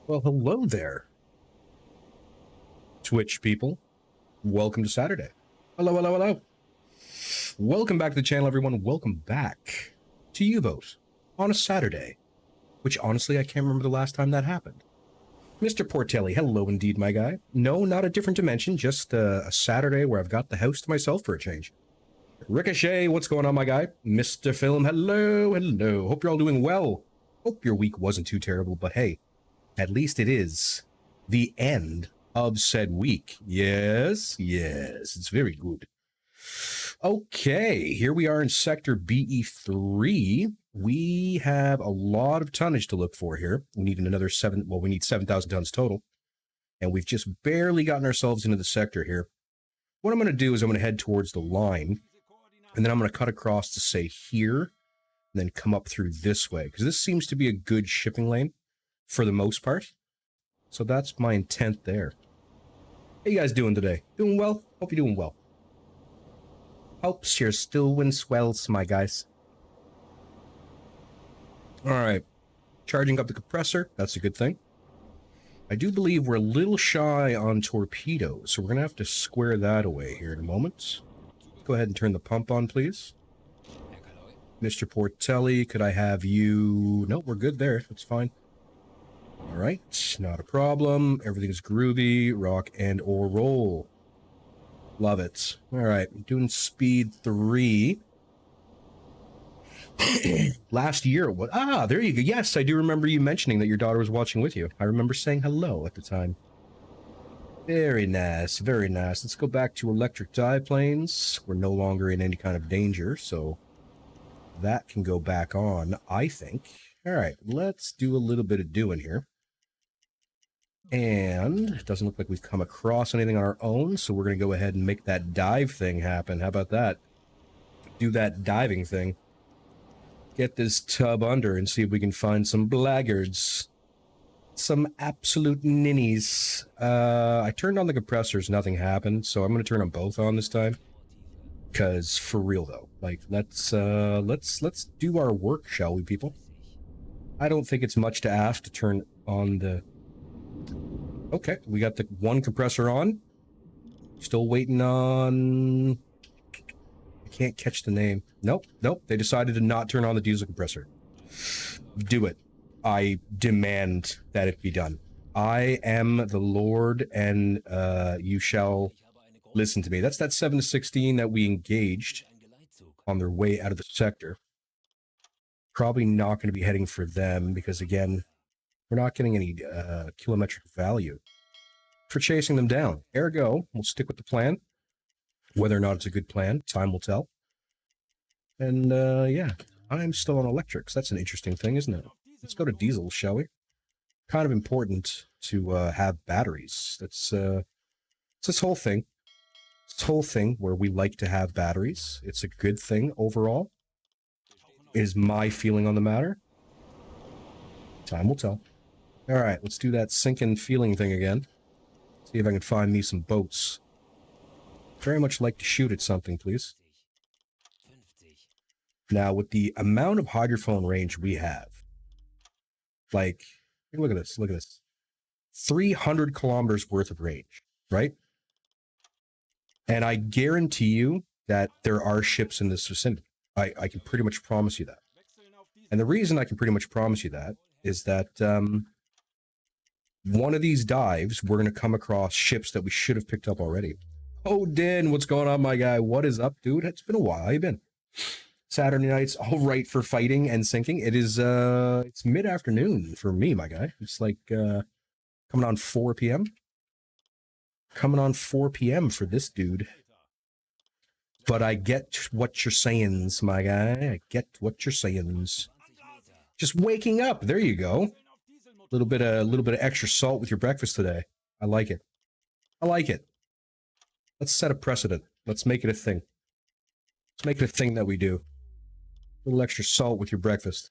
Well, hello there, Twitch people. Welcome to Saturday. Hello, hello, hello. Welcome back to the channel, everyone. Welcome back to Uboat on a Saturday, which honestly, I can't remember the last time that happened. Mr. Portelli, hello indeed, my guy. No, not a different dimension, just a Saturday where I've got the house to myself for a change. Ricochet, what's going on, my guy? Mr. Film, hello, hello. Hope you're all doing well. Hope your week wasn't too terrible, but hey, at least it is the end of said week. Yes, yes, it's very good. Okay, here we are in Sector BE3. We have a lot of tonnage to look for here. We need another we need 7,000 tons total. And we've just barely gotten ourselves into the sector here. What I'm going to do is I'm going to head towards the line. And then I'm going to cut across to, say, here. And then come up through this way. Because this seems to be a good shipping lane for the most part. So that's my intent there. How you guys doing today? Doing well? Hope you're doing well. Hopes you're still doing swells, my guys. Alright. Charging up the compressor. That's a good thing. I do believe we're a little shy on torpedoes, so we're going to have to square that away here in a moment. Go ahead and turn the pump on, please. Mr. Portelli, could I have you... Nope, we're good there. That's fine. Alright, not a problem. Everything's groovy. Rock and or roll. Love it. Alright, doing speed 3. Last year, what? Ah, there you go. Yes, I do remember you mentioning that your daughter was watching with you. I remember saying hello at the time. Very nice, very nice. Let's go back to electric dive planes. We're no longer in any kind of danger, so that can go back on, I think. Alright, let's do a little bit of doing here. And it doesn't look like we've come across anything on our own, so we're going to go ahead and make that dive thing happen. How about that? Do that diving thing. Get this tub under and see if we can find some blackguards. Some absolute ninnies. I turned on the compressors, nothing happened, so I'm going to turn them both on this time. Because, for real though, like, let's do our work, shall we, people? I don't think it's much to ask to turn on the... Okay, we got the one compressor on. Still waiting on... I can't catch the name. Nope, nope, they decided to not turn on the diesel compressor. Do it. I demand that it be done. I am the Lord, and you shall listen to me. That's that 7 to 16 that we engaged on their way out of the sector. Probably not going to be heading for them, because again, we're not getting any kilometric value for chasing them down. Ergo, we'll stick with the plan. Whether or not it's a good plan, time will tell. And yeah, I'm still on electrics. That's an interesting thing, isn't it? Let's go to diesel, shall we? Kind of important to have batteries. That's it's this whole thing. This whole thing where we like to have batteries. It's a good thing overall. Is my feeling on the matter. Time will tell. Alright, let's do that sinking feeling thing again. See if I can find me some boats. Very much like to shoot at something, please. Now, with the amount of hydrophone range we have, like, look at this, look at this. 300 kilometers worth of range, right? And I guarantee you that there are ships in this vicinity. I can pretty much promise you that. And the reason I can pretty much promise you that is that one of these dives, we're going to come across ships that we should have picked up already. Oh, Din, what's going on, my guy? What is up, dude? It's been a while. How you been? Saturday night's all right for fighting and sinking. It is, it's mid-afternoon for me, my guy. It's like, coming on 4 p.m. Coming on 4 p.m. for this dude. But I get what you're saying, my guy. I get what you're saying. Just waking up. There you go. A little bit of extra salt with your breakfast today. I like it. I like it. Let's set a precedent. Let's make it a thing. Let's make it a thing that we do. A little extra salt with your breakfast.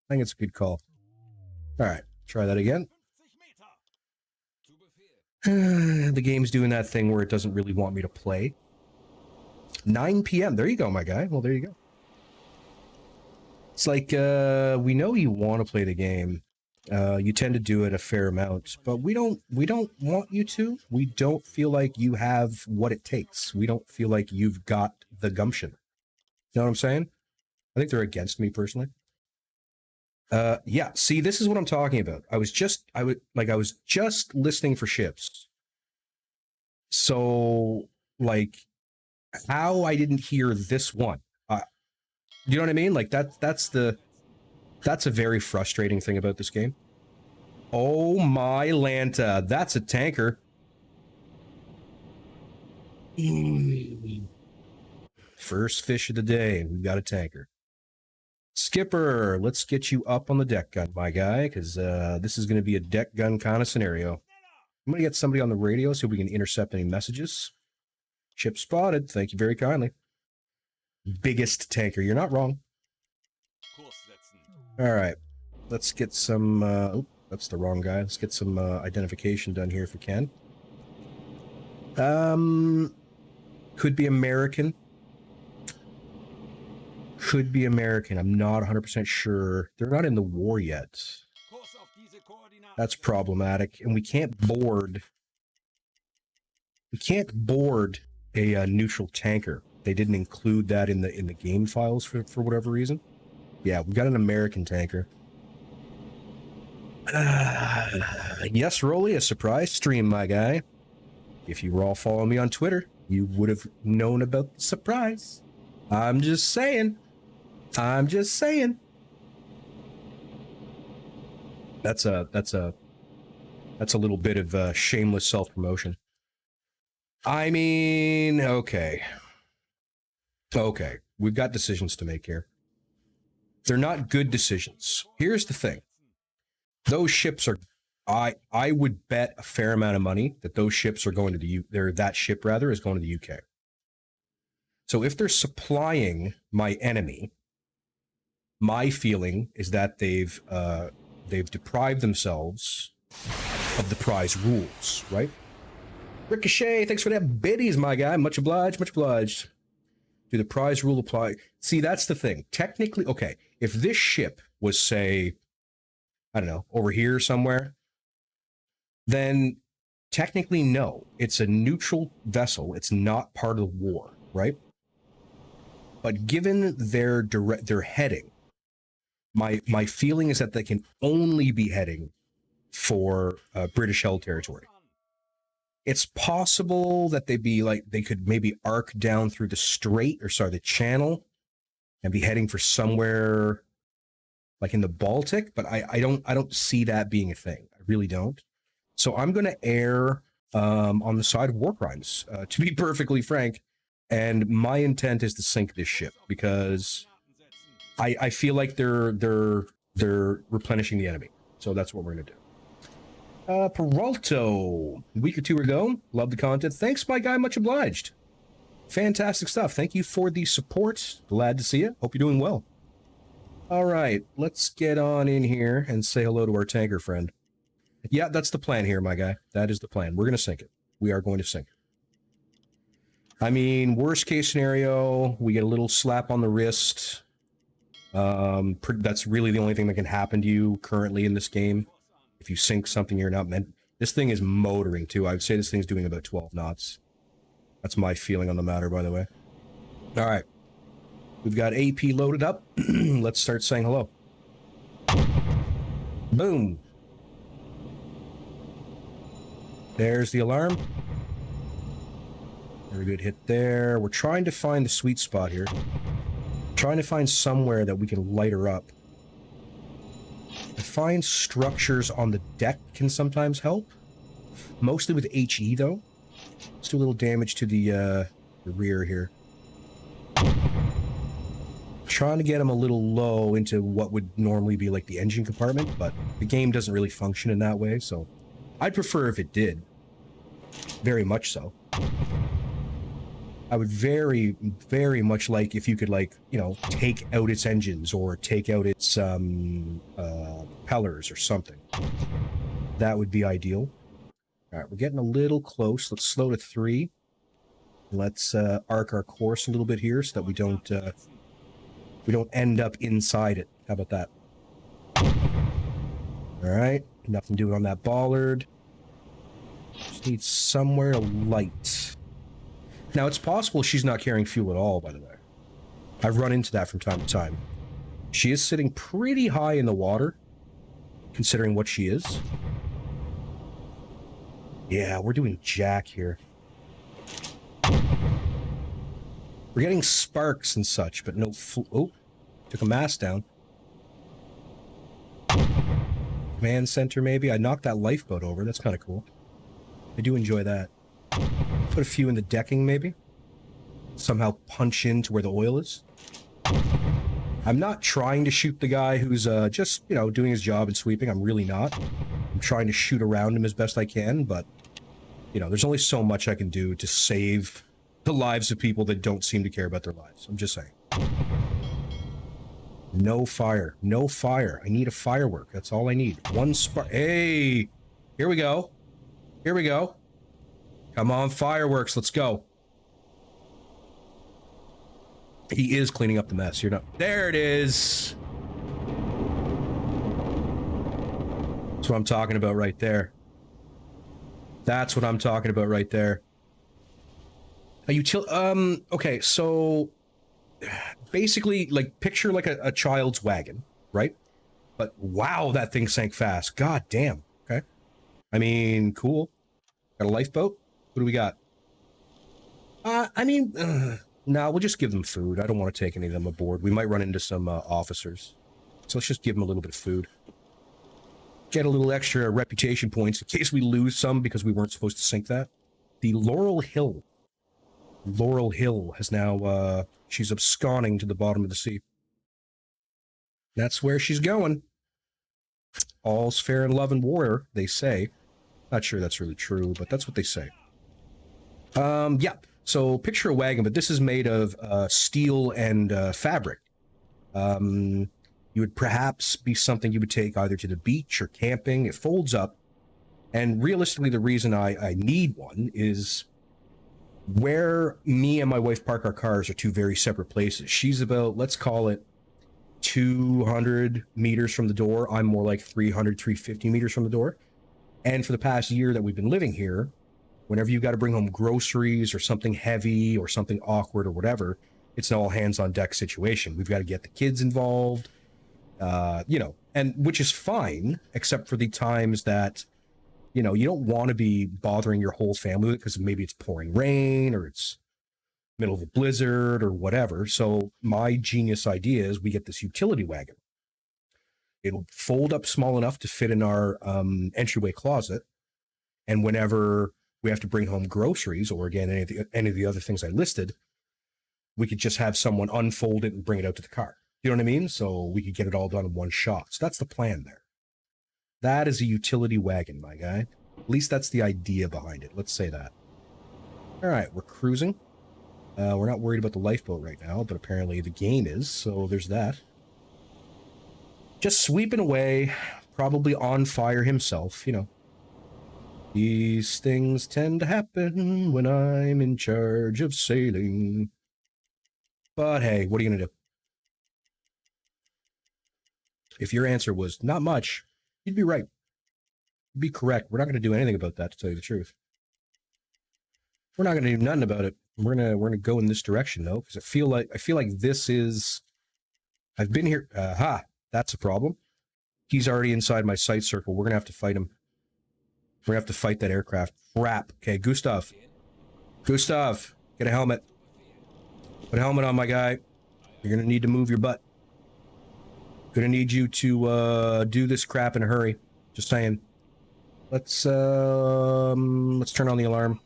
I think it's a good call. All right, try that again. The game's doing that thing where it doesn't really want me to play. 9 p.m. There you go, my guy. Well, there you go. It's like, we know you want to play the game, You tend to do it a fair amount, but we don't want you to. We don't feel like you have what it takes. We don't feel like you've got the gumption. You know what I'm saying? I think they're against me personally. Yeah, see, this is what I'm talking about. I was just listening for ships. So, like, how I didn't hear this one. You know what I mean? Like that's a very frustrating thing about this game. Oh my Lanta, that's a tanker. First fish of the day, we've got a tanker. Skipper, let's get you up on the deck gun, my guy, because this is going to be a deck gun kind of scenario. I'm going to get somebody on the radio so we can intercept any messages. Ship spotted. Thank you very kindly. Biggest tanker. You're not wrong. All right. Let's get some... oh, that's the wrong guy. Let's get some identification done here if we can. Could be American. Could be American. I'm not 100% sure. They're not in the war yet. That's problematic. And we can't board... We can't board a neutral tanker. They didn't include that in the game files for whatever reason. Yeah, we got an American tanker. Yes, Rolly, a surprise stream, my guy. If you were all following me on Twitter, you would have known about the surprise. I'm just saying. I'm just saying. That's a little bit of shameless self-promotion. I mean, okay. Okay, we've got decisions to make here. They're not good decisions. Here's the thing. Those ships are... I would bet a fair amount of money that those ships are going to the... that ship, rather, is going to the UK. So if they're supplying my enemy, my feeling is that they've deprived themselves of the prize rules, right? Ricochet, thanks for that biddies, my guy. Much obliged, much obliged. Do the prize rule apply? See, that's the thing. Technically, okay, if this ship was, say, I don't know, over here somewhere, then technically no. It's a neutral vessel. It's not part of the war, right? But given their heading, my feeling is that they can only be heading for British held territory. It's possible that they could maybe arc down through the strait, or sorry, the channel, and be heading for somewhere like in the Baltic, but I don't see that being a thing. I really don't. So I'm going to err on the side of war crimes, to be perfectly frank. And my intent is to sink this ship because I feel like they're replenishing the enemy. So that's what we're going to do. Peralto, a week or two ago. Love the content. Thanks, my guy. Much obliged. Fantastic stuff. Thank you for the support. Glad to see you. Hope you're doing well. All right, let's get on in here and say hello to our tanker friend. Yeah, that's the plan here, my guy. That is the plan. We're going to sink it. We are going to sink it. I mean, worst case scenario, we get a little slap on the wrist. That's really the only thing that can happen to you currently in this game. If you sink something you're not meant... This thing is motoring, too. I would say this thing's doing about 12 knots. That's my feeling on the matter, by the way. All right. We've got AP loaded up. Let's start saying hello. Boom. There's the alarm. Very good hit there. We're trying to find the sweet spot here. Trying to find somewhere that we can light her up. I find structures on the deck can sometimes help. Mostly with HE, though. Let's do a little damage to the rear here. Trying to get him a little low into what would normally be like the engine compartment, but the game doesn't really function in that way, so I'd prefer if it did. Very much so. I would very, very much like if you could, like, you know, take out its engines or take out its propellers or something. That would be ideal. All right, we're getting a little close. Let's slow to 3. Let's arc our course a little bit here so that we don't end up inside it. How about that? All All right, nothing doing on that bollard. Just need somewhere to light. Now, it's possible she's not carrying fuel at all, by the way. I've run into that from time to time. She is sitting pretty high in the water, considering what she is. Yeah, we're doing jack here. We're getting sparks and such, but no... Oh, took a mast down. Command center, maybe? I knocked that lifeboat over. That's kind of cool. I do enjoy that. Put a few in the decking, maybe? Somehow punch into where the oil is. I'm not trying to shoot the guy who's just, you know, doing his job and sweeping. I'm really not. I'm trying to shoot around him as best I can, but, you know, there's only so much I can do to save the lives of people that don't seem to care about their lives. I'm just saying. No fire. No fire. I need a firework. That's all I need. One spark. Hey! Here we go. Here we go. Come on, fireworks. Let's go. He is cleaning up the mess. You're not... There it is! That's what I'm talking about right there. That's what I'm talking about right there. Okay, so... Basically, like, picture like a child's wagon, right? But wow, that thing sank fast. God damn. Okay. I mean, cool. Got a lifeboat? What do we got? No, we'll just give them food. I don't want to take any of them aboard. We might run into some officers. So let's just give them a little bit of food. Get a little extra reputation points in case we lose some because we weren't supposed to sink that. The Laurel Hill. Laurel Hill has now, she's absconding to the bottom of the sea. That's where she's going. All's fair in love and war, they say. Not sure that's really true, but that's what they say. Yeah. So picture a wagon, but this is made of steel and fabric. You would perhaps be something you would take either to the beach or camping. It folds up. And realistically, the reason I need one is where me and my wife park our cars are two very separate places. She's about, let's call it 200 meters from the door. I'm more like 300, 350 meters from the door. And for the past year that we've been living here, whenever you got to bring home groceries or something heavy or something awkward or whatever, it's an all hands on deck situation. We've got to get the kids involved, you know, and which is fine, except for the times that, you know, you don't want to be bothering your whole family with it because maybe it's pouring rain or it's middle of a blizzard or whatever. So my genius idea is we get this utility wagon. It'll fold up small enough to fit in our entryway closet. And whenever we have to bring home groceries or, again, any of the other things I listed, we could just have someone unfold it and bring it out to the car. You know what I mean? So we could get it all done in one shot. So that's the plan there. That is a utility wagon, my guy. At least that's the idea behind it. Let's say that. All right, we're cruising. We're not worried about the lifeboat right now, but apparently the game is, so there's that. Just sweeping away, probably on fire himself, you know. These things tend to happen when I'm in charge of sailing. But hey, what are you going to do? If your answer was not much, you'd be right. You'd be correct. We're not going to do anything about that, to tell you the truth. We're not going to do nothing about it. We're gonna go in this direction though, because I feel like this is. I've been here. That's a problem. He's already inside my sight circle. We're gonna have to fight him. We're gonna have to fight that aircraft. Crap. Okay, Gustav. Gustav, get a helmet. Put a helmet on, my guy. You're gonna need to move your butt. Gonna need you to do this crap in a hurry. Just saying. Let's turn on the alarm.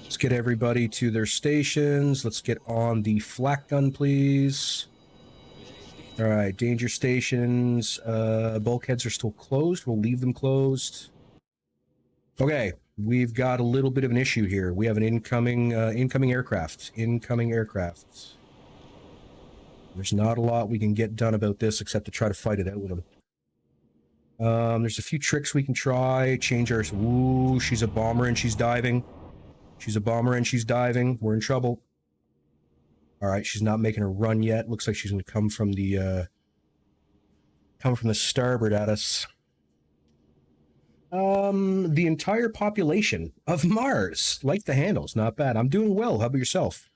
Let's get everybody to their stations. Let's get on the flak gun, please. All right, danger stations. Bulkheads are still closed. We'll leave them closed. Okay, we've got a little bit of an issue here. We have an incoming aircraft. Incoming aircraft. There's not a lot we can get done about this except to try to fight it out with them. There's a few tricks we can try. Change our... Ooh, she's a bomber and she's diving. She's a bomber and she's diving. We're in trouble. All right, she's not making a run yet. Looks like she's going to come from the Coming from the starboard at us. The entire population of Mars. Like the handles, not bad. I'm doing well. How about yourself?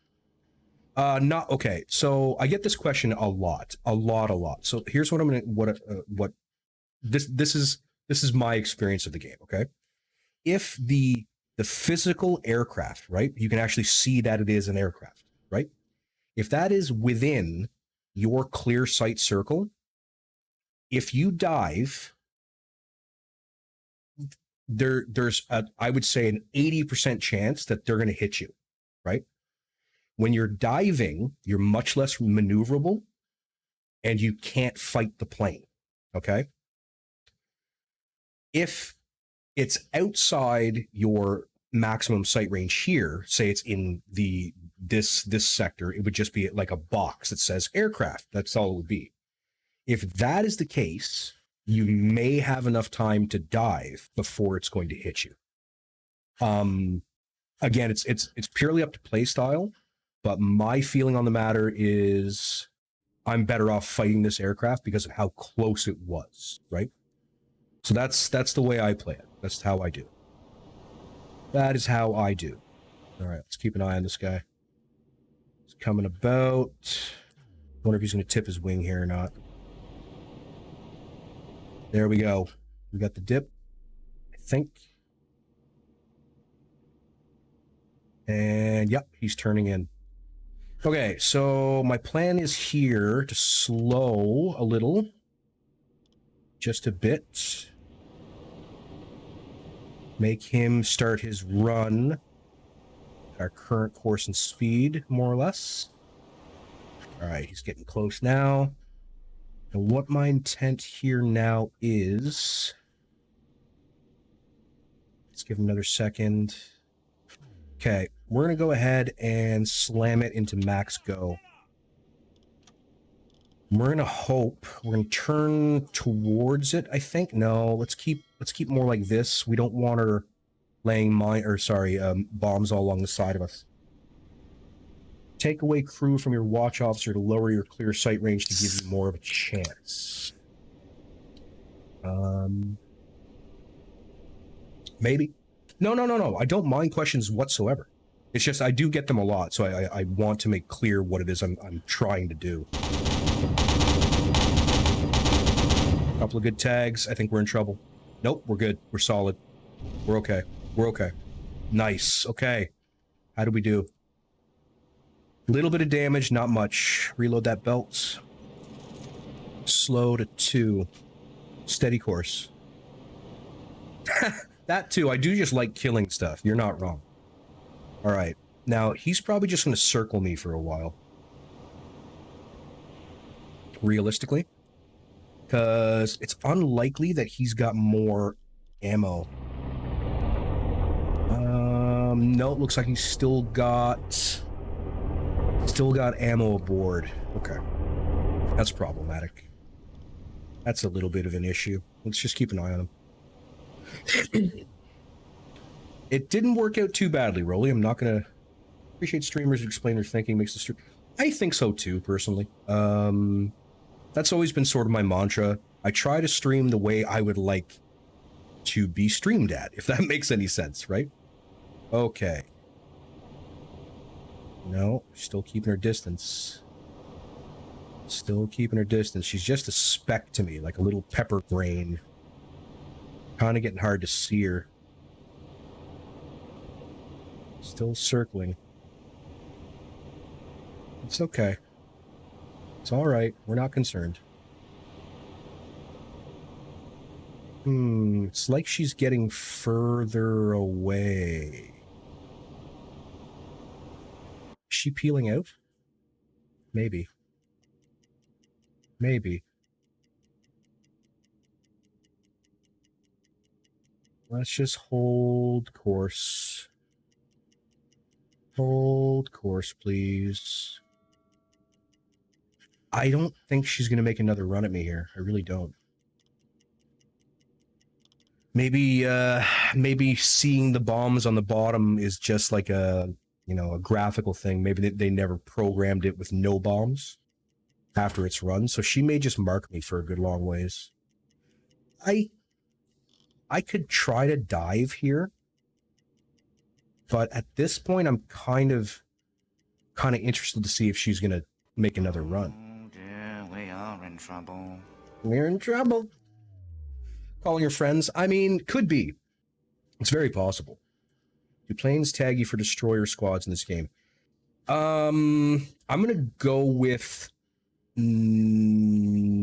Not okay. So I get this question a lot. So here's what I'm gonna what this is my experience of the game. Okay, if the physical aircraft, right? You can actually see that it is an aircraft, right? If that is within your clear sight circle, if you dive, there's I would say an 80% chance that they're going to hit you, right? When you're diving, you're much less maneuverable and you can't fight the plane. Okay. If it's outside your maximum sight range here, say it's in this sector, it would just be like a box that says aircraft. That's all it would be. If that is the case, you may have enough time to dive before it's going to hit you. Again, it's purely up to play style, but my feeling on the matter is I'm better off fighting this aircraft because of how close it was, right? So that's the way I play it. That's how I do. That is how I do. All right, let's keep an eye on this guy. He's coming about. Wonder if he's going to tip his wing here or not. There we go. We got the dip, I think. And yep, he's turning in. Okay, so my plan is here to slow a little. Just a bit. Make him start his run. Our current course and speed, more or less. All right, he's getting close now. And what my intent here now is... Let's give him another second. Okay, we're going to go ahead and slam it into max go. We're going to hope. We're going to turn towards it, I think. No, let's keep more like this. We don't want her laying bombs all along the side of us. Take away crew from your watch officer to lower your clear sight range to give you more of a chance. Maybe. No. I don't mind questions whatsoever. It's just I do get them a lot, so I want to make clear what it is I'm trying to do. Couple of good tags. I think we're in trouble. Nope, we're good. We're solid. We're okay. We're okay. Nice. Okay. How do we do? Little bit of damage, not much. Reload that belt. Slow to 2. Steady course. That too. I do just like killing stuff. You're not wrong. All right. Now, he's probably just going to circle me for a while. Realistically. Because it's unlikely that he's got more ammo. No, it looks like he's still got ammo aboard. Okay. That's problematic. That's a little bit of an issue. Let's just keep an eye on him. It didn't work out too badly, Rolly. I'm not gonna appreciate streamers who explain their thinking makes the stream. I think so too, personally. That's always been sort of my mantra. I try to stream the way I would like to be streamed at, if that makes any sense, right? Okay. No, still keeping her distance. Still keeping her distance. She's just a speck to me, like a little pepper grain. Kind of getting hard to see her. Still circling. It's okay. It's all right. We're not concerned. It's like she's getting further away. Is she peeling out? Maybe. Maybe. Let's just hold course. Hold course, please. I don't think she's going to make another run at me here. I really don't. Maybe seeing the bombs on the bottom is just like a graphical thing. Maybe they never programmed it with no bombs. after it's run, so she may just mark me for a good long ways. I could try to dive here, but at this point, I'm kind of interested to see if she's gonna make another run. Oh dear, we are in trouble. We're in trouble. Calling your friends? I mean, could be. It's very possible. Do planes tag you for destroyer squads in this game? I'm gonna go with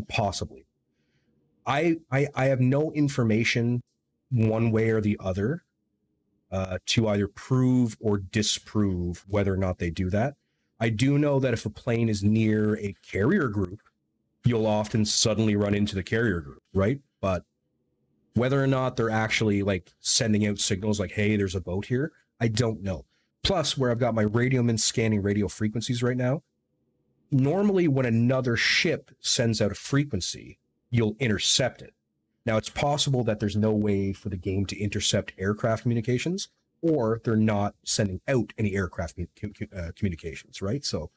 possibly. I have no information one way or the other to either prove or disprove whether or not they do that. I do know that if a plane is near a carrier group, you'll often suddenly run into the carrier group, right? But whether or not they're actually like sending out signals like, hey, there's a boat here, I don't know. Plus, where I've got my radio men scanning radio frequencies right now, normally when another ship sends out a frequency, you'll intercept it. Now, it's possible that there's no way for the game to intercept aircraft communications, or they're not sending out any aircraft communications, right? So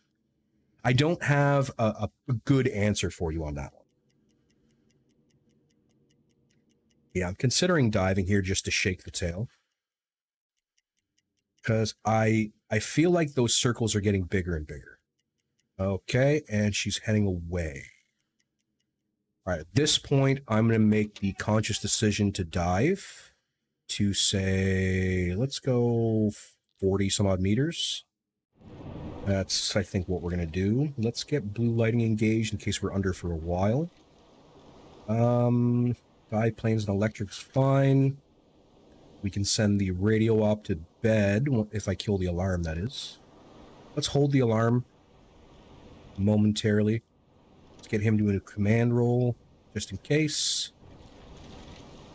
I don't have a good answer for you on that one. Yeah, I'm considering diving here just to shake the tail, because I feel like those circles are getting bigger and bigger. Okay, and she's heading away. All right, at this point, I'm going to make the conscious decision to dive to say, let's go 40 some odd meters. That's, I think, what we're going to do. Let's get blue lighting engaged in case we're under for a while. Dive planes and electric's fine. We can send the radio op to bed if I kill the alarm, that is. Let's hold the alarm momentarily. Let's get him doing a command roll, just in case.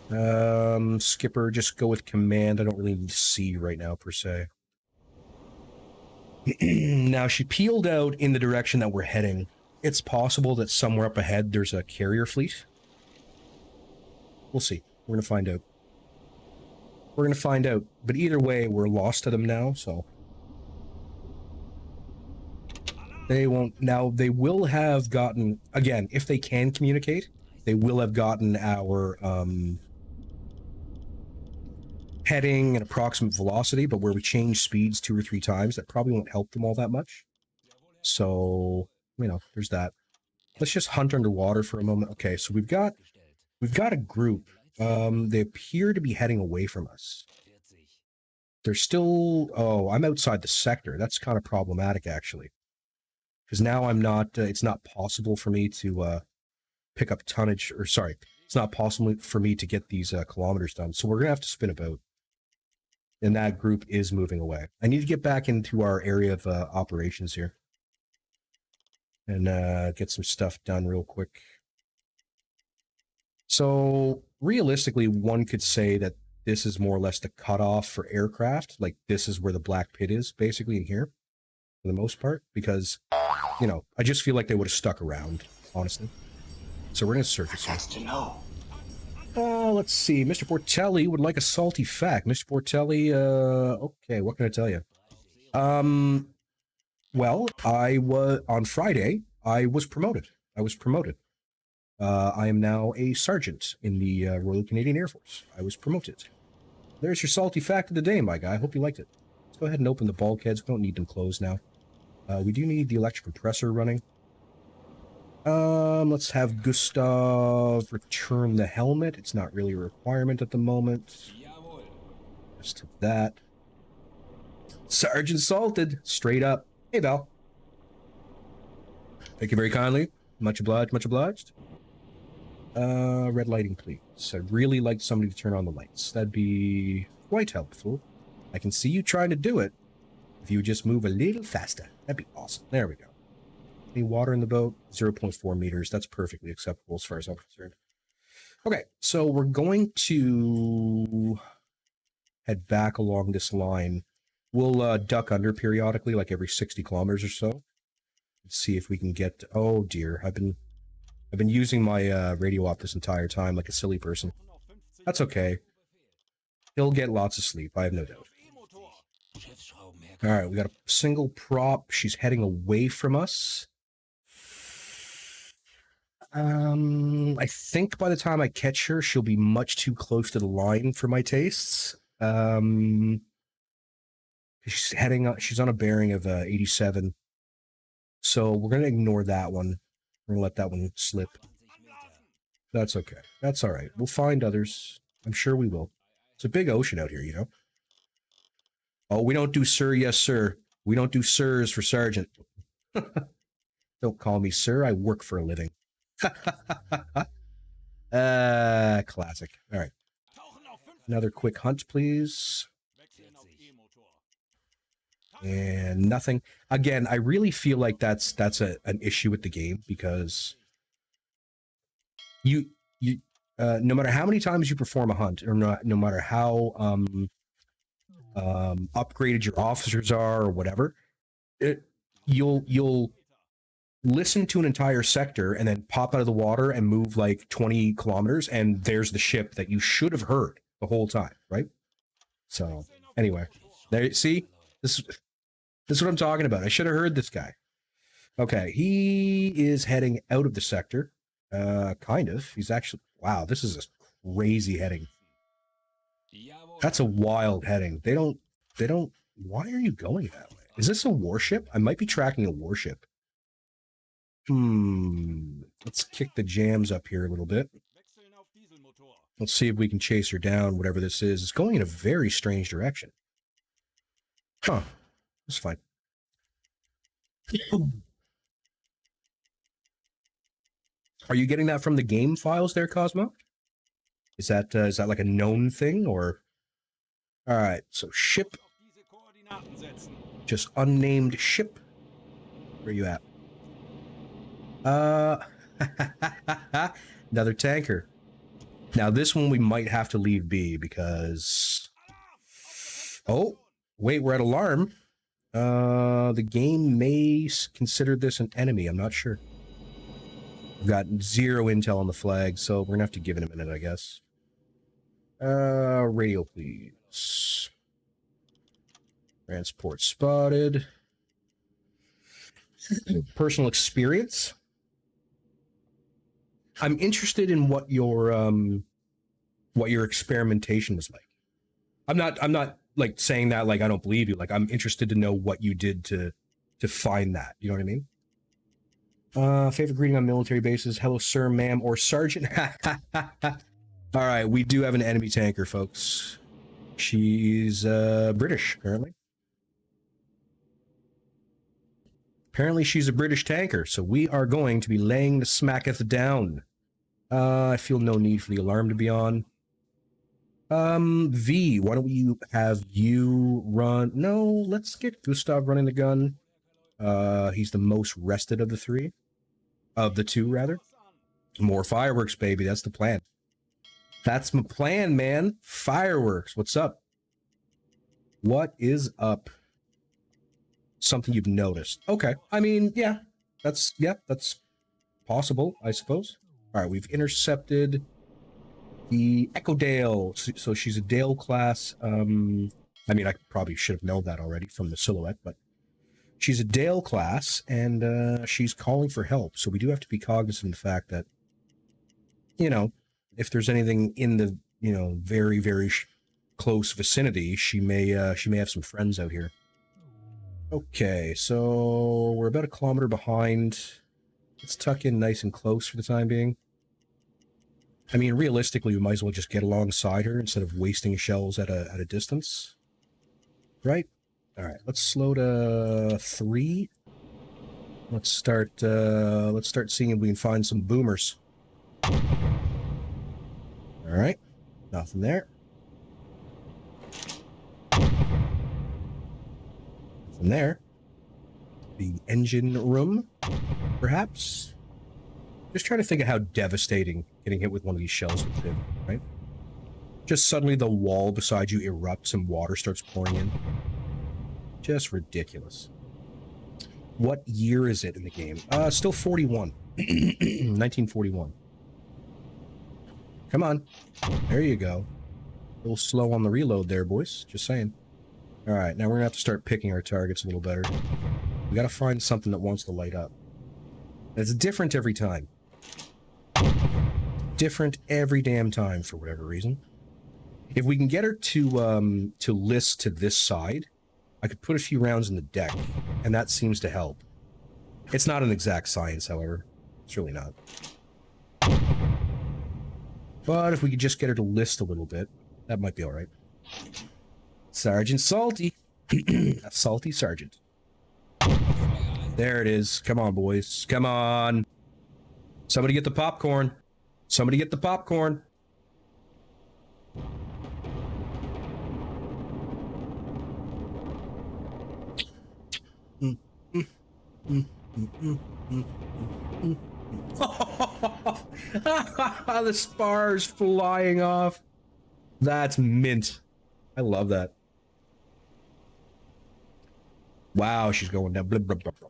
Skipper, just go with command. I don't really need to see right now, per se. Now, she peeled out in the direction that we're heading. It's possible that somewhere up ahead there's a carrier fleet. We'll see. We're going to find out. We're going to find out. But either way, we're lost to them now, so... They won't. Now, they will have gotten, again, if they can communicate, they will have gotten our heading and approximate velocity, but where we change speeds 2 or 3 times, that probably won't help them all that much. So, you know, there's that. Let's just hunt underwater for a moment. Okay, so we've got a group. They appear to be heading away from us. They're still, oh, I'm outside the sector. That's kind of problematic, actually. Because now I'm not, it's not possible for me to pick up tonnage, or sorry, it's not possible for me to get these kilometers done. So we're going to have to spin a boat. And that group is moving away. I need to get back into our area of operations here. And get some stuff done real quick. So realistically, one could say that this is more or less the cutoff for aircraft. Like this is where the black pit is, basically in here, for the most part, because, you know, I just feel like they would have stuck around, honestly. So we're going to surface here. That's to know. Let's see. Mr. Portelli would like a salty fact. Mr. Portelli, okay, what can I tell you? Well, on Friday, I was promoted. I am now a sergeant in the Royal Canadian Air Force. I was promoted. There's your salty fact of the day, my guy. I hope you liked it. Let's go ahead and open the bulkheads. We don't need them closed now. We do need the electric compressor running. Let's have Gustav return the helmet. It's not really a requirement at the moment. Just to that. Sergeant Salted, straight up. Hey, Val. Thank you very kindly. Much obliged, much obliged. Red lighting, please. I'd really like somebody to turn on the lights. That'd be quite helpful. I can see you trying to do it. If you would just move a little faster, that'd be awesome. There we go. Any water in the boat? 0.4 meters. That's perfectly acceptable as far as I'm concerned. Okay, so we're going to head back along this line. We'll duck under periodically, like every 60 kilometers or so. Let's see if we can get... Oh dear, I've been using my radio op this entire time like a silly person. That's okay. He'll get lots of sleep, I have no doubt. Alright, we got a single prop. She's heading away from us. I think by the time I catch her, she'll be much too close to the line for my tastes. She's on a bearing of 87. So we're going to ignore that one. We're going to let that one slip. That's okay. That's all right. We'll find others. I'm sure we will. It's a big ocean out here, you know? Oh, we don't do sir, yes, sir. We don't do sirs for sergeant. Don't call me sir. I work for a living. Classic. All right. Another quick hunt, please. And nothing. Again, I really feel like that's an issue with the game because you no matter how many times you perform a hunt, or no matter how upgraded your officers are or whatever, you'll listen to an entire sector and then pop out of the water and move like 20 kilometers, and there's the ship that you should have heard the whole time, right? So anyway, there. See, this is what I'm talking about. I should have heard this guy. Okay, he is heading out of the sector. Kind of. He's actually... Wow, this is a crazy heading. That's a wild heading. They don't... Why are you going that way? Is this a warship? I might be tracking a warship. Let's kick the jams up here a little bit. Let's see if we can chase her down, whatever this is. It's going in a very strange direction. Huh. That's fine. Are you getting that from the game files there, Cosmo? Is that like a known thing, or? All right, so ship. Just unnamed ship. Where are you at? Another tanker. Now this one we might have to leave be because... Oh, wait, we're at alarm. The game may consider this an enemy. I'm not sure. We've got 0 intel on the flag, so we're gonna have to give it a minute, I guess. Radio, please. Transport spotted. Personal experience. I'm interested in what your experimentation was like. I'm not like saying that like I don't believe you. Like, I'm interested to know what you did to find that. You know what I mean? Favorite greeting on military bases. Hello, sir, ma'am, or sergeant. All right, we do have an enemy tanker, folks. She's British, apparently. Apparently she's a British tanker, so we are going to be laying the smacketh down. I feel no need for the alarm to be on. V, why don't we have you run? No, let's get Gustav running the gun. He's the most rested of the three. Of the two, rather. More fireworks, baby. That's the plan. That's my plan, man. Fireworks. What's up? What is up? Something you've noticed. Okay. I mean, yeah. That's possible, I suppose. All right, we've intercepted the Echo Dale. So she's a Dale class. I mean, I probably should have known that already from the silhouette, but she's a Dale class, and she's calling for help. So we do have to be cognizant of the fact that, you know, if there's anything in the, you know, very, very close vicinity, she may have some friends out here. Okay, so we're about 1 kilometer behind. Let's tuck in nice and close for the time being. I mean, realistically, we might as well just get alongside her instead of wasting shells at a distance. Right? All right, let's slow to 3. Let's start seeing if we can find some boomers. All right, nothing there. Nothing there. The engine room, perhaps? Just trying to think of how devastating getting hit with one of these shells would be, right? Just suddenly the wall beside you erupts and water starts pouring in. Just ridiculous. What year is it in the game? Still 41. 1941. Come on. There you go. A little slow on the reload there, boys. Just saying. All right, now we're gonna have to start picking our targets a little better. We gotta find something that wants to light up. It's different every time. different every damn time for whatever reason. If we can get her to list to this side, I could put a few rounds in the deck, and that seems to help. It's not an exact science, however. It's really not. But if we could just get her to list a little bit, that might be all right. Sergeant Salty. A salty sergeant. There it is. Come on, boys. Come on. Somebody get the popcorn. Somebody get the popcorn. The spars flying off. That's mint. I love that. Wow, she's going down. Blah, blah, blah, blah.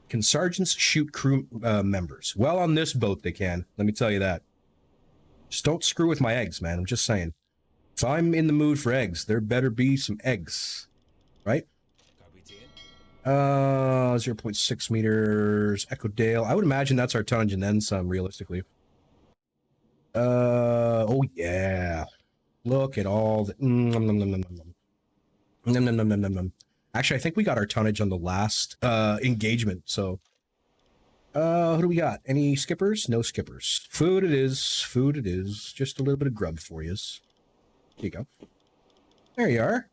Can sergeants shoot crew members? Well, on this boat they can. Let me tell you that. Just don't screw with my eggs, man. I'm just saying. If I'm in the mood for eggs, there better be some eggs. Right? 0.6 meters. Echo Dale. I would imagine that's our tonnage and then some, realistically. Oh yeah. Look at all the... Actually, I think we got our tonnage on the last engagement, so... who do we got? Any skippers? No skippers. Food it is. Food it is. Just a little bit of grub for yous. Here you go. There you are.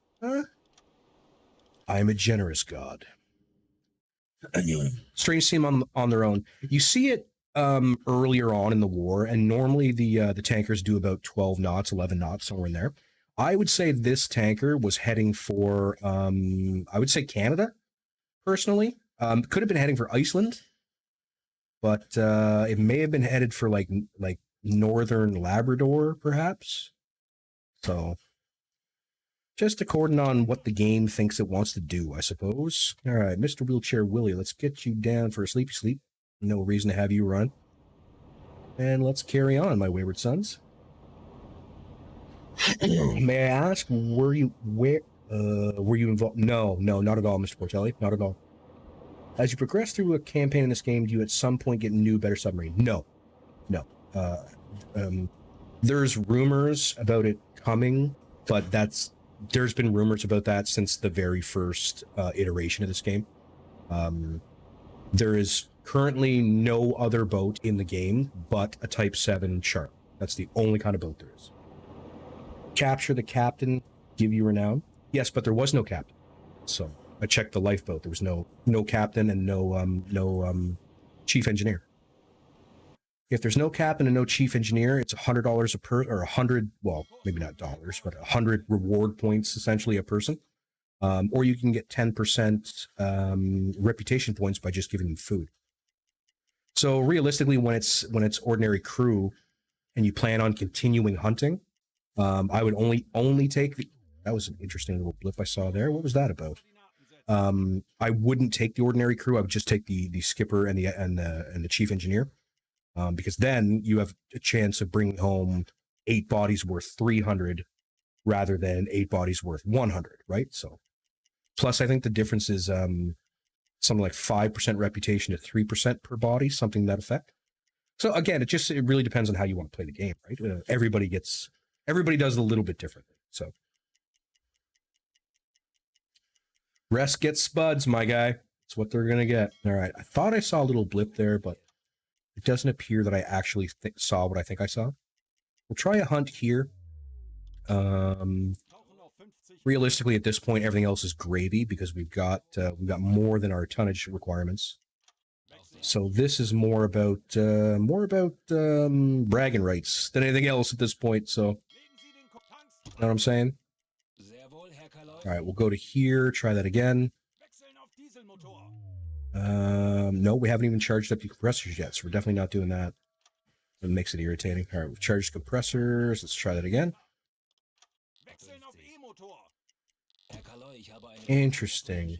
I'm a generous god. Strange team on their own. You see it earlier on in the war, and normally the tankers do about 12 knots, 11 knots, somewhere in there. I would say this tanker was heading for, I would say Canada, personally. Could have been heading for Iceland, but it may have been headed for like northern Labrador, perhaps. So, just according on what the game thinks it wants to do, I suppose. All right, Mr. Wheelchair Willie, let's get you down for a sleepy sleep. No reason to have you run. And let's carry on, my wayward sons. May I ask, were you involved? No, not at all, Mr. Portelli, not at all. As you progress through a campaign in this game, do you at some point get a new, better submarine? No. There's rumors about it coming, but there's been rumors about that since the very first iteration of this game. There is currently no other boat in the game but a Type 7 Shark. That's the only kind of boat there is. Capture the captain, give you renown. Yes, but there was no captain. So I checked the lifeboat. There was no captain and no chief engineer. If there's no captain and no chief engineer, it's $100 a per, or 100. Well, maybe not dollars, but 100 reward points essentially a person. Or you can get 10% reputation points by just giving them food. So realistically, when it's ordinary crew, and you plan on continuing hunting, I would only take the... That was an interesting little blip I saw there. What was that about? I wouldn't take the ordinary crew. I would just take the skipper and the chief engineer, because then you have a chance of bringing home 8 bodies worth 300 rather than 8 bodies worth 100, right? So, plus I think the difference is something like 5% reputation to 3% per body, something to that effect. So again, it really depends on how you want to play the game, right? Everybody does it a little bit differently. So rest gets spuds, my guy. That's what they're gonna get. All right. I thought I saw a little blip there, but it doesn't appear that I actually saw what I think I saw. We'll try a hunt here. Realistically, at this point, everything else is gravy because we've got more than our tonnage requirements. So this is more about bragging rights than anything else at this point. So, you know what I'm saying? All right, we'll go to here. Try that again. No, we haven't even charged up the compressors yet, so we're definitely not doing that. It makes it irritating. All right, we've charged compressors. Let's try that again. Interesting.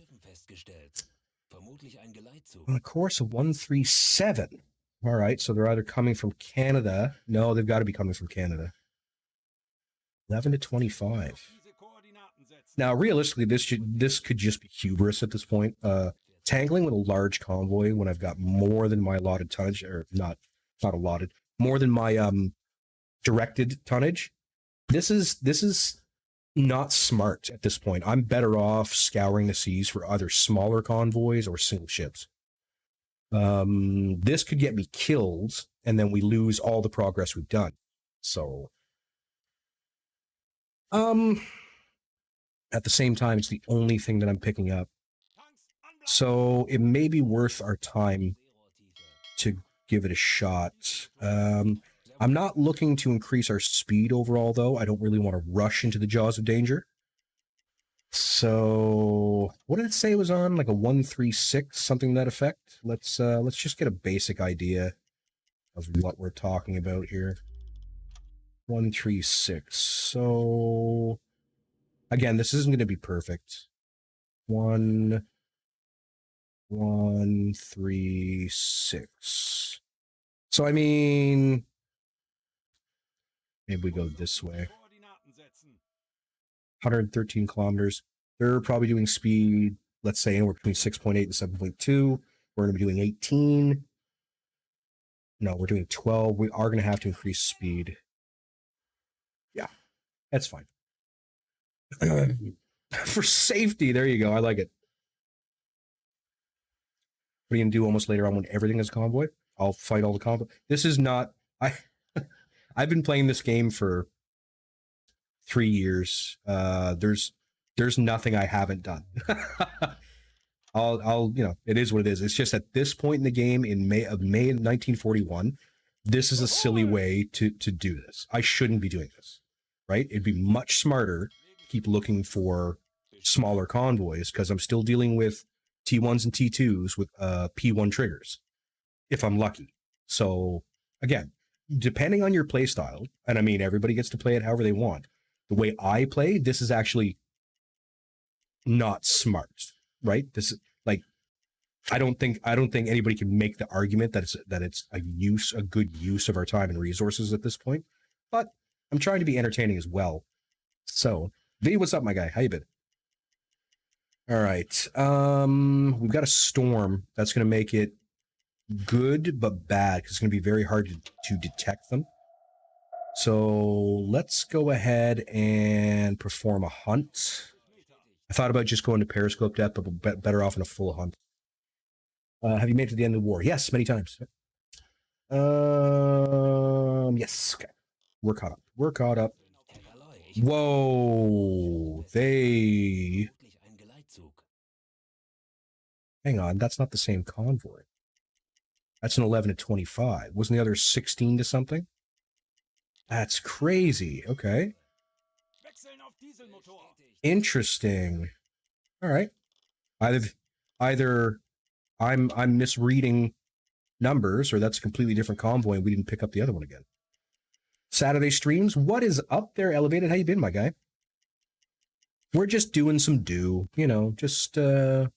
On a course of 137. All right, so they're either coming from Canada. No, they've got to be coming from Canada. 11 to 25. Now, realistically, this could just be hubris at this point. Tangling with a large convoy when I've got more than my allotted tonnage, or not allotted, more than my directed tonnage. This is not smart at this point. I'm better off scouring the seas for either smaller convoys or single ships. This could get me killed, and then we lose all the progress we've done. So, at the same time, it's the only thing that I'm picking up. So it may be worth our time to give it a shot. I'm not looking to increase our speed overall, though. I don't really want to rush into the jaws of danger. So what did it say it was on? Like a 136, something to that effect? Let's just get a basic idea of what we're talking about here. 136. So again, this isn't going to be perfect. 136. So I mean, maybe we go this way. 113 kilometers. They're probably doing speed, let's say anywhere between 6.8 and 7.2. We're going to be doing 18. No, we're doing 12. We are going to have to increase speed. Yeah, that's fine. For safety, there you go. I like it. What are you going to do almost later on when everything is convoy? I'll fight all the convoy. This is not... I've been playing this game for 3 years. There's nothing I haven't done. I'll it is what it is. It's just at this point in the game in May of 1941, this is a silly way to do this. I shouldn't be doing this, right? It'd be much smarter to keep looking for smaller convoys because I'm still dealing with T1s and T2s with P1 triggers, if I'm lucky. So again, depending on your play style, and I mean everybody gets to play it however they want. The way I play, this is actually not smart, right? This is like I don't think anybody can make the argument that it's a good use of our time and resources at this point. But I'm trying to be entertaining as well. So, V, what's up, my guy? How you been? All right. We've got a storm that's going to make it good but bad because it's going to be very hard to detect them. So let's go ahead and perform a hunt. I thought about just going to periscope depth, but better off in a full hunt. Have you made it to the end of the war? Yes, many times. Yes. Okay. We're caught up. We're caught up. Whoa. Hang on. That's not the same convoy. That's an 11 to 25. Wasn't the other 16 to something? That's crazy. Okay. Interesting. All right. Either I'm misreading numbers, or that's a completely different convoy, and we didn't pick up the other one again. Saturday streams. What is up there, Elevated? How you been, my guy? We're just doing some just killing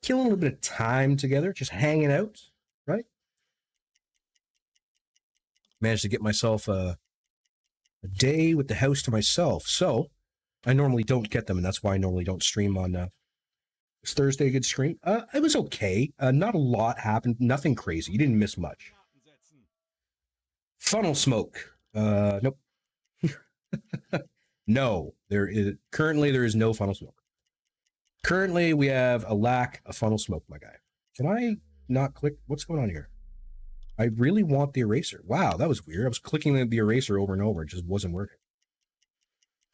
a little bit of time together, just hanging out, right? Managed to get myself a day with the house to myself. So I normally don't get them, and that's why I normally don't stream on was Thursday a good stream? It was okay. Not a lot happened. Nothing crazy. You didn't miss much. Funnel smoke. Nope. No, there is no funnel smoke. Currently, we have a lack of funnel smoke, my guy. Can I not click? What's going on here? I really want the eraser. Wow, that was weird. I was clicking the eraser over and over. It just wasn't working.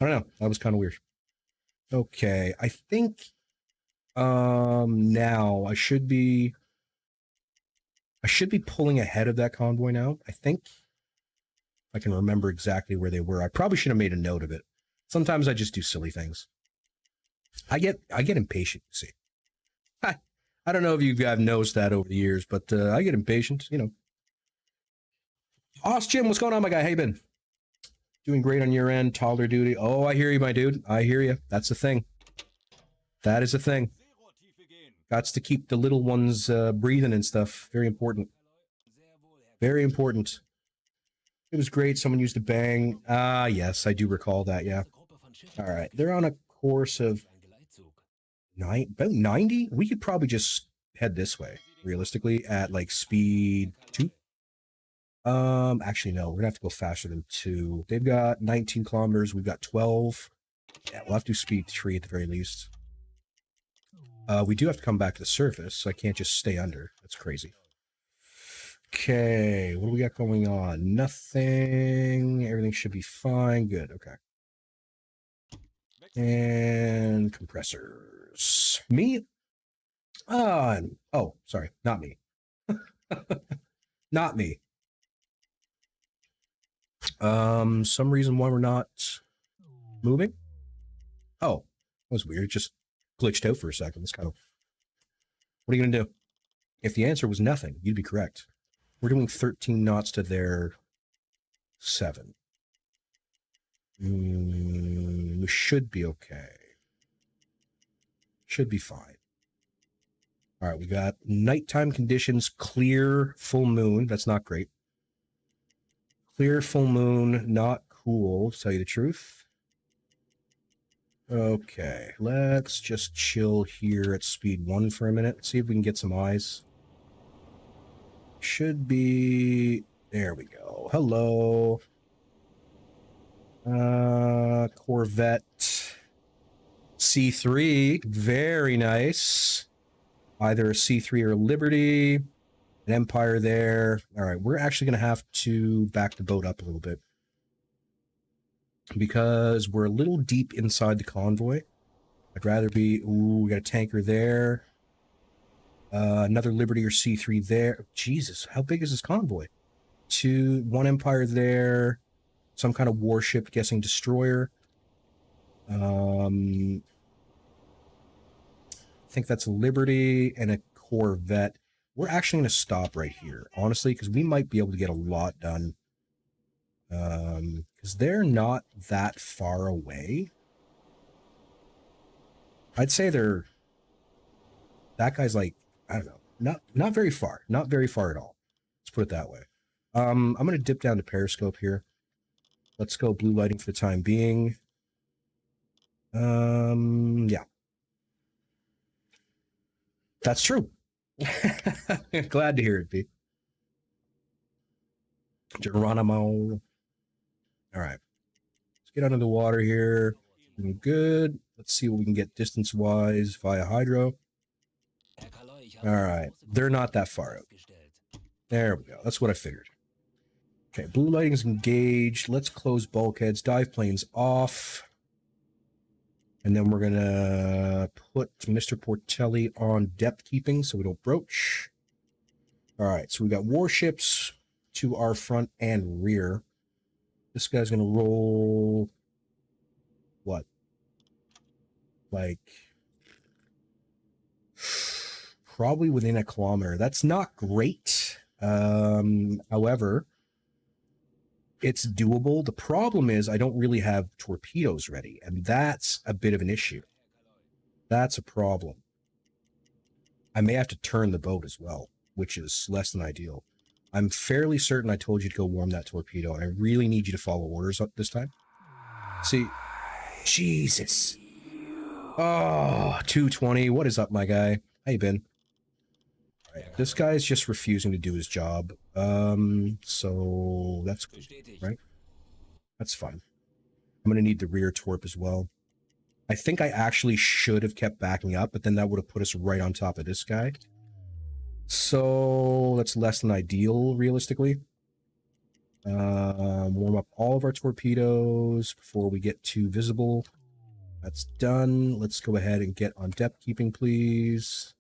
I don't know. That was kind of weird. Okay, I think now I should be pulling ahead of that convoy now. I think I can remember exactly where they were. I probably should have made a note of it. Sometimes I just do silly things. I get impatient, you see. I don't know if you guys noticed that over the years, but I get impatient, Jim, what's going on, my guy? How you been? Doing great on your end. Toddler duty. Oh, I hear you, my dude. I hear you. That's the thing. That is a thing. Gots to keep the little ones breathing and stuff. Very important. Very important. It was great. Someone used a bang. Yes, I do recall that, yeah. All right. They're on a course of about 90. We could probably just head this way, realistically, at like speed 2. Actually, no. We're gonna have to go faster than 2. They've got 19 kilometers. We've got 12. Yeah, we'll have to do speed 3 at the very least. We do have to come back to the surface, so I can't just stay under. That's crazy. Okay, what do we got going on? Nothing. Everything should be fine. Good. Okay. And compressors. Me? Oh, sorry. Not me. Not me. Some reason why we're not moving? Oh, that was weird. It just glitched out for a second. It's kind of... What are you going to do? If the answer was nothing, you'd be correct. We're doing 13 knots to their 7. We should be okay. Should be fine. All right, we got nighttime conditions, clear, full moon. That's not great. Clear, full moon, not cool, to tell you the truth. Okay, let's just chill here at speed 1 for a minute. See if we can get some eyes. Should be... There we go. Hello. Corvette. C3. Very nice. Either a C3 or a Liberty. An Empire there. All right, we're actually going to have to back the boat up a little bit. Because we're a little deep inside the convoy. I'd rather be... Ooh, we got a tanker there. Another Liberty or C3 there. Jesus, how big is this convoy? 1 Empire there. Some kind of warship, guessing destroyer. I think that's a Liberty and a Corvette. We're actually going to stop right here, honestly, because we might be able to get a lot done. Because they're not that far away. I'd say they're... That guy's like, I don't know, not very far. Not very far at all. Let's put it that way. I'm going to dip down to periscope here. Let's go blue lighting for the time being. Yeah. That's true. Glad to hear it, B. Geronimo. All right. Let's get under the water here. Doing good. Let's see what we can get distance-wise via hydro. All right. They're not that far out. There we go. That's what I figured. Okay, blue lighting is engaged. Let's close bulkheads. Dive planes off. And then we're going to put Mr. Portelli on depth keeping so we don't broach. All right, so we got warships to our front and rear. This guy's going to roll... What? Like... Probably within a kilometer. That's not great. However... It's doable. The problem is I don't really have torpedoes ready, and that's a bit of an issue. That's a problem. I may have to turn the boat as well, which is less than ideal. I'm fairly certain I told you to go warm that torpedo, and I really need you to follow orders up this time. See, Jesus. Oh, 220. What is up, my guy? How you been? All right, this guy's just refusing to do his job. So that's good, right? That's fun. I'm gonna need the rear torp as well. I think I actually should have kept backing up, but then that would have put us right on top of this guy. So that's less than ideal, realistically. Warm up all of our torpedoes before we get too visible. That's done. Let's go ahead and get on depth keeping, please.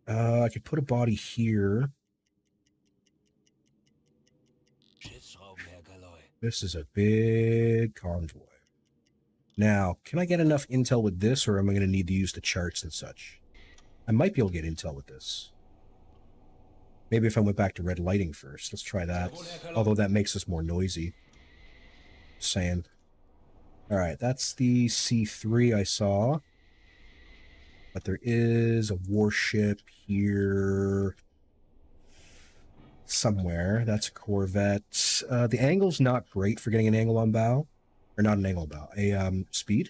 I could put a body here. This is a big convoy. Now, can I get enough intel with this, or am I going to need to use the charts and such? I might be able to get intel with this. Maybe if I went back to red lighting first. Let's try that. Although that makes us more noisy. Just saying. Alright, that's the C3 I saw. But there is a warship here somewhere. That's a Corvette. The angle's not great for getting an angle on bow. Or not an angle on bow. A speed.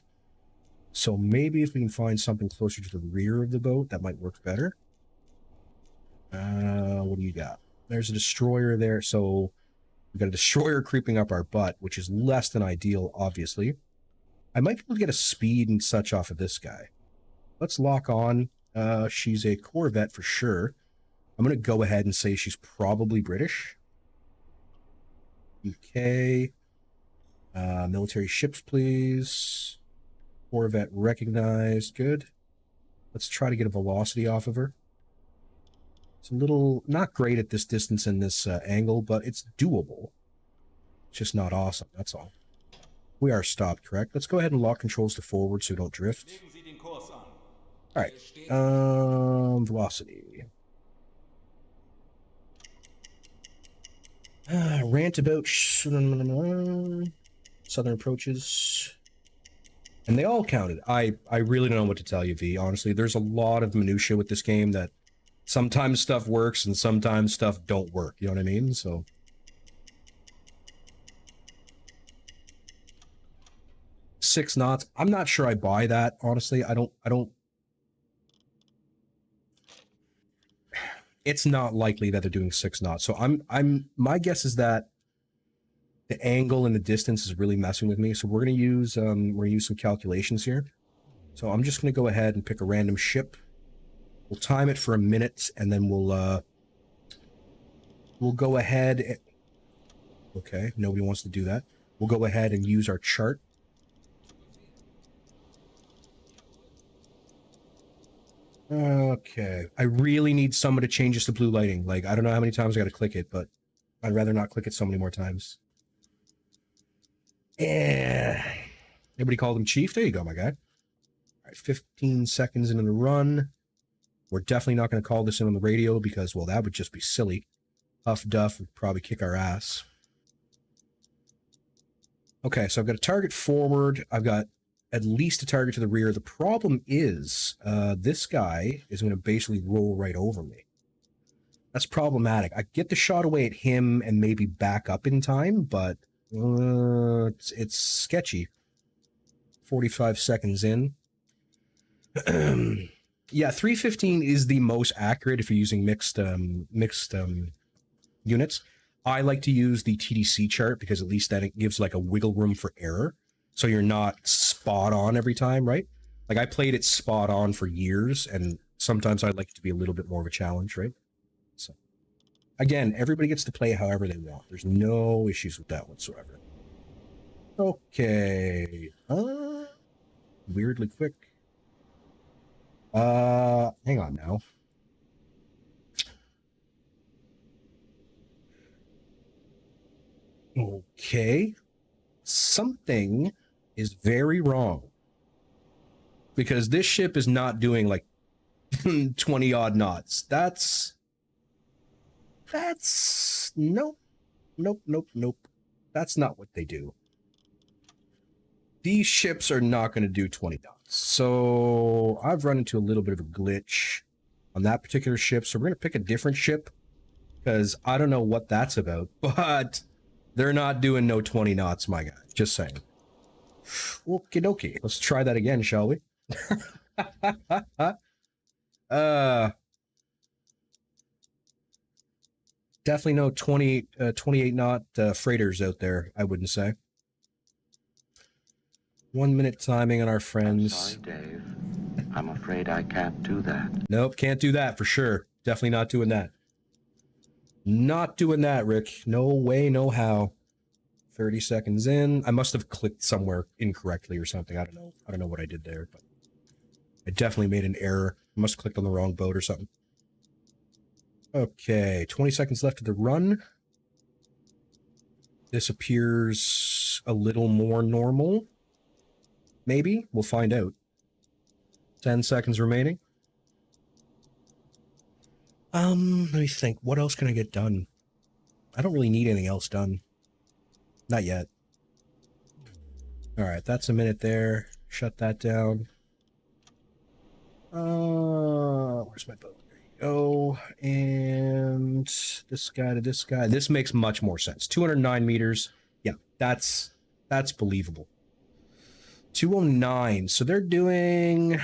So maybe if we can find something closer to the rear of the boat, that might work better. What do you got? There's a destroyer there, so we've got a destroyer creeping up our butt, which is less than ideal, obviously. I might be able to get a speed and such off of this guy. Let's lock on. She's a Corvette for sure. I'm going to go ahead and say she's probably British. UK. Military ships, please. Corvette recognized. Good. Let's try to get a velocity off of her. It's a little not great at this distance and this angle, but it's doable. It's just not awesome, that's all. We are stopped, correct? Let's go ahead and lock controls to forward so we don't drift. Alright. Velocity. Rant about southern approaches. And they all counted. I really don't know what to tell you, V. Honestly, there's a lot of minutia with this game that sometimes stuff works and sometimes stuff don't work. You know what I mean? So 6 knots. I'm not sure I buy that, honestly. I don't it's not likely that they're doing 6 knots. So my guess is that the angle and the distance is really messing with me. So we're gonna use some calculations here. So I'm just gonna go ahead and pick a random ship. We'll time it for a minute and then we'll go ahead. Okay, nobody wants to do that. We'll go ahead and use our chart. Okay, I really need someone to change this to blue lighting. Like, I don't know how many times I gotta click it, but I'd rather not click it so many more times. Yeah. Everybody called him Chief? There you go, my guy. All right, 15 seconds into the run. We're definitely not going to call this in on the radio because, well, that would just be silly. Huff Duff would probably kick our ass. Okay, so I've got a target forward. I've got at least a target to the rear. The problem is this guy is going to basically roll right over me. That's problematic. I get the shot away at him and maybe back up in time, but it's sketchy. 45 seconds in. Yeah, 315 is the most accurate if you're using mixed units. I like to use the TDC chart because at least then it gives like a wiggle room for error. So you're not spot on every time, right? Like I played it spot on for years and sometimes I'd like it to be a little bit more of a challenge, right? So again, everybody gets to play however they want. There's no issues with that whatsoever. Okay. Weirdly quick. Hang on now. Okay. Something is very wrong. Because this ship is not doing like 20 odd knots. That's nope. That's not what they do. These ships are not going to do 20 knots. So I've run into a little bit of a glitch on that particular ship. So we're going to pick a different ship because I don't know what that's about, but they're not doing no 20 knots, my guy. Just saying. Okie dokie. Let's try that again, shall we? Definitely no 28 knot freighters out there, I wouldn't say. 1 minute timing on our friends. I'm sorry, Dave. I'm afraid I can't do that. Nope, can't do that for sure. Definitely not doing that. Not doing that, Rick. No way, no how. 30 seconds in. I must have clicked somewhere incorrectly or something. I don't know. I don't know what I did there, but I definitely made an error. I must have clicked on the wrong boat or something. Okay, 20 seconds left of the run. This appears a little more normal. Maybe. We'll find out. 10 seconds remaining. Let me think. What else can I get done? I don't really need anything else done. Not yet. Alright, that's a minute there. Shut that down. Where's my boat? There you go. And this guy to this guy. This makes much more sense. 209 meters. Yeah, that's believable. 209. So they're doing...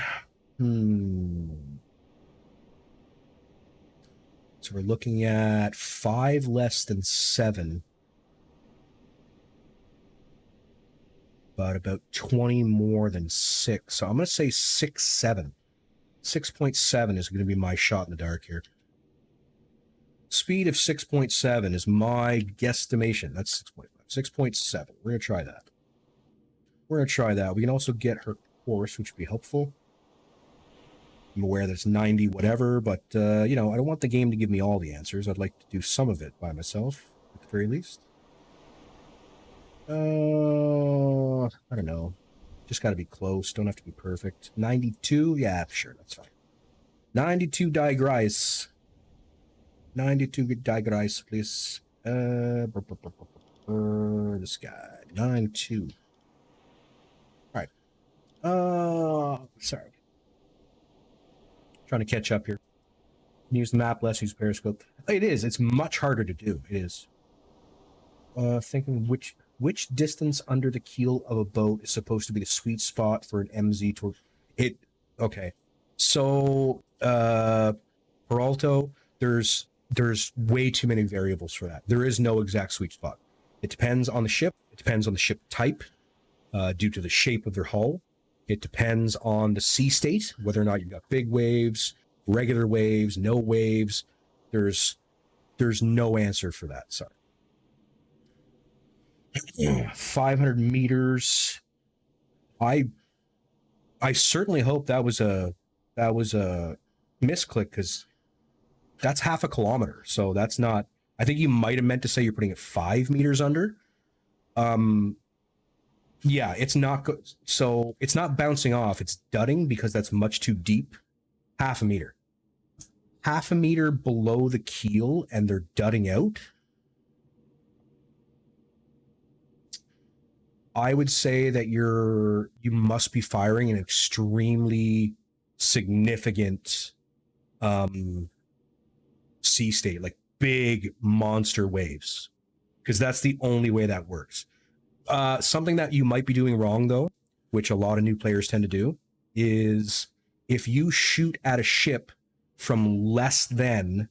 So So we're looking at 5 less than 7. But about 20 more than 6. So I'm going to say 6.7. 6.7 is going to be my shot in the dark here. Speed of 6.7 is my guesstimation. That's 6.5. 6.7. We're going to try that. We're going to try that. We can also get her course, which would be helpful. I'm aware that it's 90 whatever, but, you know, I don't want the game to give me all the answers. I'd like to do some of it by myself, at the very least. I don't know. Just got to be close. Don't have to be perfect. 92? Yeah, sure, that's fine. 92 digrace. 92 digrace, please. This guy. 92. All right. Sorry. Trying to catch up here. Use the map less, use periscope. It is. It's much harder to do. It is. Thinking which distance under the keel of a boat is supposed to be the sweet spot for an MZ tour? Okay. So, Peralto, there's way too many variables for that. There is no exact sweet spot. It depends on the ship. It depends on the ship type, due to the shape of their hull. It depends on the sea state, whether or not you've got big waves, regular waves, no waves. There's no answer for that. Sorry. 500 meters. I certainly hope that was a misclick, because that's half a kilometer. So that's not. I think you might have meant to say you're putting it 5 meters under. Yeah, it's not good. So it's not bouncing off. It's dudding because that's much too deep. Half a meter. Half a meter below the keel, and they're dudding out. I would say that you must be firing an extremely significant sea state, like big monster waves, because that's the only way that works. Something that you might be doing wrong, though, which a lot of new players tend to do, is if you shoot at a ship from less than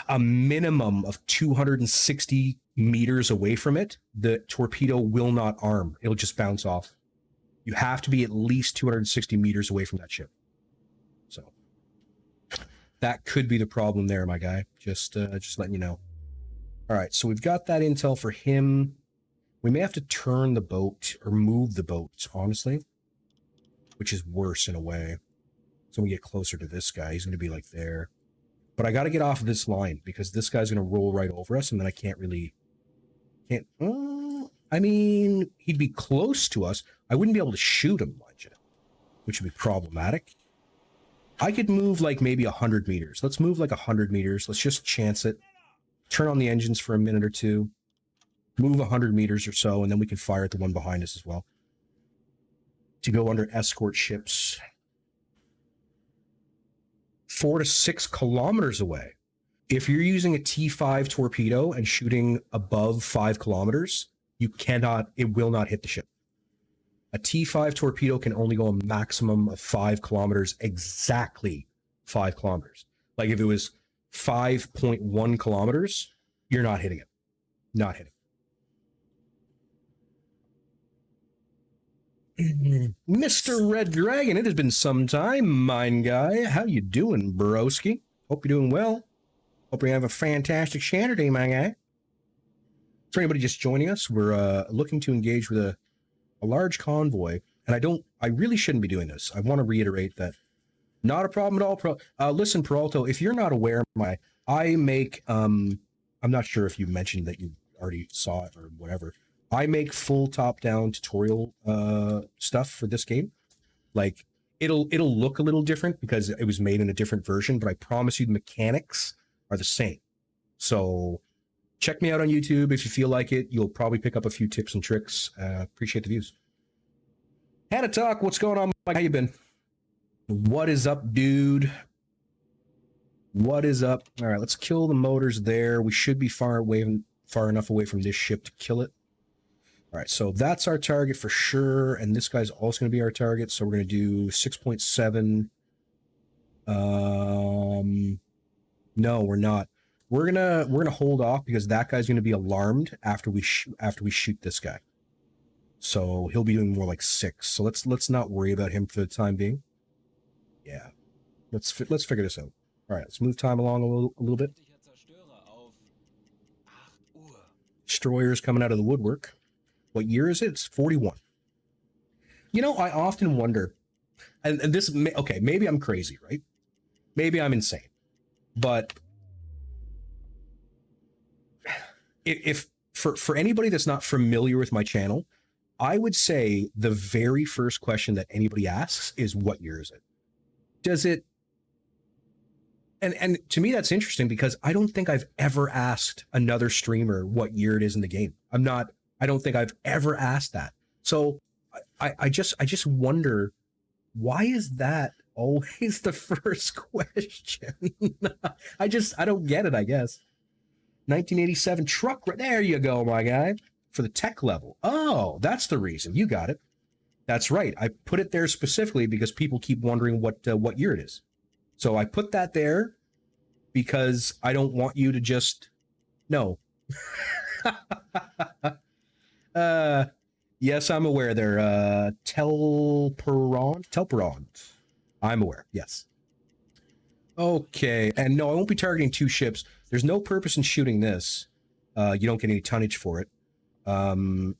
a minimum of 260 meters away from it, the torpedo will not arm. It'll just bounce off. You have to be at least 260 meters away from that ship. So that could be the problem there, my guy. Just letting you know. All right, so we've got that intel for him. We may have to turn the boat or move the boat, honestly, which is worse in a way. So when we get closer to this guy, he's going to be like there. But I got to get off of this line because this guy's going to roll right over us, and then I can't. I mean, he'd be close to us. I wouldn't be able to shoot him, mind you, which would be problematic. I could move like maybe 100 meters. Let's move like 100 meters. Let's just chance it. Turn on the engines for a minute or two. Move 100 meters or so, and then we can fire at the one behind us as well. To go under escort ships. 4 to 6 kilometers away. If you're using a T5 torpedo and shooting above 5 kilometers, it will not hit the ship. A T5 torpedo can only go a maximum of 5 kilometers, exactly 5 kilometers. Like if it was 5.1 kilometers, you're not hitting it. Not hitting. Mr. Red Dragon, it has been some time, mine guy. How you doing, broski? Hope you're doing well. Hope you have a fantastic Saturday, my guy. For anybody just joining us, we're looking to engage with a large convoy, and I really shouldn't be doing this. I want to reiterate that not a problem at all. Listen, Peralto, if you're not aware, I make I'm not sure if you mentioned that you already saw it or whatever. I make full top-down tutorial stuff for this game. Like it'll look a little different because it was made in a different version, but I promise you the mechanics are the same. So check me out on YouTube if you feel like it. You'll probably pick up a few tips and tricks. Appreciate the views. Had a talk. What's going on, Mike? How you been? What is up, dude? What is up? All right, let's kill the motors there. We should be far enough away from this ship to kill it. All right, so that's our target for sure, and this guy's also going to be our target, so we're going to do 6.7. No, we're not. We're gonna hold off because that guy's gonna be alarmed after we shoot this guy. So he'll be doing more like 6. So let's not worry about him for the time being. Yeah, let's figure this out. All right, let's move time along a little bit. Destroyer's coming out of the woodwork. What year is it? It's 41. You know, I often wonder, and this, okay, maybe I'm crazy, right? Maybe I'm insane, but if for anybody that's not familiar with my channel, I would say the very first question that anybody asks is, what year is it? Does it, and to me that's interesting because I don't think I've ever asked another streamer what year it is in the game. I don't think I've ever asked that. So I just wonder, why is that always the first question? I don't get it, I guess. 1987 truck, there you go, my guy. For the tech level. Oh, that's the reason. You got it. That's right. I put it there specifically because people keep wondering what year it is. So I put that there because I don't want you to just know. Yes, I'm aware there. Telperon. I'm aware. Yes. Okay. And no, I won't be targeting 2 ships. There's no purpose in shooting this. You don't get any tonnage for it. And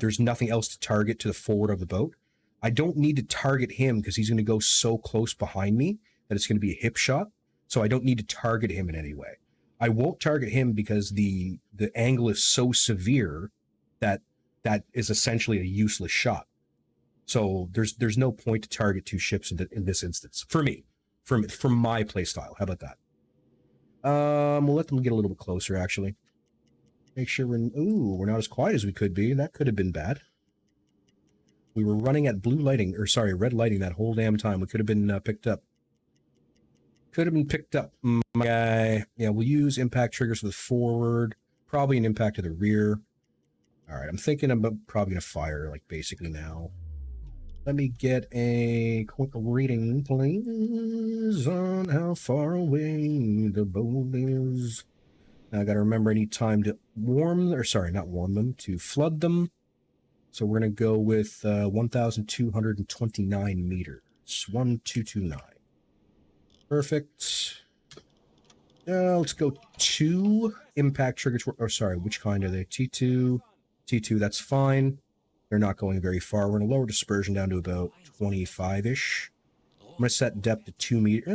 there's nothing else to target to the forward of the boat. I don't need to target him because he's going to go so close behind me that it's going to be a hip shot. So I don't need to target him in any way. I won't target him because the angle is so severe that is essentially a useless shot. So there's no point to target 2 ships in this instance for me, from my play style. How about that? We'll let them get a little bit closer actually. Make sure we're not as quiet as we could be. That could have been bad. We were running at red lighting that whole damn time. We could have been picked up. Could have been picked up, my guy. Yeah, we'll use impact triggers for the forward. Probably an impact to the rear. All right, I'm thinking I'm probably going to fire, like, basically now. Let me get a quick reading, please, on how far away the boat is. Now I got to remember I need time to to flood them. So we're going to go with 1,229 meters. 1,229. Perfect. Let's go 2 impact triggers. Which kind are they? T2. T2, that's fine. They're not going very far. We're going to lower dispersion down to about 25-ish. I'm going to set depth to 2 meters.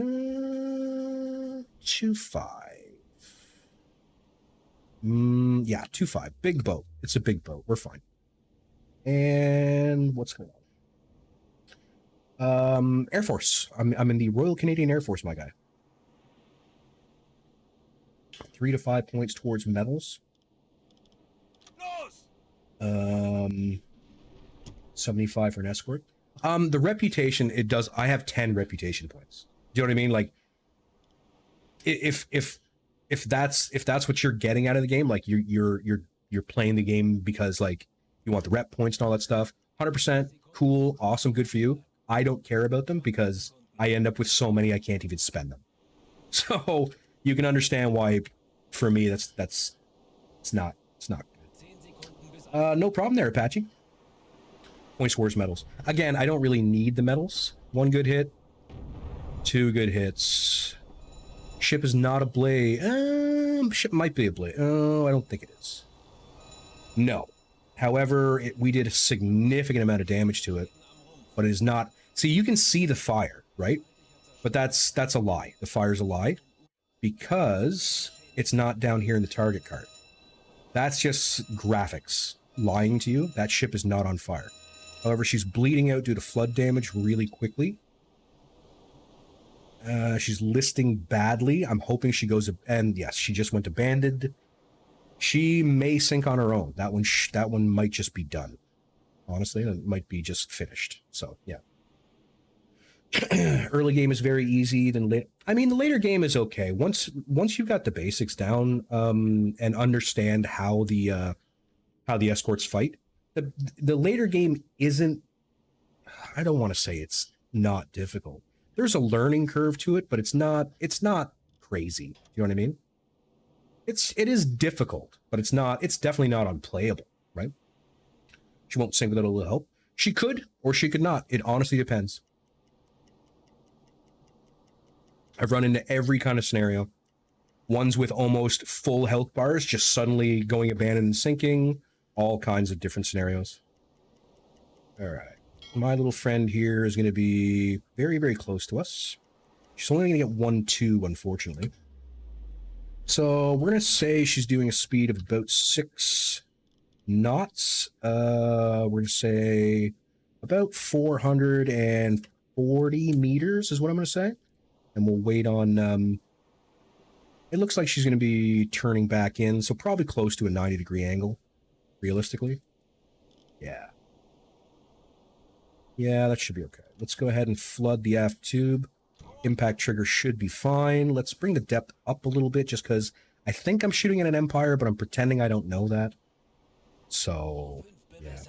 2.5. Yeah, 2.5. Big boat. It's a big boat. We're fine. And what's going on? Air Force. I'm in the Royal Canadian Air Force, my guy. 3 to 5 points towards medals. 75 for an escort. The reputation, I have 10 reputation points. Do you know what I mean? Like, if that's what you're getting out of the game, like you're playing the game because like you want the rep points and all that stuff, 100% cool, awesome, good for you. I don't care about them because I end up with so many I can't even spend them. So you can understand why, for me, it's not good. No problem there, Apache. Points towards medals. Again, I don't really need the medals. 1 good hit, 2 good hits. Ship is not ablaze. Ship might be ablaze. Oh, I don't think it is. No. However, we did a significant amount of damage to it, but it is not. See, you can see the fire, right? But that's a lie. The fire's a lie because it's not down here in the target card. That's just graphics lying to you. That ship is not on fire. However, she's bleeding out due to flood damage really quickly. She's listing badly. I'm hoping she goes, and yes, she just went abandoned. She may sink on her own. That one might just be done. Honestly, it might be just finished. So yeah. Early game is very easy. Then the later game is okay. Once you've got the basics down, and understand how the escorts fight, the later game isn't. I don't want to say it's not difficult. There's a learning curve to it, but it's not crazy. You know what I mean? It is difficult, but it's definitely not unplayable, right? She won't sink without a little help. She could, or she could not. It honestly depends. I've run into every kind of scenario. Ones with almost full health bars, just suddenly going abandoned and sinking. All kinds of different scenarios. All right. My little friend here is going to be very, very close to us. She's only going to get 1-2, unfortunately. So we're going to say she's doing a speed of about 6 knots. We're going to say about 440 meters is what I'm going to say. And we'll wait on... it looks like she's going to be turning back in, so probably close to a 90-degree angle, realistically. Yeah. Yeah, that should be okay. Let's go ahead and flood the aft tube. Impact trigger should be fine. Let's bring the depth up a little bit, just because I think I'm shooting at an Empire, but I'm pretending I don't know that. So, yeah.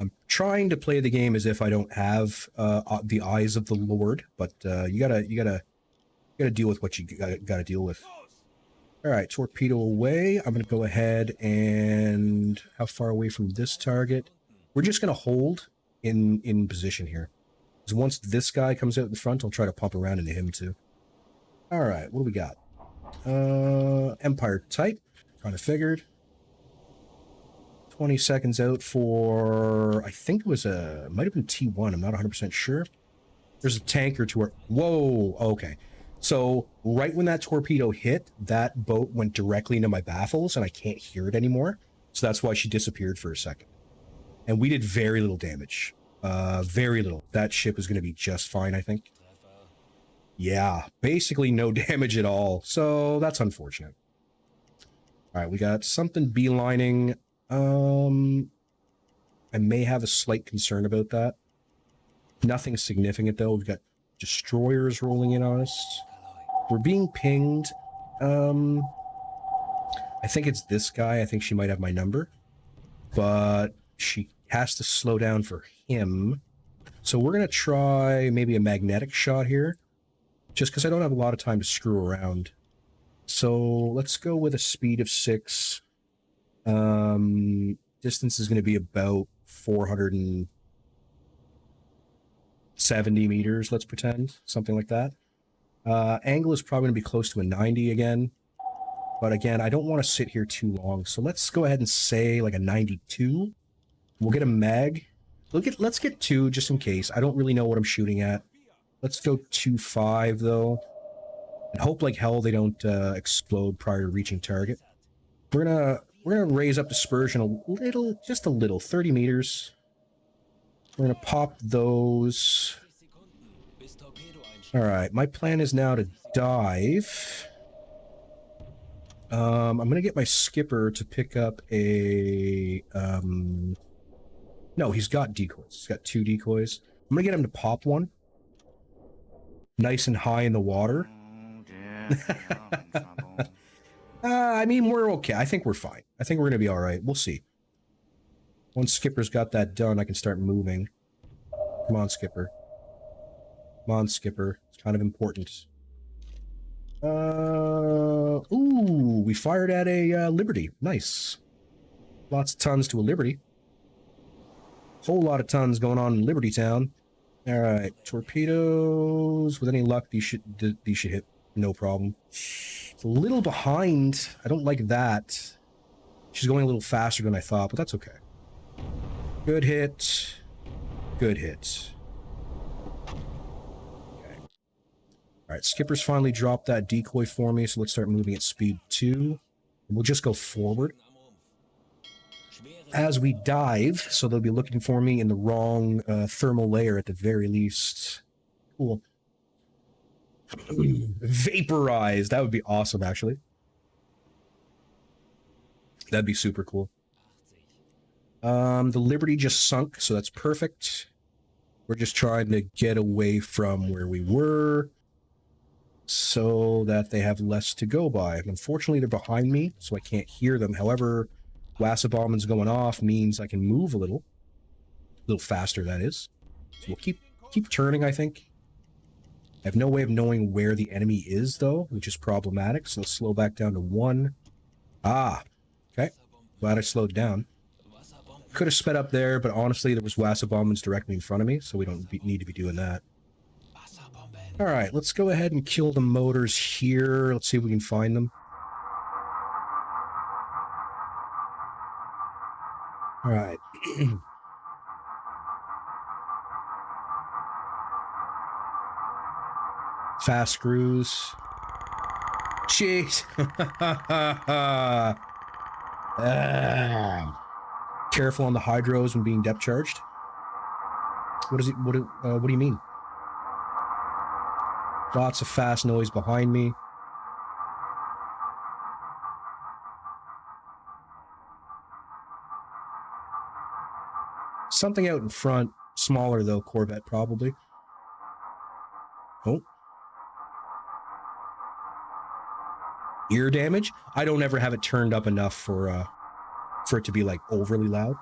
I'm trying to play the game as if I don't have the eyes of the Lord, but you gotta deal with what you gotta deal with. All right, torpedo away. I'm gonna go ahead and how far away from this target? We're just gonna hold in position here. Because once this guy comes out in front, I'll try to pump around into him too. All right, what do we got? Empire type. Kind of figured. 20 seconds out for, I think it was might have been T1. I'm not 100% sure. There's a tanker to our, whoa, okay. So right when that torpedo hit, that boat went directly into my baffles and I can't hear it anymore. So that's why she disappeared for a second. And we did very little damage. Very little. That ship is going to be just fine, I think. Yeah, basically no damage at all. So that's unfortunate. All right, we got something beelining. I may have a slight concern about that. Nothing significant, though. We've got destroyers rolling in on us. We're being pinged. I think it's this guy. I think she might have my number. But she has to slow down for him. So we're going to try maybe a magnetic shot here. Just because I don't have a lot of time to screw around. So let's go with a speed of 6. Distance is going to be about 470 meters, let's pretend. Something like that. Angle is probably going to be close to a 90 again. But again, I don't want to sit here too long. So let's go ahead and say like a 92. We'll get a mag. Let's get 2 just in case. I don't really know what I'm shooting at. Let's go 2.5 though. And hope like hell they don't explode prior to reaching target. We're gonna raise up dispersion a little, just a little, 30 meters. We're gonna pop those. All right, my plan is now to dive. I'm gonna get my skipper to pick up a. No, he's got decoys. He's got 2 decoys. I'm gonna get him to pop one. Nice and high in the water. I mean, we're okay. I think we're fine. I think we're gonna be all right. We'll see. Once Skipper's got that done, I can start moving. Come on, Skipper. Come on, Skipper. It's kind of important. Ooh, we fired at a Liberty. Nice. Lots of tons to a Liberty. Whole lot of tons going on in Liberty Town. All right, torpedoes. With any luck, these should hit no problem. It's a little behind. I don't like that. She's going a little faster than I thought, but that's okay. Good hit. Good hit. Okay. All right, Skipper's finally dropped that decoy for me, so let's start moving at speed 2. We'll just go forward. As we dive, so they'll be looking for me in the wrong thermal layer at the very least. Cool. Vaporized. That would be awesome, actually. That'd be super cool. The Liberty just sunk, so that's perfect. We're just trying to get away from where we were so that they have less to go by. Unfortunately, they're behind me, so I can't hear them. However, Wasserbombing's going off means I can move a little faster, that is. So we'll keep turning, I think. I have no way of knowing where the enemy is, though, which is problematic, so let's slow back down to 1. Ah, okay. Glad I slowed down. Could have sped up there, but honestly, there was Wasserbombs directly in front of me, so we don't need to be doing that. Alright, let's go ahead and kill the motors here. Let's see if we can find them. Alright. Fast screws. Jeez. Careful on the hydros when being depth charged. What is it? What do you mean? Lots of fast noise behind me. Something out in front. Smaller, though, Corvette, probably. Oh. Ear damage? I don't ever have it turned up enough for it to be, like, overly loud.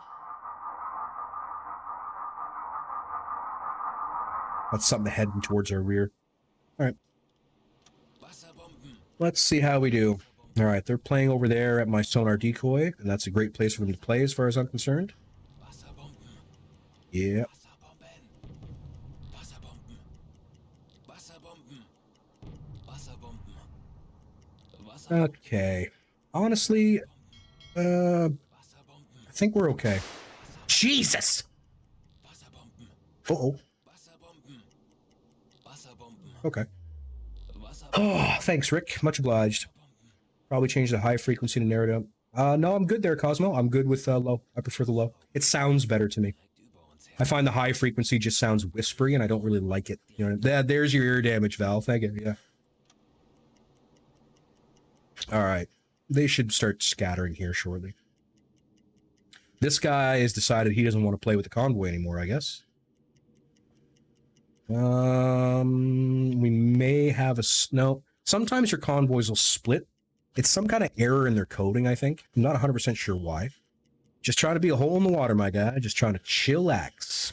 That's something heading towards our rear. Alright. Let's see how we do. Alright, they're playing over there at my sonar decoy, and that's a great place for them to play as far as I'm concerned. Yeah. Okay. Honestly, I think we're okay. Jesus! Uh-oh. Okay. Oh, thanks, Rick. Much obliged. Probably change the high frequency to narrow down. No, I'm good there, Cosmo. I'm good with low. I prefer the low. It sounds better to me. I find the high frequency just sounds whispery, and I don't really like it. You know, there's your ear damage, Val. Thank you. Yeah. All right. They should start scattering here shortly. This guy has decided he doesn't want to play with the convoy anymore, I guess. We may have a... No. Sometimes your convoys will split. It's some kind of error in their coding, I think. I'm not 100% sure why. Just trying to be a hole in the water, my guy. Just trying to chillax.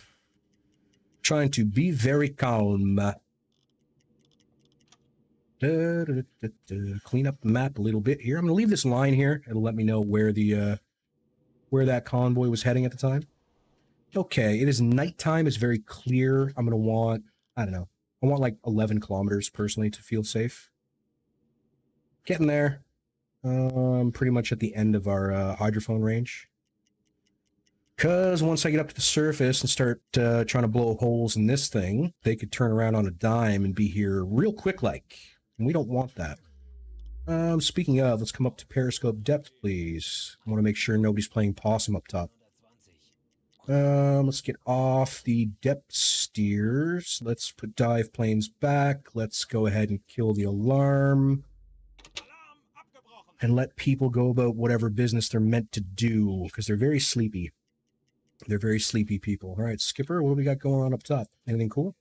Trying to be very calm. Clean up the map a little bit here. I'm going to leave this line here. It'll let me know where the where that convoy was heading at the time. Okay, it is nighttime. It's very clear. I'm going to want, I don't know. I want like 11 kilometers personally to feel safe. Getting there. Pretty much at the end of our hydrophone range. Because once I get up to the surface and start trying to blow holes in this thing, they could turn around on a dime and be here real quick-like. And we don't want that. Speaking of, let's come up to periscope depth, please. I want to make sure nobody's playing possum up top. Let's get off the depth steers. Let's put dive planes back. Let's go ahead and kill the alarm. And let people go about whatever business they're meant to do, because they're very sleepy. They're very sleepy people. All right, Skipper, what do we got going on up top? Anything cool?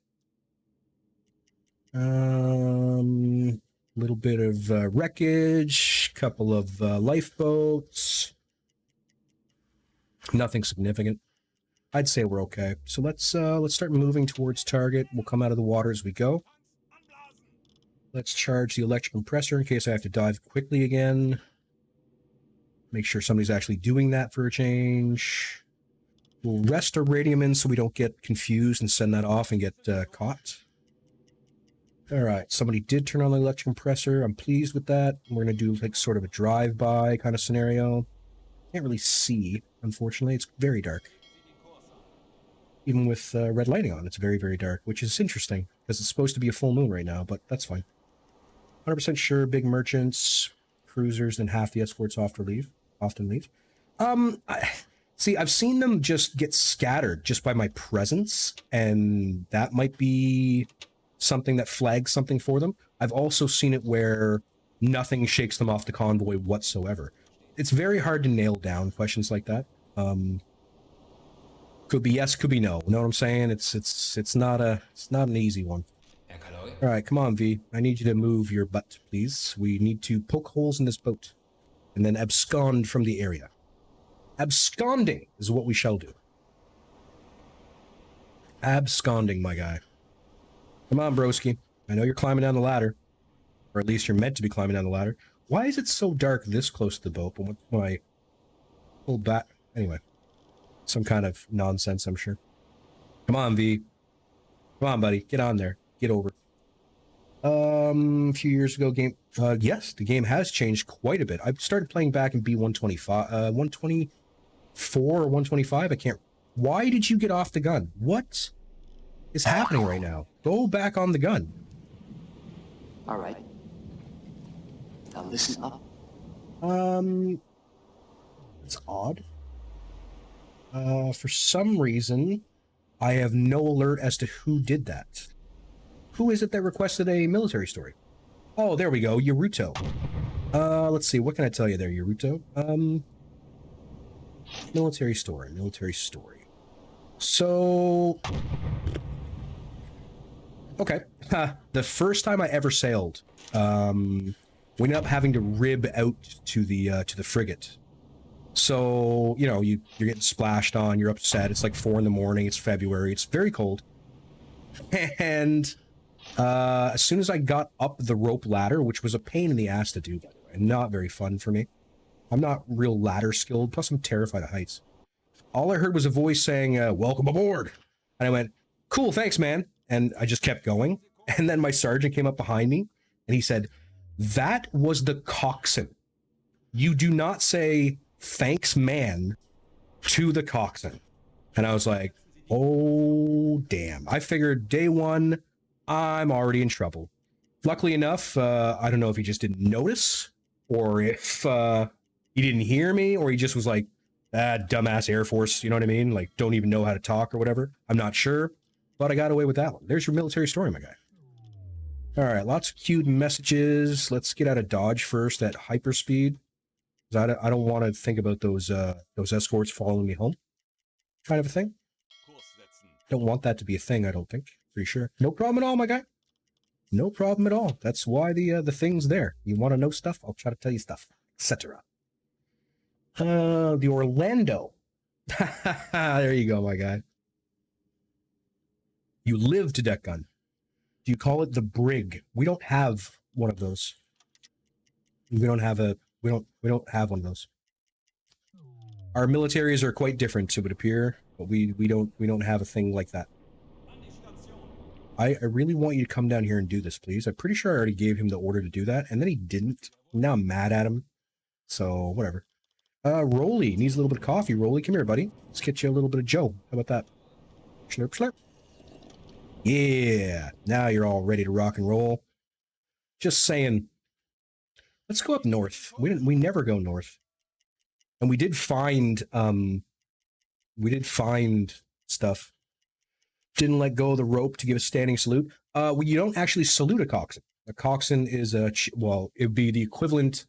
Little bit of wreckage, couple of lifeboats. Nothing significant. I'd say we're okay. So let's start moving towards target. We'll come out of the water as we go. Let's charge the electric compressor in case I have to dive quickly again. Make sure somebody's actually doing that for a change. We'll rest our radium in so we don't get confused and send that off and get caught. All right, somebody did turn on the electric compressor. I'm pleased with that. We're going to do like sort of a drive-by kind of scenario. Can't really see, unfortunately. It's very dark. Even with red lighting on, it's very, very dark, which is interesting because it's supposed to be a full moon right now, but that's fine. 100% sure, big merchants, cruisers, and half the escorts often leave. See, I've seen them just get scattered just by my presence, and that might be something that flags something for them. I've also seen it where nothing shakes them off the convoy whatsoever. It's very hard to nail down questions like that. Could be yes, could be no. You know what I'm saying? It's not an easy one. All right, come on, V. I need you to move your butt, please. We need to poke holes in this boat and then abscond from the area. Absconding is what we shall do. Absconding, my guy. Come on, broski. I know you're climbing down the ladder. Or at least you're meant to be climbing down the ladder. Why is it so dark this close to the boat? But when I pull back... Anyway. Some kind of nonsense, I'm sure. Come on, V. Come on, buddy. Get on there. Get over. A few years ago, yes, the game has changed quite a bit. I started playing back in B125, 124 or 125. I can't... Why did you get off the gun? What is happening right now? Go back on the gun. All right. Now listen up. It's odd. For some reason, I have no alert as to who did that. Who is it that requested a military story? Oh, there we go, Yaruto. Let's see, what can I tell you there, Yaruto? Military story. So... Okay. The first time I ever sailed, we ended up having to rib out to the frigate. So, you know, you're getting splashed on, you're upset, it's like 4 in the morning, it's February, it's very cold. And as soon as I got up the rope ladder, which was a pain in the ass to do, by the way, not very fun for me. I'm not real ladder skilled, plus I'm terrified of heights. All I heard was a voice saying, welcome aboard. And I went, cool, thanks, man. And I just kept going. And then my sergeant came up behind me and he said, that was the coxswain. You do not say thanks, man, to the coxswain. And I was like, oh, damn. I figured day one, I'm already in trouble. Luckily enough, I don't know if he just didn't notice or if he didn't hear me or he just was like, dumbass Air Force, you know what I mean? Like, don't even know how to talk or whatever. I'm not sure. But I got away with that one. There's your military story, my guy. All right, lots of queued messages. Let's get out of Dodge first at hyperspeed. Because I don't want to think about those escorts following me home. Kind of a thing. Don't want that to be a thing, I don't think. Pretty sure. No problem at all, my guy. No problem at all. That's why the thing's there. You want to know stuff? I'll try to tell you stuff. Etc. The Orlando. There you go, my guy. You live to deck gun. Do you call it the brig? We don't have one of those. We don't have one of those. Our militaries are quite different, it would appear, but we don't have a thing like that. I really want you to come down here and do this, please. I'm pretty sure I already gave him the order to do that, and then he didn't. Now I'm mad at him. So whatever. Rolly needs a little bit of coffee. Rolly, come here, buddy. Let's get you a little bit of Joe. How about that? Slurp, slurp. Yeah, now you're all ready to rock and roll. Just saying. Let's go up north. We never go north. And we did find stuff. Didn't let go of the rope to give a standing salute. You don't actually salute a coxswain. A coxswain is it would be the equivalent.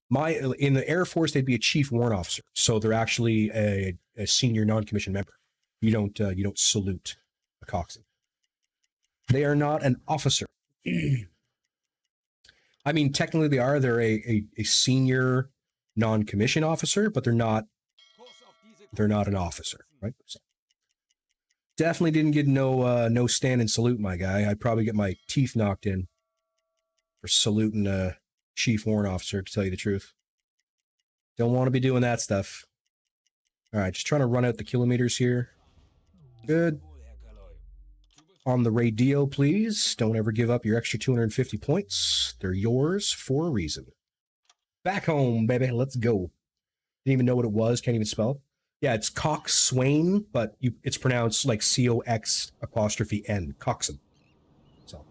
In the Air Force, they'd be a chief warrant officer. So they're actually a senior non-commissioned member. You don't salute a coxswain. They are not an officer. I mean, technically they are. They're a senior non-commissioned officer, but they're not an officer, right? So definitely didn't get no stand and salute, my guy. I'd probably get my teeth knocked in for saluting a chief warrant officer, to tell you the truth. Don't want to be doing that stuff. All right, just trying to run out the kilometers here. Good. On the radio, please. Don't ever give up your extra 250 points. They're yours for a reason. Back home, baby. Let's go. Didn't even know what it was. Can't even spell it. Yeah, it's coxswain, but it's pronounced like C-O-X''N. Coxswain. So.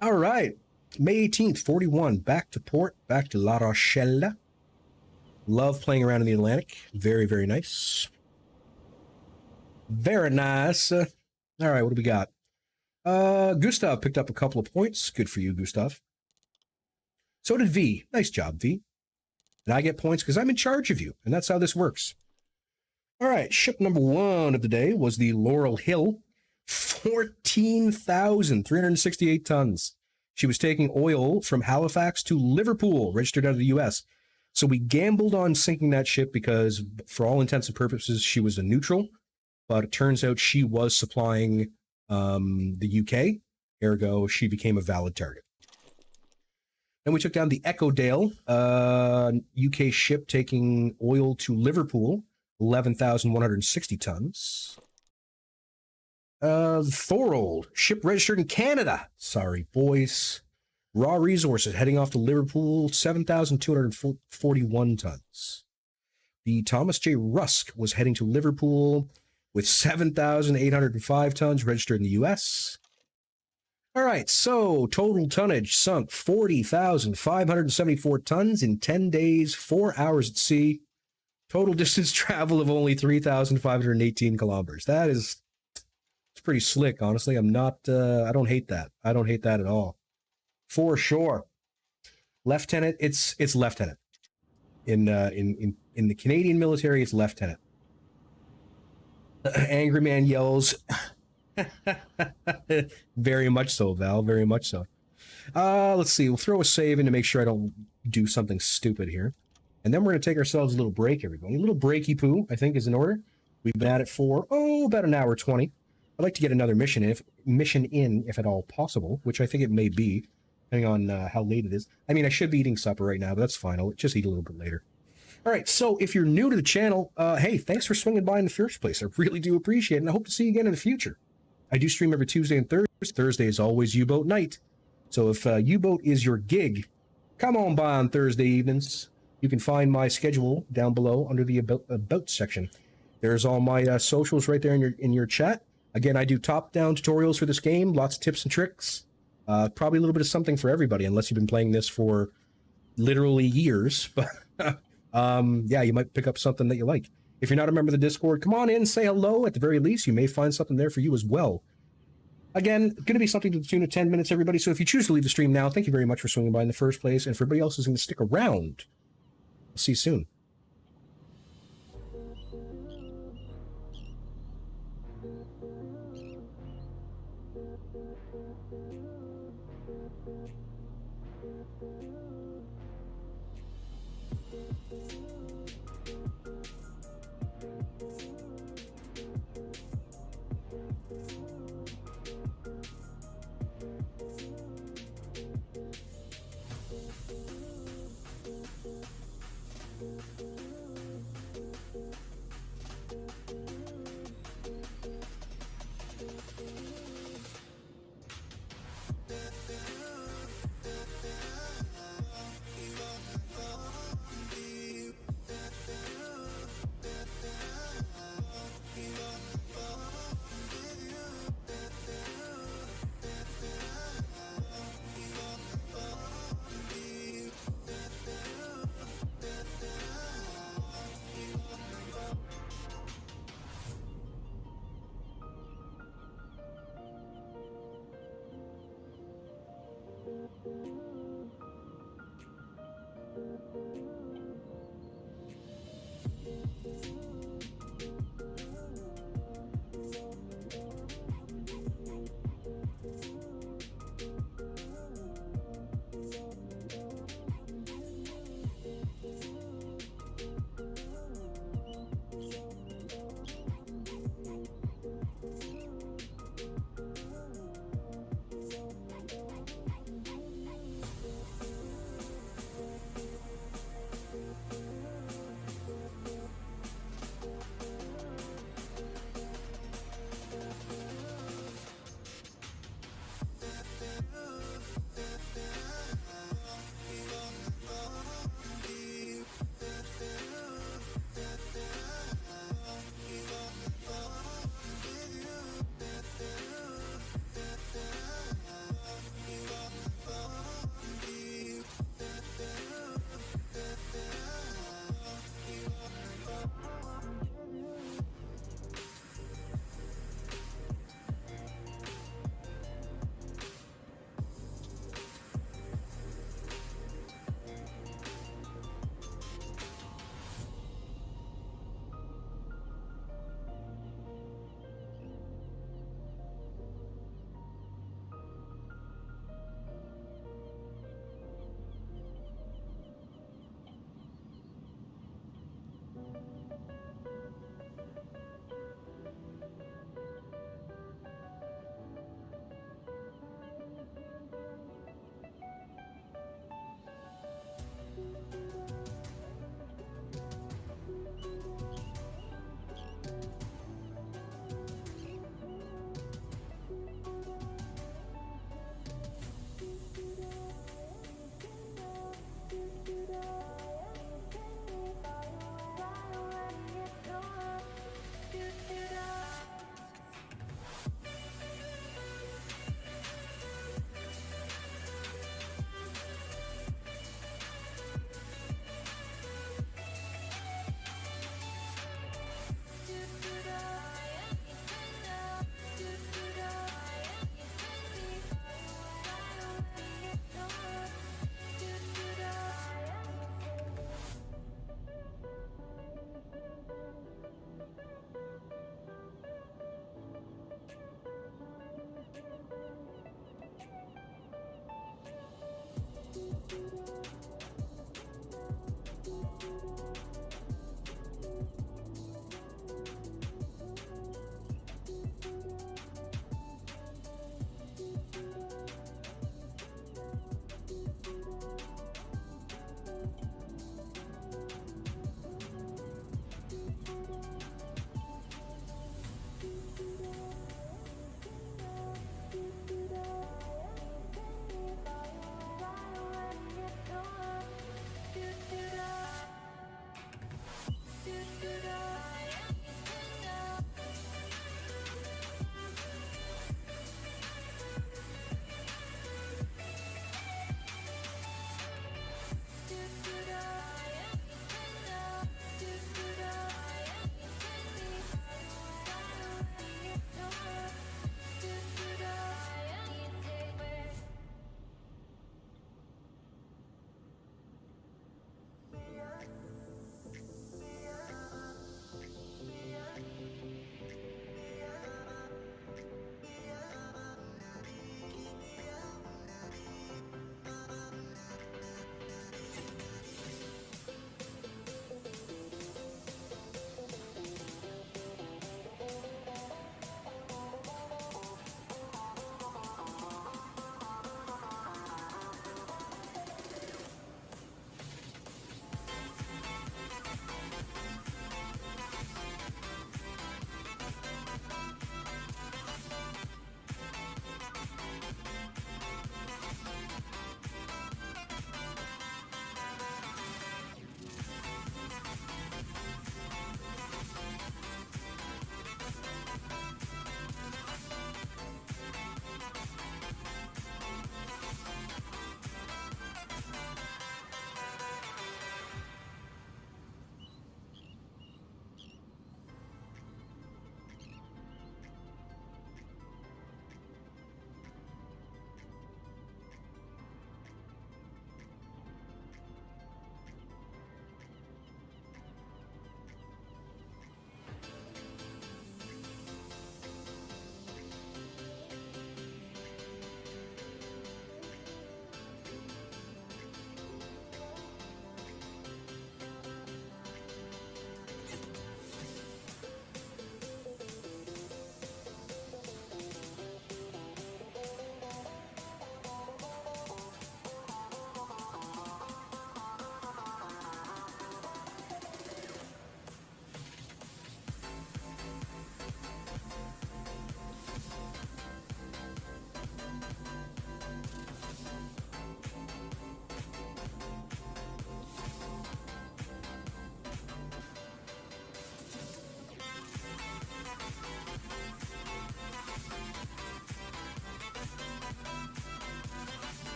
All right. May 18th, 41. Back to port. Back to La Rochelle. Love playing around in the Atlantic. Very, very nice. Very nice. All right, what do we got? Gustav picked up a couple of points. Good for you, Gustav. So did V. Nice job, V. And I get points because I'm in charge of you, and that's how this works. All right, ship number 1 of the day was the Laurel Hill. 14,368 tons. She was taking oil from Halifax to Liverpool, registered out of the U.S. So we gambled on sinking that ship because, for all intents and purposes, she was a neutral. But it turns out she was supplying the UK. Ergo, she became a valid target. Then we took down the Echodale, UK ship taking oil to Liverpool, 11,160 tons. Thorold, ship registered in Canada. Sorry, boys. Raw resources heading off to Liverpool, 7,241 tons. The Thomas J. Rusk was heading to Liverpool with 7,805 tons registered in the US. All right, so total tonnage sunk 40,574 tons in 10 days, 4 hours at sea. Total distance travel of only 3,518 kilometers. It's pretty slick, honestly. I don't hate that. I don't hate that at all. For sure. Lieutenant, it's lieutenant. In the Canadian military, it's lieutenant. Angry man yells. Very much so, Val. Very much so. Let's see. We'll throw a save in to make sure I don't do something stupid here. And then we're going to take ourselves a little break, everybody. A little breaky poo, I think, is in order. We've been at it for, about an hour 20. I'd like to get another mission in, if at all possible, which I think it may be, depending on how late it is. I mean, I should be eating supper right now, but that's fine. I'll just eat a little bit later. All right, so if you're new to the channel, hey, thanks for swinging by in the first place. I really do appreciate it, and I hope to see you again in the future. I do stream every Tuesday and Thursday. Thursday is always Uboat night. So if Uboat is your gig, come on by on Thursday evenings. You can find my schedule down below under the About section. There's all my socials right there in your chat. Again, I do top-down tutorials for this game, lots of tips and tricks. Probably a little bit of something for everybody, unless you've been playing this for literally years. But yeah, you might pick up something that you like. If you're not a member of the Discord, come on in, say hello. At the very least, you may find something there for you as well. Again, going to be something to the tune of 10 minutes, everybody. So if you choose to leave the stream now, thank you very much for swinging by in the first place. And for everybody else who's going to stick around, I'll see you soon.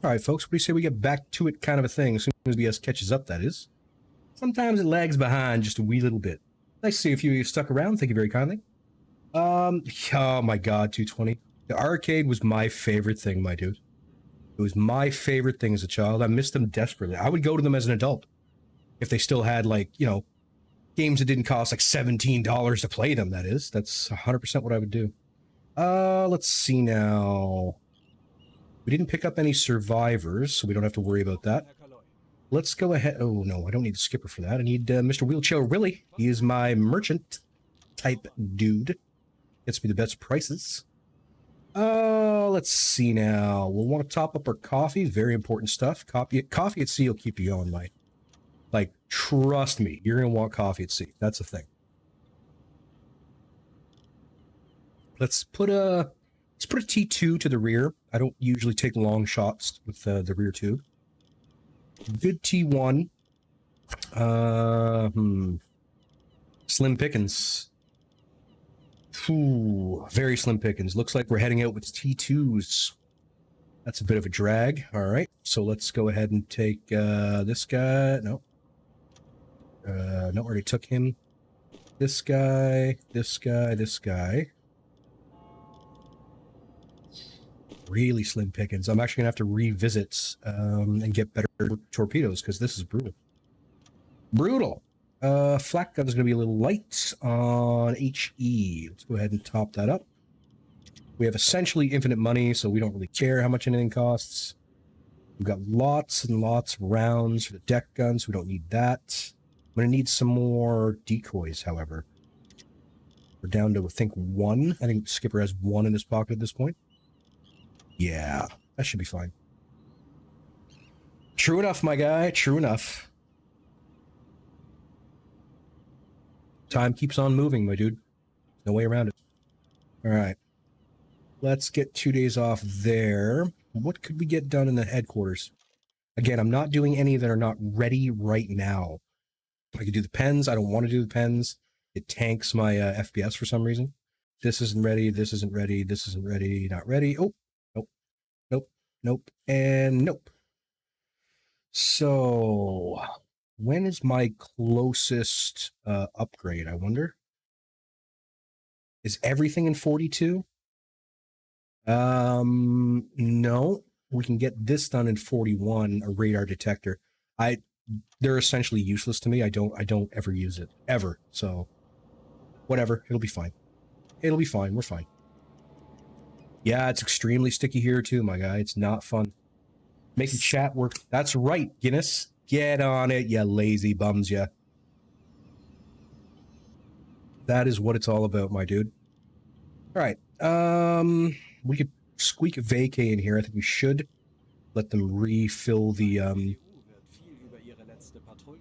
All right, folks, what do you say we get back to it kind of a thing as soon as BS catches up, that is? Sometimes it lags behind just a wee little bit. Nice to see a few of you stuck around. Thank you very kindly. Oh my god, 220. The arcade was my favorite thing, my dude. It was my favorite thing as a child. I missed them desperately. I would go to them as an adult. If they still had, like, you know, games that didn't cost like $17 to play them, that is. That's 100% what I would do. Let's see now. We didn't pick up any survivors, so we don't have to worry about that. Let's go ahead. Oh, no, I don't need a skipper for that. I need Mr. Wheelchair Willie. He is my merchant type dude. Gets me the best prices. Let's see now. We'll want to top up our coffee. Very important stuff. Coffee at sea will keep you going, mate. Like, trust me, you're going to want coffee at sea. That's the thing. Let's put a T2 to the rear. I don't usually take long shots with the rear tube. Good T1. Slim pickings. Ooh, very slim pickings. Looks like we're heading out with T2s. That's a bit of a drag. All right, so let's go ahead and take this guy. No. No, already took him. This guy, this guy, this guy. Really slim pickings. I'm actually gonna have to revisit and get better torpedoes because this is brutal. Brutal. Flak gun's gonna be a little light on HE. Let's go ahead and top that up. We have essentially infinite money, so we don't really care how much anything costs. We've got lots and lots of rounds for the deck guns. We don't need that. I'm gonna need some more decoys, however. We're down to, I think, 1. I think Skipper has 1 in his pocket at this point. Yeah, that should be fine. True enough, my guy. True enough. Time keeps on moving, my dude. No way around it. All right. Let's get 2 days off there. What could we get done in the headquarters? Again, I'm not doing any that are not ready right now. I could do the pens. I don't want to do the pens. It tanks my FPS for some reason. This isn't ready. This isn't ready. This isn't ready. Not ready. Oh, nope. Nope. Nope. And nope. So, when is my closest upgrade, I wonder? Is everything in 42? No. We can get this done in 41, a radar detector. They're essentially useless to me. I don't ever use it. Ever. So, whatever. It'll be fine. It'll be fine. We're fine. Yeah, it's extremely sticky here too, my guy. It's not fun. Making chat work. That's right, Guinness. Get on it, you lazy bums, ya. That is what it's all about, my dude. All right. We could squeak a vacay in here. I think we should let them refill the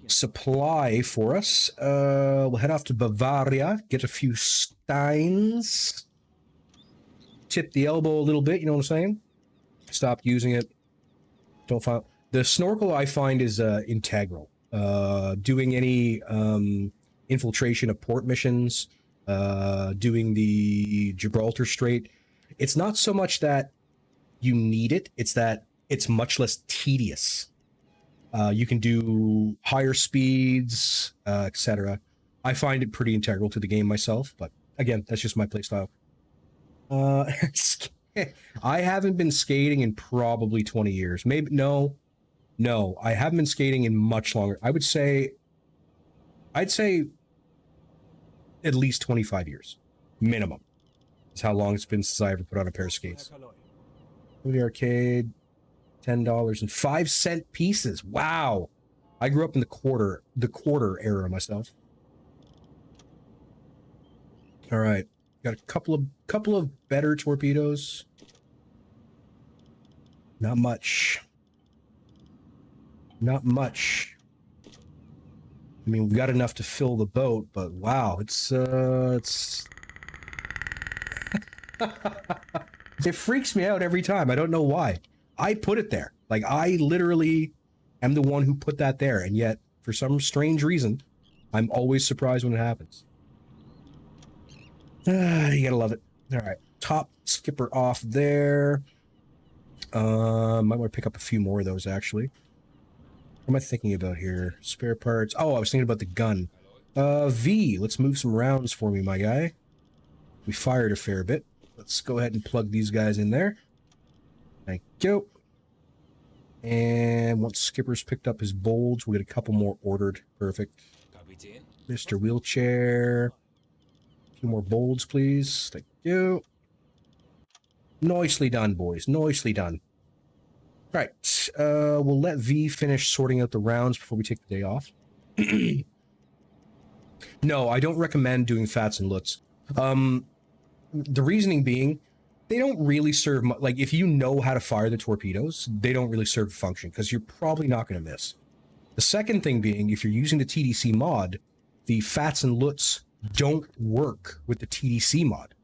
supply for us. We'll head off to Bavaria, get a few steins, tip the elbow a little bit, you know what I'm saying? Stop using it. Don't find the snorkel. I find is integral. Doing any infiltration of port missions, doing the Gibraltar Strait. It's not so much that you need it; it's that it's much less tedious. You can do higher speeds, etc. I find it pretty integral to the game myself, but again, that's just my playstyle. I haven't been skating in probably 20 years. Maybe, no, I haven't been skating in much longer. I'd say at least 25 years, minimum. Is how long it's been since I ever put on a pair of skates. Movie arcade, $10.05 pieces. Wow, I grew up in the quarter era myself. All right, got a couple of better torpedoes. Not much. Not much. I mean, we've got enough to fill the boat, but wow, it's it freaks me out every time. I don't know why. I put it there. Like, I literally am the one who put that there, and yet, for some strange reason, I'm always surprised when it happens. You gotta love it. All right, top skipper off there. Might want to pick up a few more of those, actually. What am I thinking about here? Spare parts. Oh, I was thinking about the gun. V, let's move some rounds for me, my guy. We fired a fair bit. Let's go ahead and plug these guys in there. Thank you. And once Skipper's picked up his bolts, we'll get a couple more ordered. Perfect. Mr. Wheelchair. A few more bolts, please. Thank you. Nicely done, boys. Nicely done. Right. We'll let V finish sorting out the rounds before we take the day off. No, I don't recommend doing fats and loots. The reasoning being, they don't really serve, like, if you know how to fire the torpedoes, they don't really serve a function, because you're probably not going to miss. The second thing being, if you're using the TDC mod, the fats and loots don't work with the TDC mod.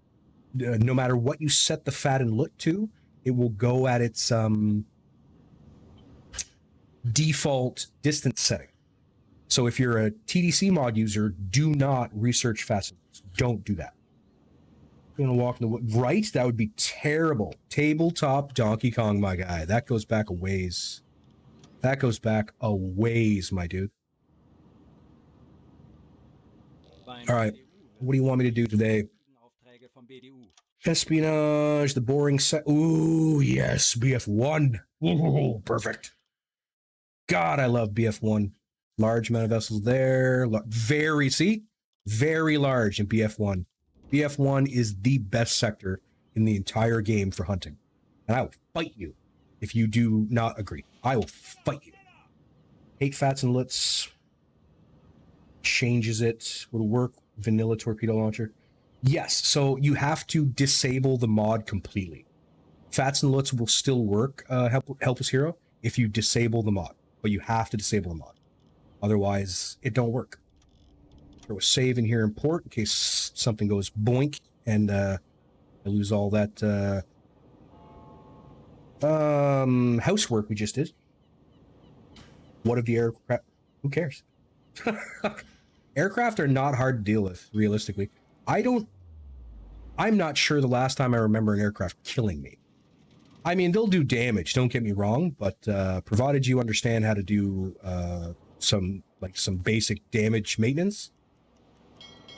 No matter what you set the fat and loot to, it will go at its default distance setting. So if you're a TDC mod user, do not research fats and loots. Don't do that. You're gonna walk in the wood. Right? That would be terrible. Tabletop Donkey Kong, my guy. That goes back a ways. That goes back a ways, my dude. All right. What do you want me to do today? Espionage, the boring set. Ooh, yes, BF1. Ooh, perfect. God, I love BF1. Large amount of vessels there. Very, see? Very large in BF1. BF1 is the best sector in the entire game for hunting. And I will fight you if you do not agree. I will fight you. Hate fats and loots. Changes it. Will work. Vanilla torpedo launcher. Yes, so you have to disable the mod completely. Fats and loots will still work, help us hero, if you disable the mod. But you have to disable the mod. Otherwise, it don't work. Throw a save in here in port in case something goes boink and I lose all that housework we just did. What of the aircraft? Who cares? Aircraft are not hard to deal with, realistically. I'm not sure the last time I remember an aircraft killing me. I mean, they'll do damage, don't get me wrong, but provided you understand how to do some basic damage maintenance,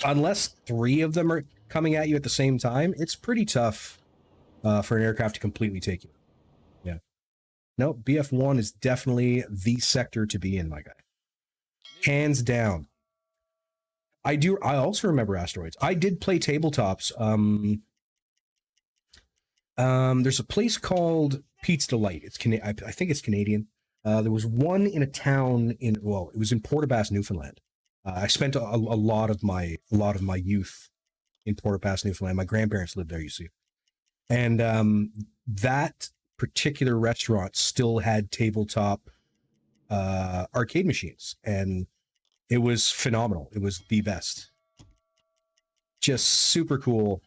unless 3 of them are coming at you at the same time, it's pretty tough for an aircraft to completely take you. Yeah. No, BF1 is definitely the sector to be in, my guy. Hands down. I also remember asteroids. I did play tabletops. There's a place called Pete's Delight. I think it's Canadian. There was one in a town it was in Port-au-Basque, Newfoundland. I spent a lot of my youth in Port-au-Basque, Newfoundland. My grandparents lived there, you see. And that particular restaurant still had tabletop arcade machines, and it was phenomenal. It was the best. Just super cool.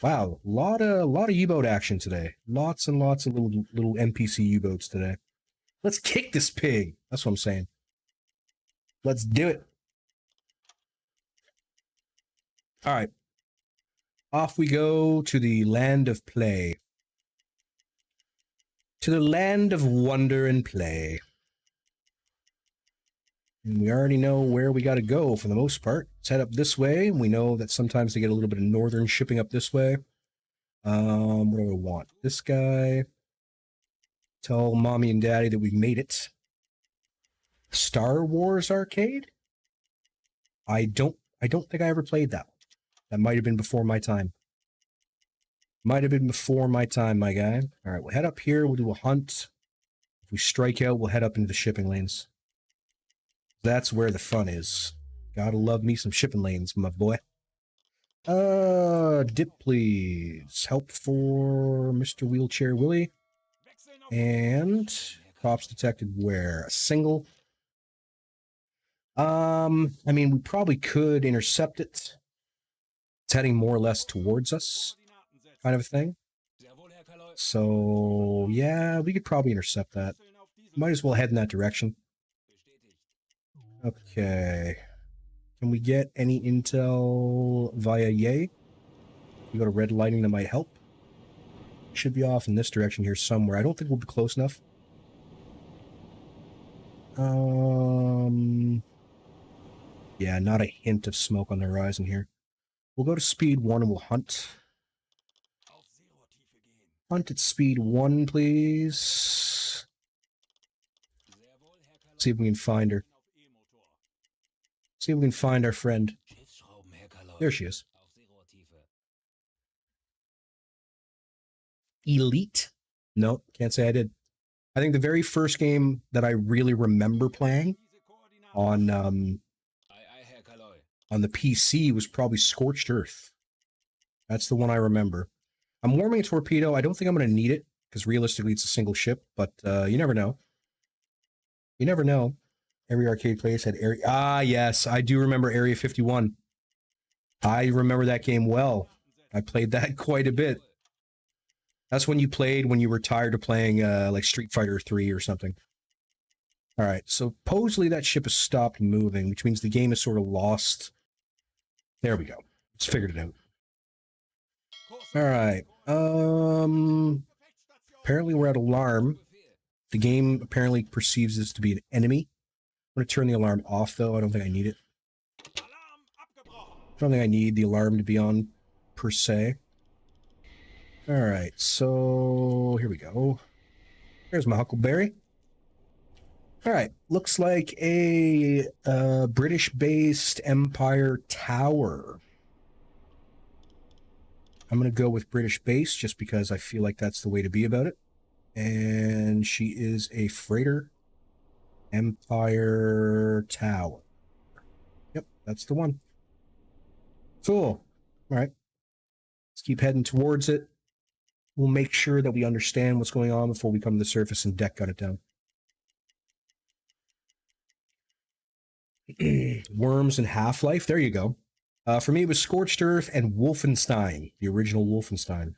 Wow, a lot of U-boat action today. Lots and lots of little NPC U-boats today. Let's kick this pig. That's what I'm saying. Let's do it. All right. Off we go to the land of play. To the land of wonder and play. And we already know where we got to go for the most part. Let's head up this way. We know that sometimes they get a little bit of northern shipping up this way. What do I want? This guy. Tell mommy and daddy that we made it. Star Wars arcade? I don't think I ever played that one. That might have been before my time. Might have been before my time, my guy. All right, we'll head up here. We'll do a hunt. If we strike out, we'll head up into the shipping lanes. That's where the fun is. Gotta love me some shipping lanes, my boy. Dip, please. Help for Mr. Wheelchair Willie. And props detected where? A single. I mean, we probably could intercept it. It's heading more or less towards us, kind of a thing. So, yeah, we could probably intercept that. Might as well head in that direction. Okay. Can we get any intel via Yay? We go to red lighting that might help. Should be off in this direction here somewhere. I don't think we'll be close enough. Yeah, not a hint of smoke on the horizon here. We'll go to speed 1 and we'll hunt. Hunt at speed 1, please. See if we can find her. See if we can find our friend. There she is. Elite? No, can't say I did. I think the very first game that I really remember playing on the PC was probably Scorched Earth. That's the one I remember. I'm warming a torpedo. I don't think I'm going to need it, because realistically it's a single ship, but you never know. You never know. Every arcade place had Area... Ah, yes, I do remember Area 51. I remember that game well. I played that quite a bit. That's when you played when you were tired of playing like Street Fighter 3 or something. All right, so supposedly that ship has stopped moving, which means the game is sort of lost. There we go. Just figured it out. All right. Apparently we're at alarm. The game apparently perceives this to be an enemy. I'm going to turn the alarm off, though. I don't think I need it. I don't think I need the alarm to be on, per se. All right, so here we go. There's my Huckleberry. All right, looks like a British-based Empire tower. I'm going to go with British base just because I feel like that's the way to be about it. And she is a freighter Empire tower. Yep, that's the one. Cool. All right, let's keep heading towards it. We'll make sure that we understand what's going on before we come to the surface and deck gun it down. Worms and Half-Life. There you go. For me, it was Scorched Earth and Wolfenstein, the original Wolfenstein.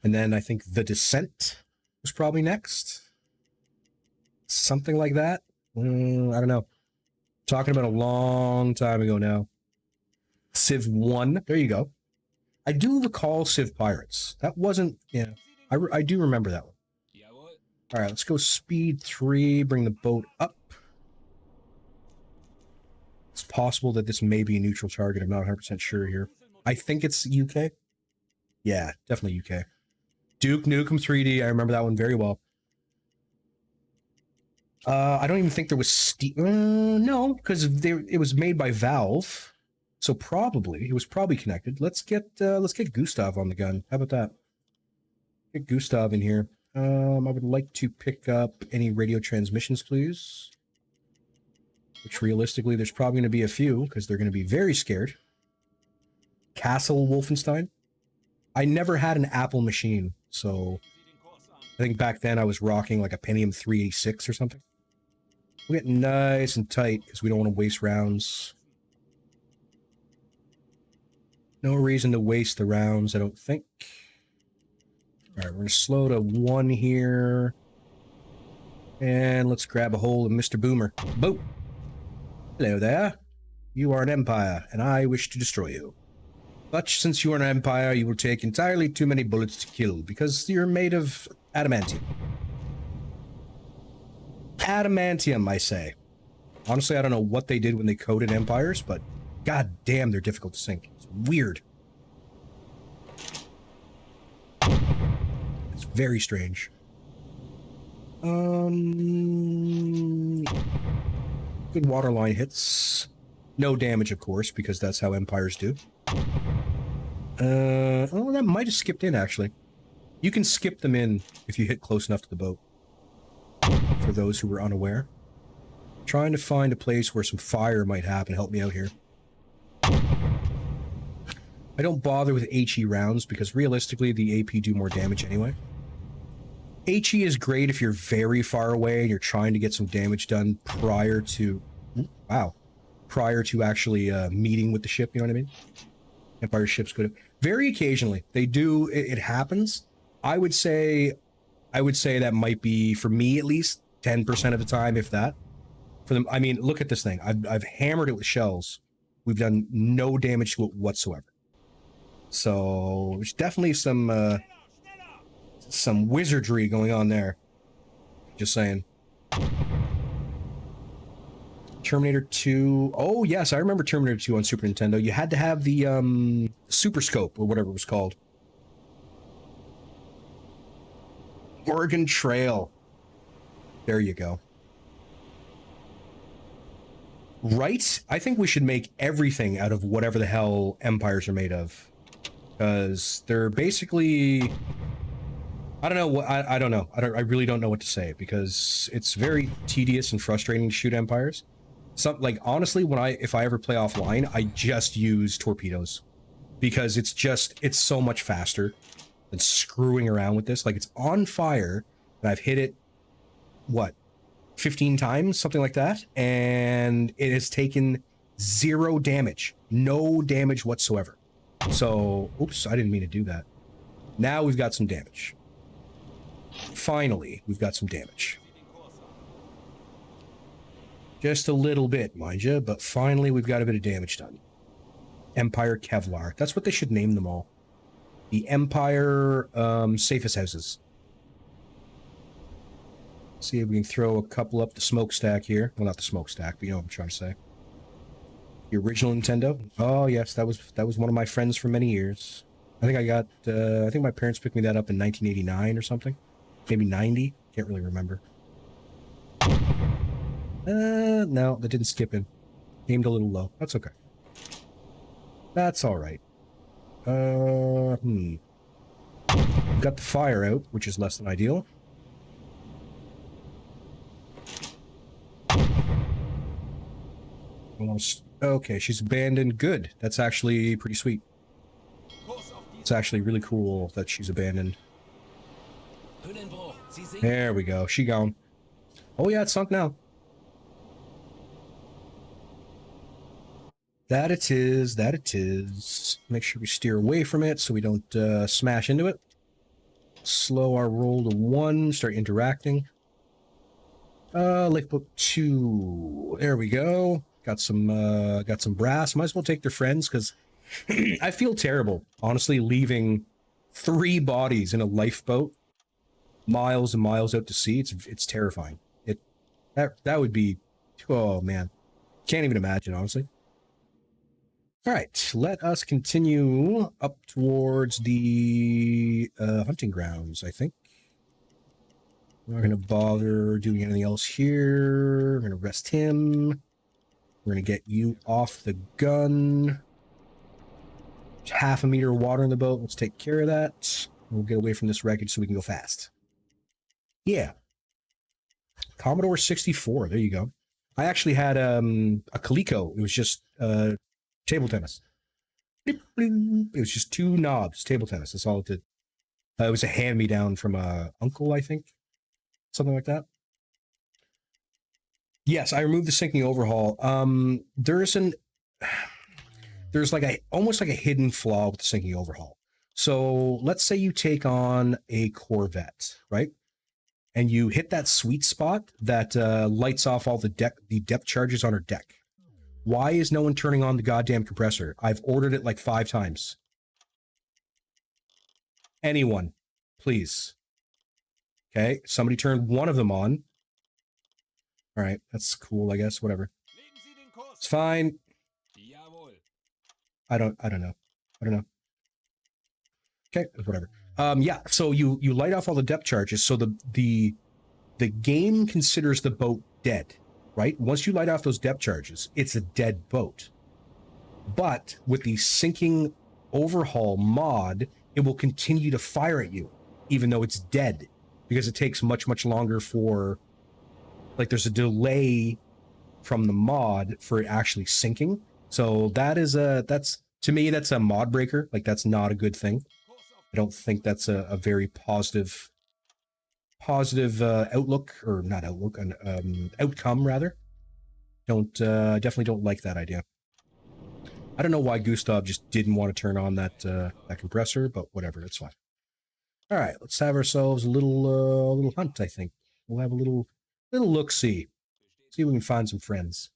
And then I think The Descent was probably next. Something like that. I don't know. Talking about a long time ago now. Civ 1. There you go. I do recall Civ Pirates. That wasn't, yeah. I do remember that one. All right, let's go speed 3, bring the boat up. It's possible that this may be a neutral target. I'm not 100% sure here. I think it's UK. Yeah, definitely UK. Duke Nukem 3D. I remember that one very well. I don't even think there was Steam. No, because it was made by Valve. So probably, it was probably connected. Let's get Gustav on the gun. How about that? Get Gustav in here. I would like to pick up any radio transmissions, please. Which realistically, there's probably going to be a few, because they're going to be very scared. Castle Wolfenstein. I never had an Apple machine, so I think back then I was rocking like a Pentium 386 or something. We'll get nice and tight, because we don't want to waste rounds. No reason to waste the rounds, I don't think. All right, we're going to slow to 1 here. And let's grab a hold of Mr. Boomer. Boom! Hello there. You are an Empire, and I wish to destroy you. But since you are an Empire, you will take entirely too many bullets to kill, because you're made of adamantium. Adamantium, I say. Honestly, I don't know what they did when they coded Empires, but god damn, they're difficult to sink. It's weird. It's very strange. Good waterline hits. No damage, of course, because that's how Empires do. Oh, that might have skipped in, actually. You can skip them in if you hit close enough to the boat. For those who were unaware. Trying to find a place where some fire might happen. Help me out here. I don't bother with HE rounds because realistically the AP do more damage anyway. HE is great if you're very far away and you're trying to get some damage done prior to... Wow. Prior to actually meeting with the ship, you know what I mean? Empire ships could have... Very occasionally. They do... It happens. I would say that might be, for me at least, 10% of the time, if that. For them, I mean, look at this thing. I've hammered it with shells. We've done no damage to it whatsoever. So there's definitely some Some wizardry going on there. Just saying. Terminator 2. Oh, yes, I remember Terminator 2 on Super Nintendo. You had to have the Super Scope or whatever it was called. Oregon Trail. There you go. Right? I think we should make everything out of whatever the hell empires are made of. Because they're basically... I don't know what... I don't know. I really don't know what to say, because it's very tedious and frustrating to shoot empires. Like, honestly, if I ever play offline, I just use torpedoes. Because it's so much faster than screwing around with this. Like, it's on fire, and I've hit it, what, 15 times, something like that, and it has taken 0 damage. No damage whatsoever. So, oops, I didn't mean to do that. Now we've got some damage. Finally, we've got some damage. Just a little bit, mind you, but finally we've got a bit of damage done. Empire Kevlar. That's what they should name them all. The Empire safest houses. See if we can throw a couple up the smokestack here. Well, not the smokestack, but you know what I'm trying to say. The original Nintendo. Oh yes, that was one of my friends for many years. I think I got. I think my parents picked me that up in 1989 or something, maybe 90. Can't really remember. No, that didn't skip in. Aimed a little low. That's okay. That's all right. Got the fire out, which is less than ideal. Almost. Okay, she's abandoned. Good. That's actually pretty sweet. It's actually really cool that she's abandoned. There we go. She gone. Oh yeah, it's sunk now. That it is. That it is. Make sure we steer away from it so we don't smash into it. Slow our roll to 1. Start interacting. Lifeboat 2. There we go. Got some brass. Might as well take their friends, because I feel terrible, honestly, leaving 3 bodies in a lifeboat miles and miles out to sea. It's terrifying. That would be, oh man, can't even imagine, honestly. All right, let us continue up towards the hunting grounds, I think. We're not going to bother doing anything else here. We're going to rest him. We're going to get you off the gun. Half a meter of water in the boat. Let's take care of that. We'll get away from this wreckage so we can go fast. Yeah. Commodore 64. There you go. I actually had a Coleco. It was just table tennis. It was just 2 knobs. Table tennis. That's all it did. It was a hand-me-down from a uncle, I think. Something like that. Yes, I removed the sinking overhaul. There's like almost like a hidden flaw with the sinking overhaul. So let's say you take on a Corvette, right? And you hit that sweet spot that lights off all the depth charges on her deck. Why is no one turning on the goddamn compressor? I've ordered it like 5 times. Anyone, please. Okay, somebody turned one of them on. All right, that's cool, I guess. Whatever. It's fine. I don't know. Okay, whatever. Yeah. So you light off all the depth charges, so the game considers the boat dead, right? Once you light off those depth charges, it's a dead boat. But with the sinking overhaul mod, it will continue to fire at you, even though it's dead, because it takes much longer for, like, there's a delay from the mod for it actually sinking. So that's to me, that's a mod breaker. Like, that's not a good thing. I don't think that's a very positive outlook, or not outlook, outcome rather. Definitely don't like that idea. I don't know why Gustav just didn't want to turn on that compressor, but whatever, it's fine. All right, let's have ourselves a little hunt. I think we'll have a little look-see. See if we can find some friends.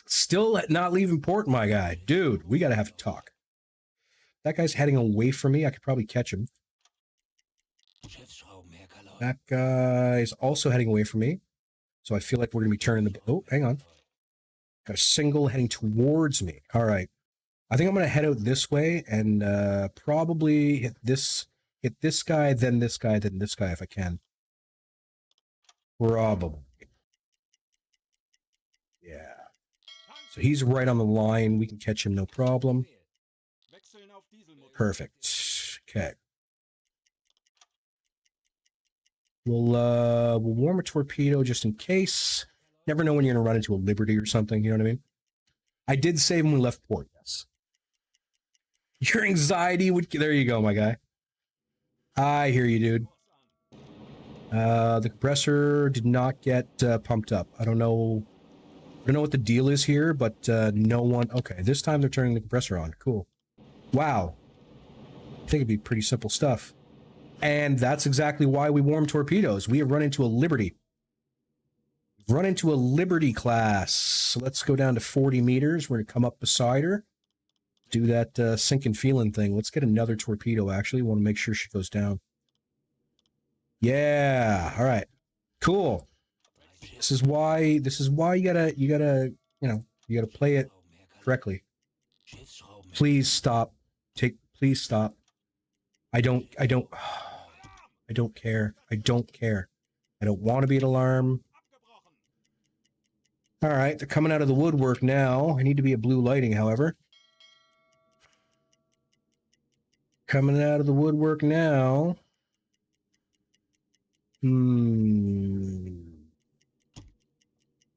Still not leaving port, my guy. Dude, we gotta have to talk. That guy's heading away from me. I could probably catch him. That guy's also heading away from me. So I feel like we're going to be turning the... Oh, hang on. Got a single heading towards me. All right. I think I'm going to head out this way and probably hit this guy, then this guy, then this guy if I can. Probably. Yeah. So he's right on the line. We can catch him no problem. Perfect. Okay. We'll warm a torpedo just in case. Never know when you're going to run into a Liberty or something, you know what I mean? I did save when we left port, yes. Your anxiety would... There you go, my guy. I hear you, dude. The compressor did not get pumped up. I don't know what the deal is here, but no one... Okay, this time they're turning the compressor on. Cool. Wow. I think it'd be pretty simple stuff. And that's exactly why we warm torpedoes. We have run into a Liberty. Run into a Liberty class. So let's go down to 40 meters. We're going to come up beside her. Do that sinking feeling thing. Let's get another torpedo, actually. Want to make sure she goes down. Yeah. All right. Cool. This is why you gotta, you gotta play it correctly. Please stop. Please stop. I don't care. I don't care. I don't want to be an alarm. All right. They're coming out of the woodwork now. I need to be at blue lighting, however. Coming out of the woodwork now.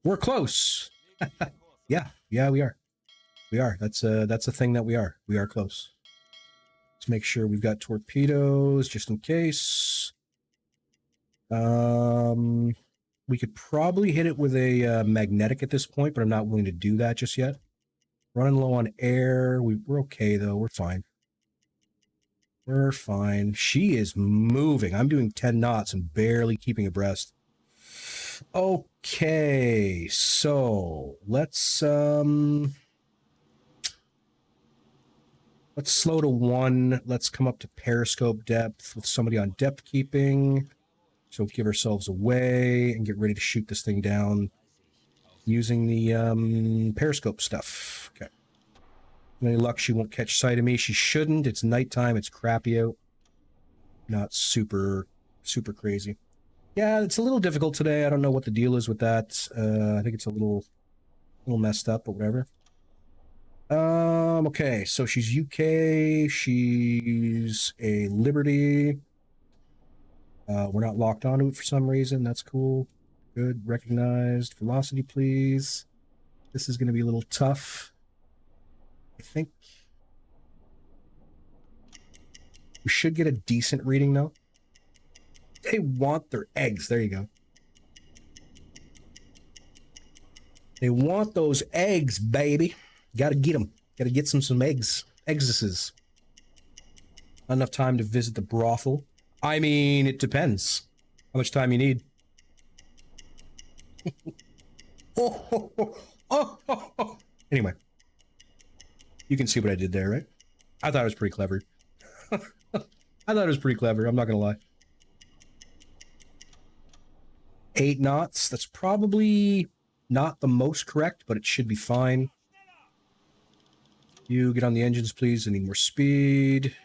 We're close. Yeah, we are. We are. That's a thing that we are. We are close. Let's make sure we've got torpedoes just in case. We could probably hit it with a magnetic at this point, but I'm not willing to do that just yet. Running low on air. We're okay though. We're fine. We're fine. She is moving. I'm doing 10 knots and barely keeping abreast. Okay, so let's slow to 1. Let's come up to periscope depth with somebody on depth keeping. So give ourselves away and get ready to shoot this thing down using the periscope stuff. Okay. Any luck, she won't catch sight of me. She shouldn't. It's nighttime. It's crappy out. Not super crazy. Yeah, it's a little difficult today. I don't know what the deal is with that. I think it's a little messed up, but whatever. Okay, so she's UK. She's a Liberty. We're not locked onto it for some reason. That's cool. Good. Recognized. Velocity, please. This is going to be a little tough. I think we should get a decent reading, though. They want their eggs. There you go. They want those eggs, baby. Gotta get them. Gotta get some eggs. Eggses. Not enough time to visit the brothel. I mean, it depends. How much time you need. Anyway. You can see what I did there, right? I thought it was pretty clever. I thought it was pretty clever. I'm not going to lie. 8 knots. That's probably not the most correct, but it should be fine. You get on the engines, please. I need more speed.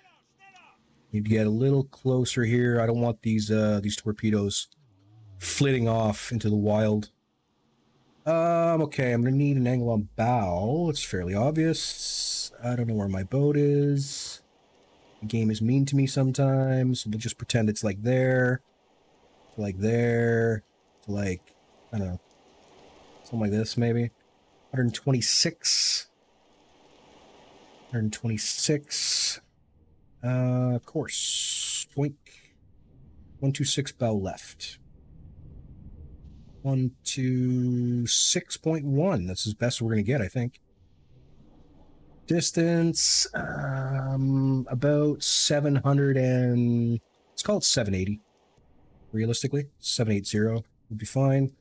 Need to get a little closer here. I don't want these torpedoes flitting off into the wild. Okay, I'm gonna need an angle on bow. It's fairly obvious. I don't know where my boat is. The game is mean to me sometimes. We'll just pretend it's like there, to like there, to like, I don't know, something like this maybe. 126. 126. Course. Boink. 126 bow left. 126.1. That's as best we're going to get, I think. Distance, about 700 and... Let's call it 780. Realistically, 780 would be fine.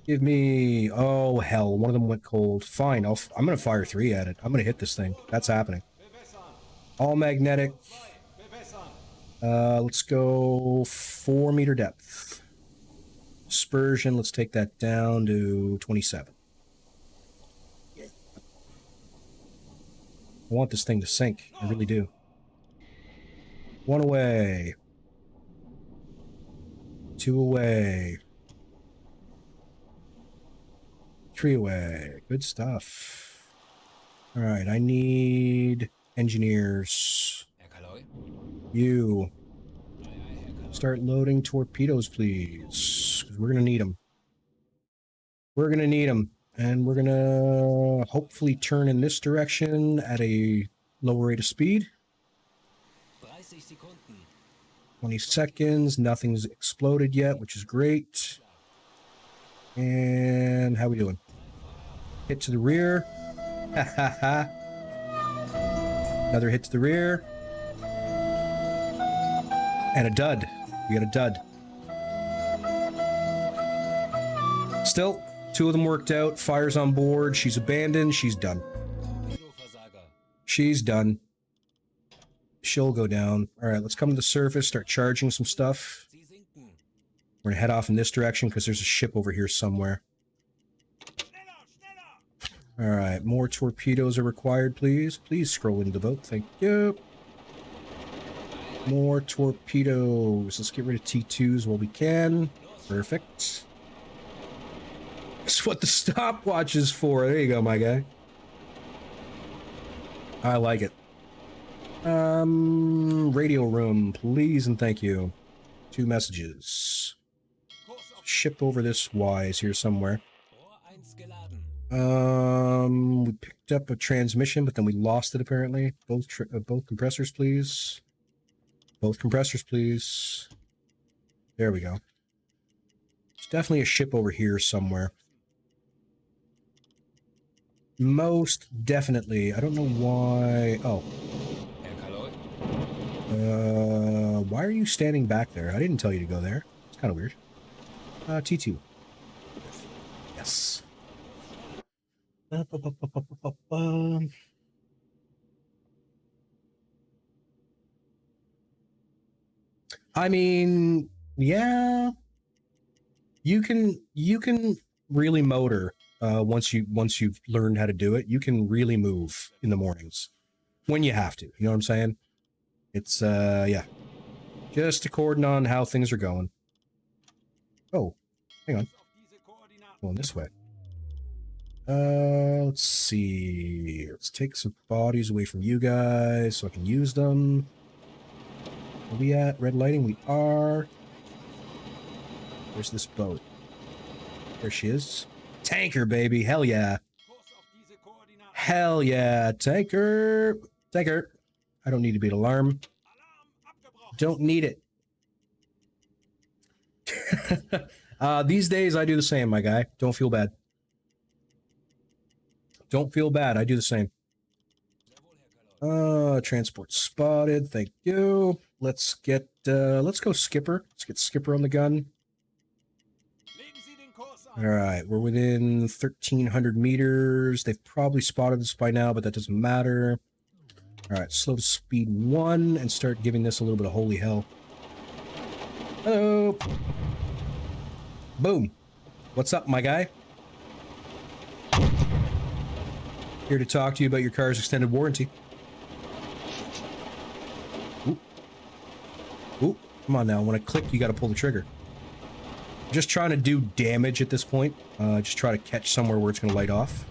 Give me... Oh, hell. One of them went cold. Fine. I'm going to fire 3 at it. I'm going to hit this thing. That's happening. All magnetic. Let's go 4-meter depth. Dispersion, let's take that down to 27. I want this thing to sink. I really do. 1 away. 2 away. 3 away. Good stuff. All right, I need engineers. You. Start loading torpedoes, please. 'Cause we're going to need them. We're going to need them. And we're going to hopefully turn in this direction at a lower rate of speed. 20 seconds. Nothing's exploded yet, which is great. And how we doing? Hit to the rear. Ha ha ha. Another hit to the rear. And a dud. We got a dud. Still, 2 of them worked out. Fire's on board. She's abandoned. She's done. She's done. She'll go down. All right, let's come to the surface, start charging some stuff. We're gonna head off in this direction because there's a ship over here somewhere. All right, more torpedoes are required, please. Please scroll into the boat. Thank you. More torpedoes. Let's get rid of T2s while we can. Perfect. That's what the stopwatch is for. There you go, my guy. I like it. Radio room, please and thank you. 2 messages. Ship over this Y is here somewhere. We picked up a transmission, but then we lost it apparently. Both compressors, please. Both compressors, please. There we go. There's definitely a ship over here somewhere. Most definitely. I don't know why. Oh. Why are you standing back there? I didn't tell you to go there. It's kind of weird. T2. Yes. I mean, yeah. You can really motor once you've learned how to do it. You can really move in the mornings when you have to. You know what I'm saying? It's yeah. Just according on how things are going. Oh, hang on. Going this way. Let's see. Let's take some bodies away from you guys so I can use them. Where we at? Red lighting? We are. Where's this boat? There she is. Tanker, baby. Hell yeah. Hell yeah. Tanker. Tanker. I don't need to be an alarm. Don't need it. These days, I do the same, my guy. Don't feel bad. Don't feel bad. I do the same. Transport spotted. Thank you. Let's go Skipper. Let's get Skipper on the gun. All right, we're within 1,300 meters. They've probably spotted us by now, but that doesn't matter. All right, slow to speed 1 and start giving this a little bit of holy hell. Hello. Boom. What's up, my guy? Here to talk to you about your car's extended warranty. Ooh. Ooh, come on now. When I click, you got to pull the trigger. Just trying to do damage at this point. Just try to catch somewhere where it's going to light off.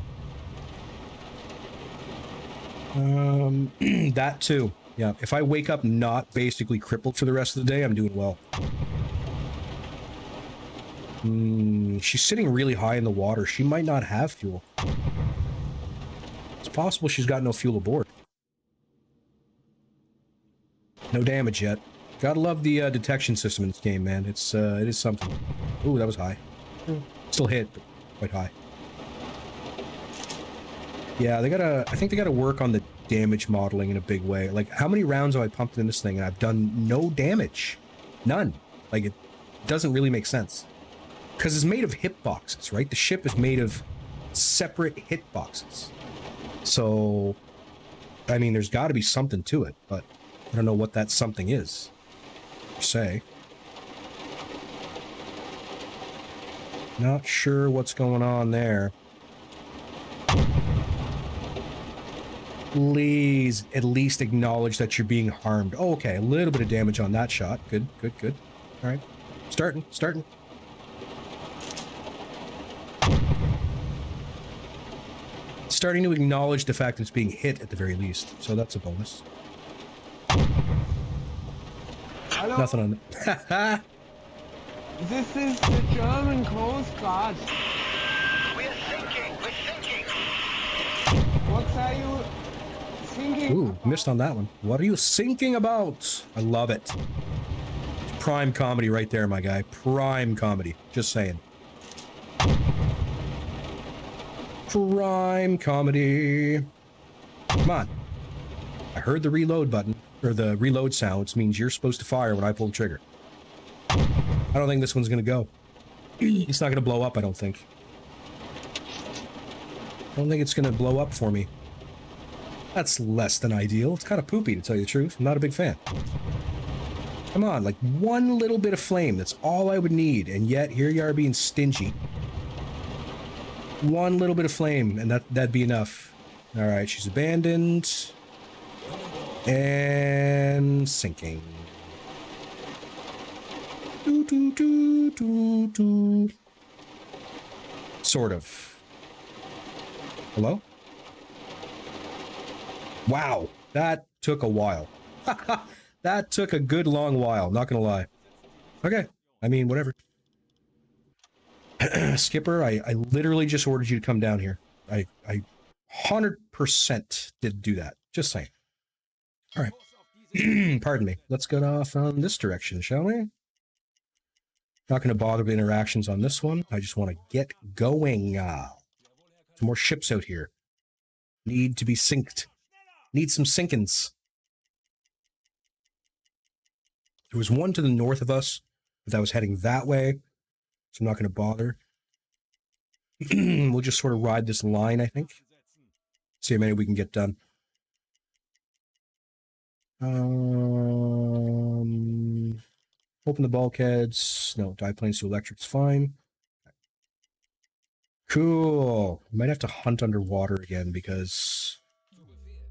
That too. Yeah, if I wake up not basically crippled for the rest of the day, I'm doing well. She's sitting really high in the water. She might not have fuel. It's possible she's got no fuel aboard. No damage yet. Gotta love the detection system in this game, man. It is something. Ooh, that was high. Still hit, but quite high. Yeah, I think they gotta work on the damage modeling in a big way. Like, how many rounds have I pumped in this thing and I've done no damage? None. Like, it doesn't really make sense. Because it's made of hitboxes, right? The ship is made of separate hitboxes. So, I mean, there's got to be something to it, but I don't know what that something is, per se. Not sure what's going on there. Please at least acknowledge that you're being harmed. Oh, okay, a little bit of damage on that shot. Good, good, good. All right, starting. Starting to acknowledge the fact that it's being hit at the very least, so that's a bonus. Hello? Nothing on it. This is the German Coast Guard. We're sinking! What are you thinking? Ooh, missed on that one. What are you thinking about? I love it. It's prime comedy right there, my guy. Prime comedy. Just saying. Prime comedy. Come on. I heard the reload button, or the reload sound, which means you're supposed to fire when I pull the trigger. I don't think this one's gonna go. It's not gonna blow up, I don't think. I don't think it's gonna blow up for me. That's less than ideal. It's kind of poopy, to tell you the truth. I'm not a big fan. Come on, like one little bit of flame. That's all I would need, and yet here you are being stingy. One little bit of flame, and that'd be enough. All right, she's abandoned. And sinking. Doo, doo, doo, doo, doo. Sort of. Hello? Wow, that took a while. That took a good long while, not gonna lie. Okay, I mean, whatever. Skipper, I literally just ordered you to come down here. I 100% did do that. Just saying. All right. Pardon me. Let's get off on this direction, shall we? Not going to bother with interactions on this one. I just want to get going. Some more ships out here. Need to be synced. Need some sinkins. There was one to the north of us, but that was heading that way. So I'm not going to bother. We'll just sort of ride this line, I think. See how many we can get done. Open the bulkheads. No, dive planes to electric's fine. Cool. Might have to hunt underwater again because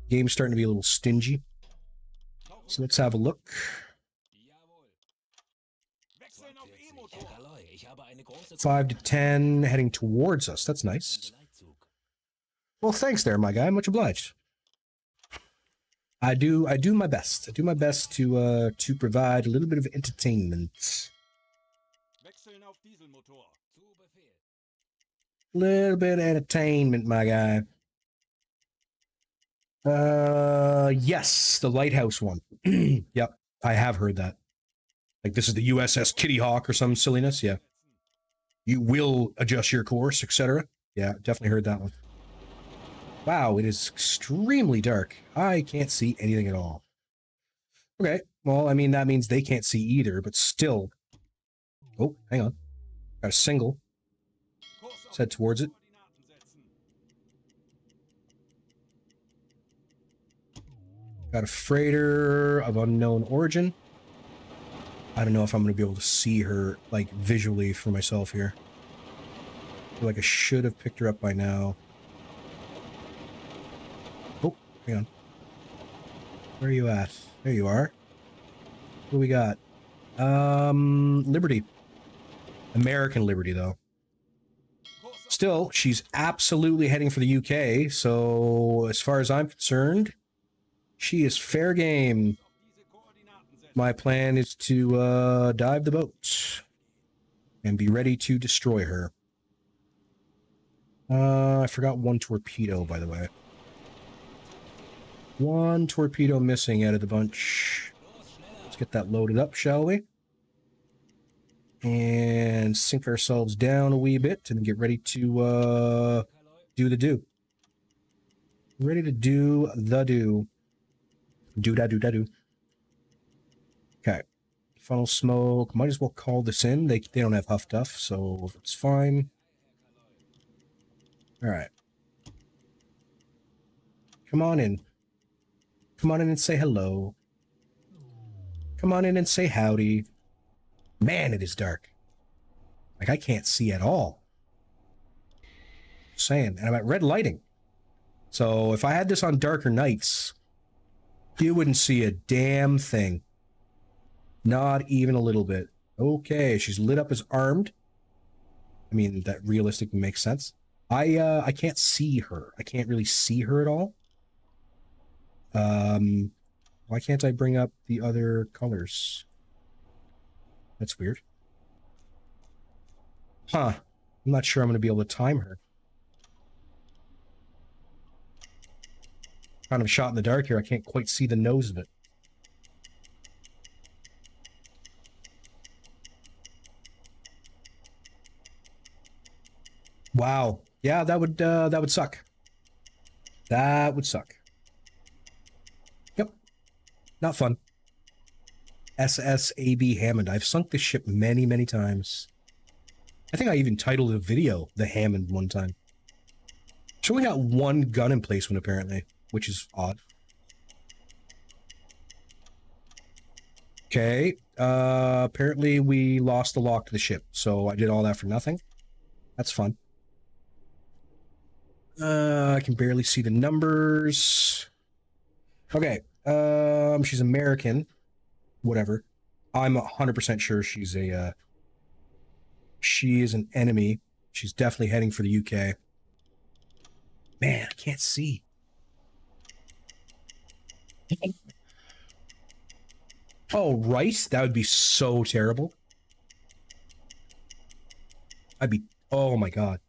the game's starting to be a little stingy. So let's have a look. 5 to 10 heading towards us. That's nice. Well, thanks there, my guy. Much obliged. I do my best. I do my best to provide a little bit of entertainment. Little bit of entertainment, my guy. Yes, the lighthouse one. Yep, I have heard that. Like this is the USS Kitty Hawk or some silliness. Yeah. You will adjust your course, etc. Yeah, definitely heard that one. Wow, it is extremely dark. I can't see anything at all. Okay, well, I mean, that means they can't see either, but still. Oh, hang on. Got a single. Let's head towards it. Got a freighter of unknown origin. I don't know if I'm going to be able to see her, like, visually for myself here. I feel like I should have picked her up by now. Oh, hang on. Where are you at? There you are. What do we got? Liberty. American Liberty, though. Still, she's absolutely heading for the UK, so as far as I'm concerned, she is fair game. My plan is to dive the boat and be ready to destroy her. I forgot one torpedo, by the way. One torpedo missing out of the bunch. Let's get that loaded up, shall we? And sink ourselves down a wee bit and get ready to do the do. Ready to do the do. Do-da-do-da-do. Okay. Funnel smoke. Might as well call this in. They don't have huff duff, so it's fine. Alright. Come on in. Come on in and say hello. Come on in and say howdy. Man, it is dark. Like, I can't see at all. Just saying. And I'm at red lighting. So if I had this on darker nights, you wouldn't see a damn thing. Not even a little bit. Okay, she's lit up as armed. I mean, that realistically makes sense. I can't see her. I can't really see her at all. Why can't I bring up the other colors? That's weird. Huh. I'm not sure I'm going to be able to time her. Kind of shot in the dark here. I can't quite see the nose of it. Wow. Yeah, that would suck. That would suck. Yep. Not fun. SSAB Hammond. I've sunk this ship many, many times. I think I even titled a video The Hammond one time. It's only got one gun emplacement apparently, which is odd. Okay. Apparently we lost the lock to the ship, so I did all that for nothing. That's fun. I can barely see the numbers. Okay. She's American. Whatever. I'm 100% sure she's a, she is an enemy. She's definitely heading for the UK. Man, I can't see. Oh, rice? That would be so terrible. I'd be, oh my God.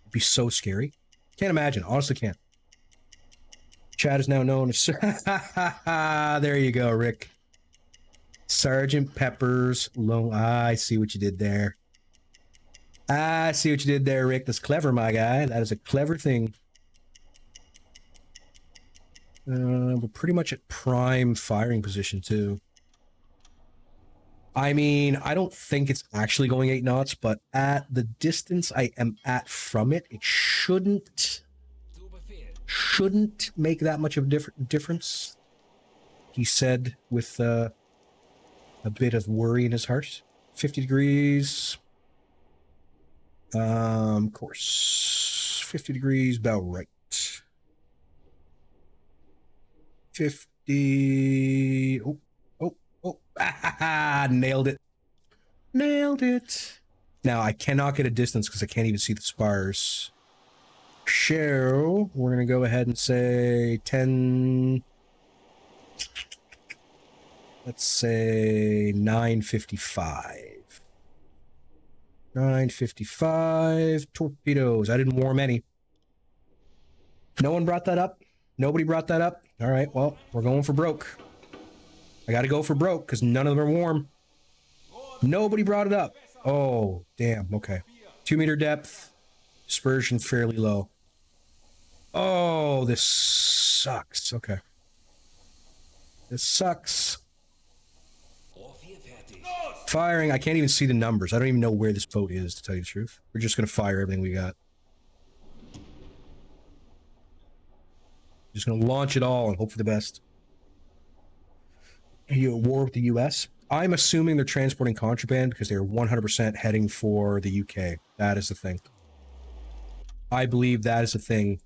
It'd be so scary. Can't imagine. Honestly can't. Chad is now known as... There you go, Rick. Sergeant Pepper's Lone... I see what you did there. I see what you did there, Rick. That's clever, my guy. That is a clever thing. We're pretty much at prime firing position, too. I mean, I don't think it's actually going 8 knots, but at the distance I am at from it, it shouldn't make that much of a difference. He said with a bit of worry in his heart. 50 degrees. Course. 50 degrees, about right. 50... Oh. Nailed it. Nailed it. Now, I cannot get a distance because I can't even see the spars. So, we're going to go ahead and say 10... Let's say 955. 955 torpedoes. I didn't warm any. No one brought that up? Nobody brought that up? All right, well, we're going for broke. I gotta go for broke because none of them are warm. Nobody brought it up. Oh, damn. Okay. 2 meter depth. Dispersion fairly low. Oh, this sucks. Okay. This sucks. Firing. I can't even see the numbers. I don't even know where this boat is, to tell you the truth. We're just gonna fire everything we got. Just gonna launch it all and hope for the best. Are you at war with the US? I'm assuming they're transporting contraband because they're 100% heading for the UK. That is the thing. I believe that is the thing.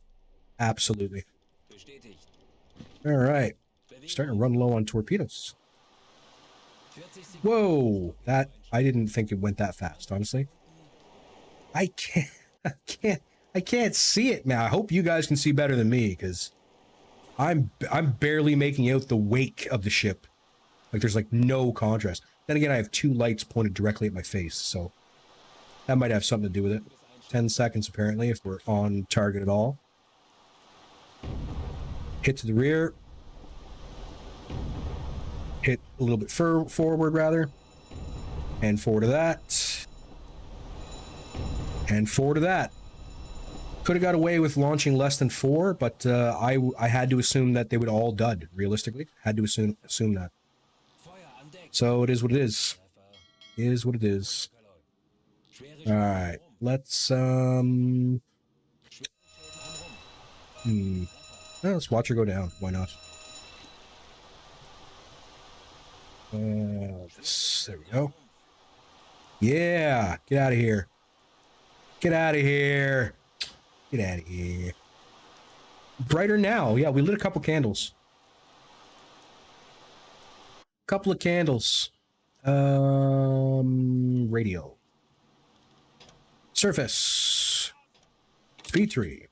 Absolutely. All right. Starting to run low on torpedoes. Whoa. That, I didn't think it went that fast, honestly. I can't see it, man. I hope you guys can see better than me because I'm barely making out the wake of the ship. Like, there's, like, no contrast. Then again, I have 2 lights pointed directly at my face, so that might have something to do with it. 10 seconds, apparently, if we're on target at all. Hit to the rear. Hit a little bit forward, rather. And forward to that. And forward to that. Could have got away with launching less than 4, but I had to assume that they would all dud, realistically. Had to assume that. So it is what it is. It is what it is. Alright. Let's let's watch her go down. Why not? There we go. Yeah, get out of here. Get out of here. Get out of here. Brighter now. Yeah, we lit a couple candles. Couple of candles. Radio. Surface. Speed 3.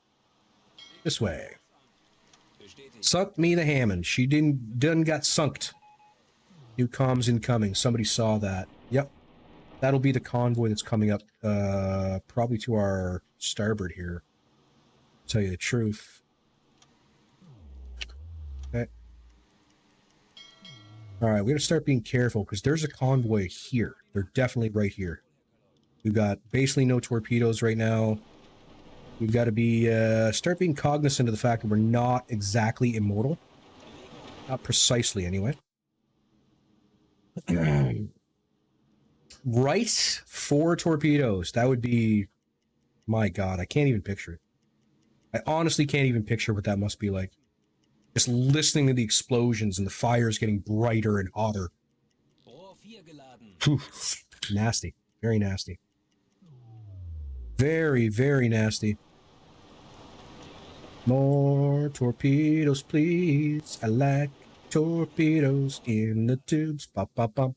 This way. Sucked me the Hammond. She done got sunked. New comms incoming. Somebody saw that. Yep. That'll be the convoy that's coming up, probably to our starboard here. Tell you the truth. Okay. Alright, we gotta start being careful, because there's a convoy here. They're definitely right here. We've got basically no torpedoes right now. We've got to be, start being cognizant of the fact that we're not exactly immortal. Not precisely, anyway. Right? 4 torpedoes. That would be... My god, I can't even picture it. I honestly can't even picture what that must be like. Just listening to the explosions and the fires getting brighter and hotter. Whew. Nasty. Very nasty. Very, very nasty. More torpedoes, please. I like torpedoes in the tubes. Bop, bop, bop.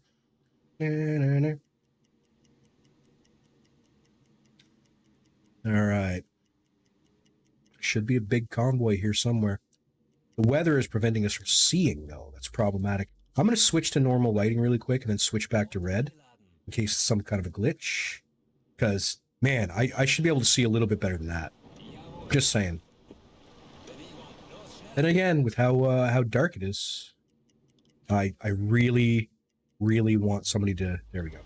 Alright. Should be a big convoy here somewhere. The weather is preventing us from seeing, though. That's problematic. I'm going to switch to normal lighting really quick and then switch back to red in case it's some kind of a glitch. Because, man, I should be able to see a little bit better than that. Just saying. And again, with how dark it is, I really, really want somebody to... There we go.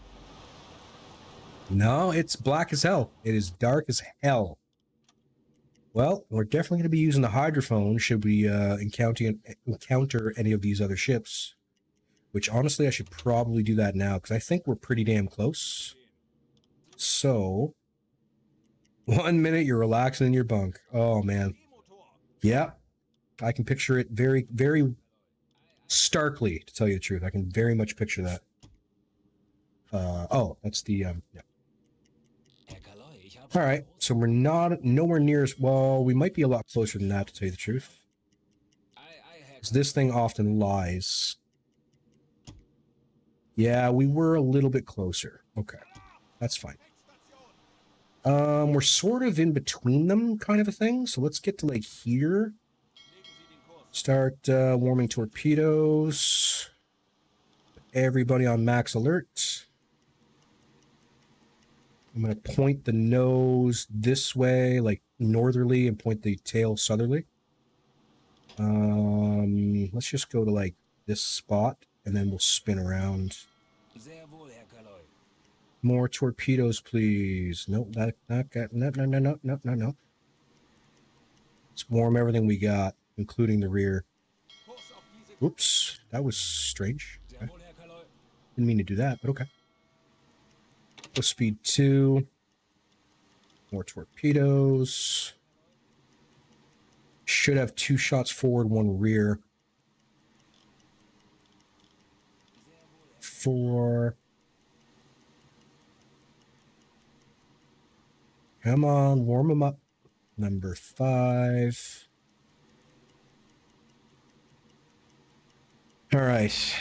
No, it's black as hell. It is dark as hell. Well, we're definitely going to be using the hydrophone should we encounter any of these other ships. Which, honestly, I should probably do that now, because I think we're pretty damn close. So... 1 minute, you're relaxing in your bunk. Oh, man. Yeah. I can picture it very, very starkly, to tell you the truth. I can very much picture that. Oh, that's the, yeah. Alright, so we're nowhere near as... Well, we might be a lot closer than that, to tell you the truth. Because this thing often lies. Yeah, we were a little bit closer. Okay, that's fine. We're sort of in between them, kind of a thing. So let's get to, like, here. Start warming torpedoes. Everybody on max alert. I'm going to point the nose this way, like northerly, and point the tail southerly. Let's just go to, like, this spot, and then we'll spin around. More torpedoes, please. Nope, no. Let's warm everything we got, including the rear. Oops, that was strange. Okay. Didn't mean to do that, but okay. Go speed 2. More torpedoes. Should have 2 shots forward, 1 rear. 4. Come on, warm them up. Number 5. All right.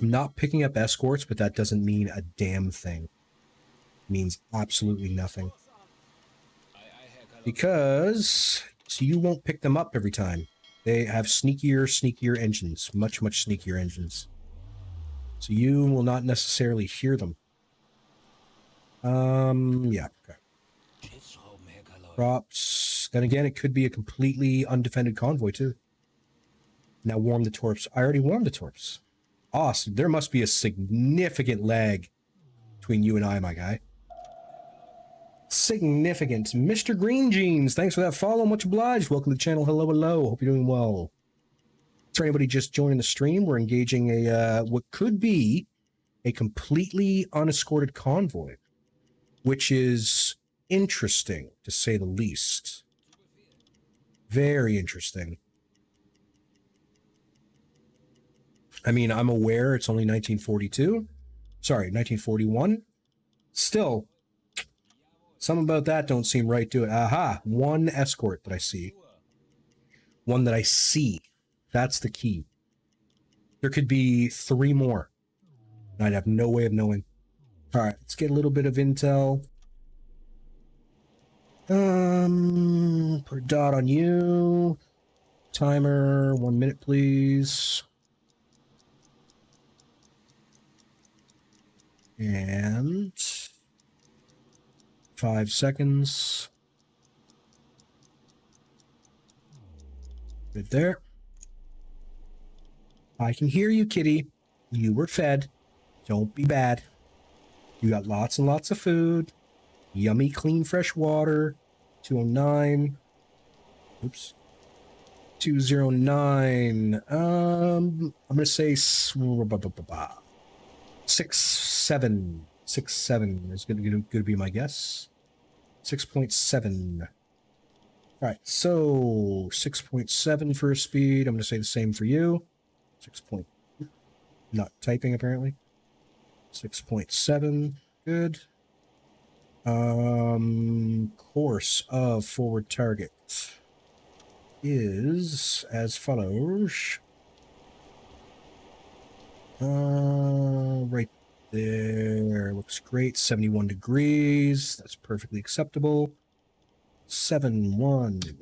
I'm not picking up escorts, but that doesn't mean a damn thing. It means absolutely nothing. Because so you won't pick them up every time. They have sneakier engines. Much sneakier engines. So you will not necessarily hear them. Yeah, okay. Props. Then again, it could be a completely undefended convoy, too. Now warm the torps. I already warmed the torps. Awesome. There must be a significant lag between you and I, my guy. Significant. Mr. Green Jeans, thanks for that follow. Much obliged. Welcome to the channel. Hello, hello. Hope you're doing well. For anybody just joining the stream, we're engaging a what could be a completely unescorted convoy, which is interesting, to say the least. Very interesting. I mean, I'm aware it's only 1942. Sorry, 1941. Still, something about that don't seem right to it. Aha, one escort that I see. One that I see. That's the key. There could be 3 more. I'd have no way of knowing. All right, let's get a little bit of intel. Put a dot on you. Timer, 1 minute, please. And 5 seconds. Right there. I can hear you, kitty. You were fed. Don't be bad. You got lots and lots of food. Yummy, clean, fresh water. 209. Oops. 209. I'm going to say 6, 7. 6, 7 is going to be my guess. 6.7. All right, so 6.7 for a speed. I'm going to say the same for you. 6. Not typing, apparently. 6.7. Good. Course of forward target is as follows. Right there. Looks great. 71 degrees. That's perfectly acceptable. 7-1.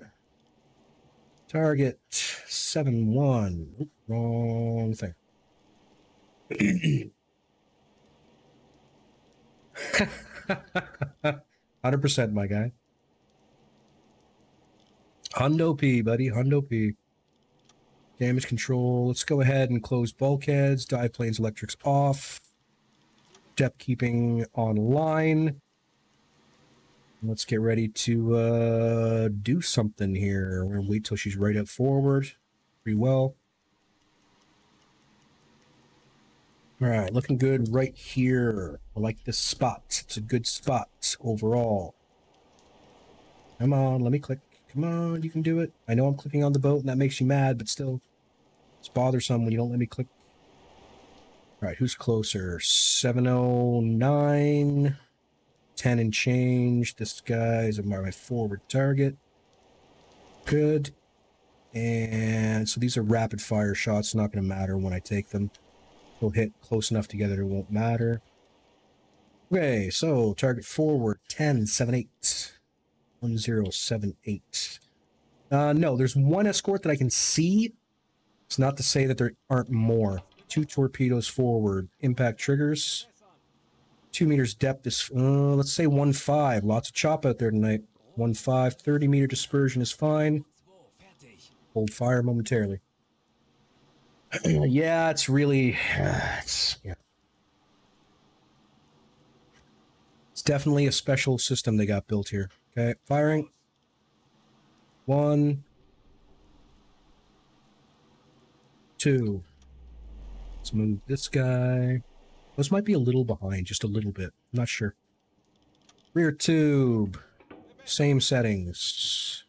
Target 7-1. Oop, wrong thing. 100%, my guy. Hundo P, buddy. Hundo P. Damage control. Let's go ahead and close bulkheads. Dive planes, electrics off. Depth keeping online. Let's get ready to do something here. We're going to wait till she's right up forward. Pretty well. All right, looking good right here. I like this spot. It's a good spot overall. Come on, let me click. Come on, you can do it. I know I'm clicking on the boat and that makes you mad, but still, it's bothersome when you don't let me click. All right, who's closer? 709, 10 and change. This guy's my forward target. Good. And so these are rapid fire shots. Not going to matter when I take them. They'll hit close enough together it won't matter. Okay, so target forward 1078. 1078. No, there's one escort that I can see. It's not to say that there aren't more. 2 torpedoes forward. Impact triggers. 2 meters depth is, let's say 1.5. Lots of chop out there tonight. 1.5. 30 meter dispersion is fine. Hold fire momentarily. Yeah, it's really, yeah. It's definitely a special system they got built here. Okay, firing. 1, 2. Let's move this guy. This might be a little behind, just a little bit. I'm not sure. Rear tube. Same settings.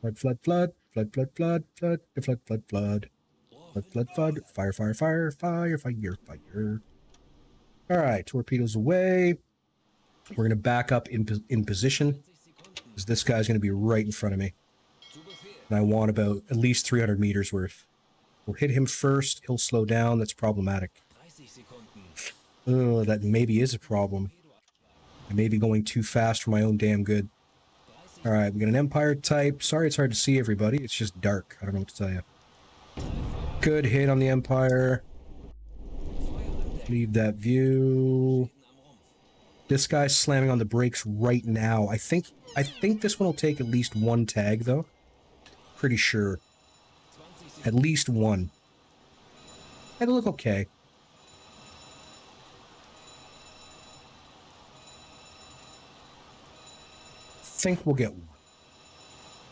Flood, flood, flood. Flood, flood, flood, flood, flood, flood, flood. Flood, flood, flood. Fire, fire, fire, fire, fire, fire. All right, torpedoes away. We're going to back up in position, because this guy's going to be right in front of me. And I want about at least 300 meters worth. We'll hit him first. He'll slow down. That's problematic. Oh, that maybe is a problem. I may be going too fast for my own damn good. All right, we got an Empire type. Sorry it's hard to see everybody. It's just dark. I don't know what to tell you. Good hit on the Empire. Leave that view. This guy's slamming on the brakes right now. I think this one will take at least 1 tag, though. Pretty sure. At least 1. It'll look okay. Think we'll get 1.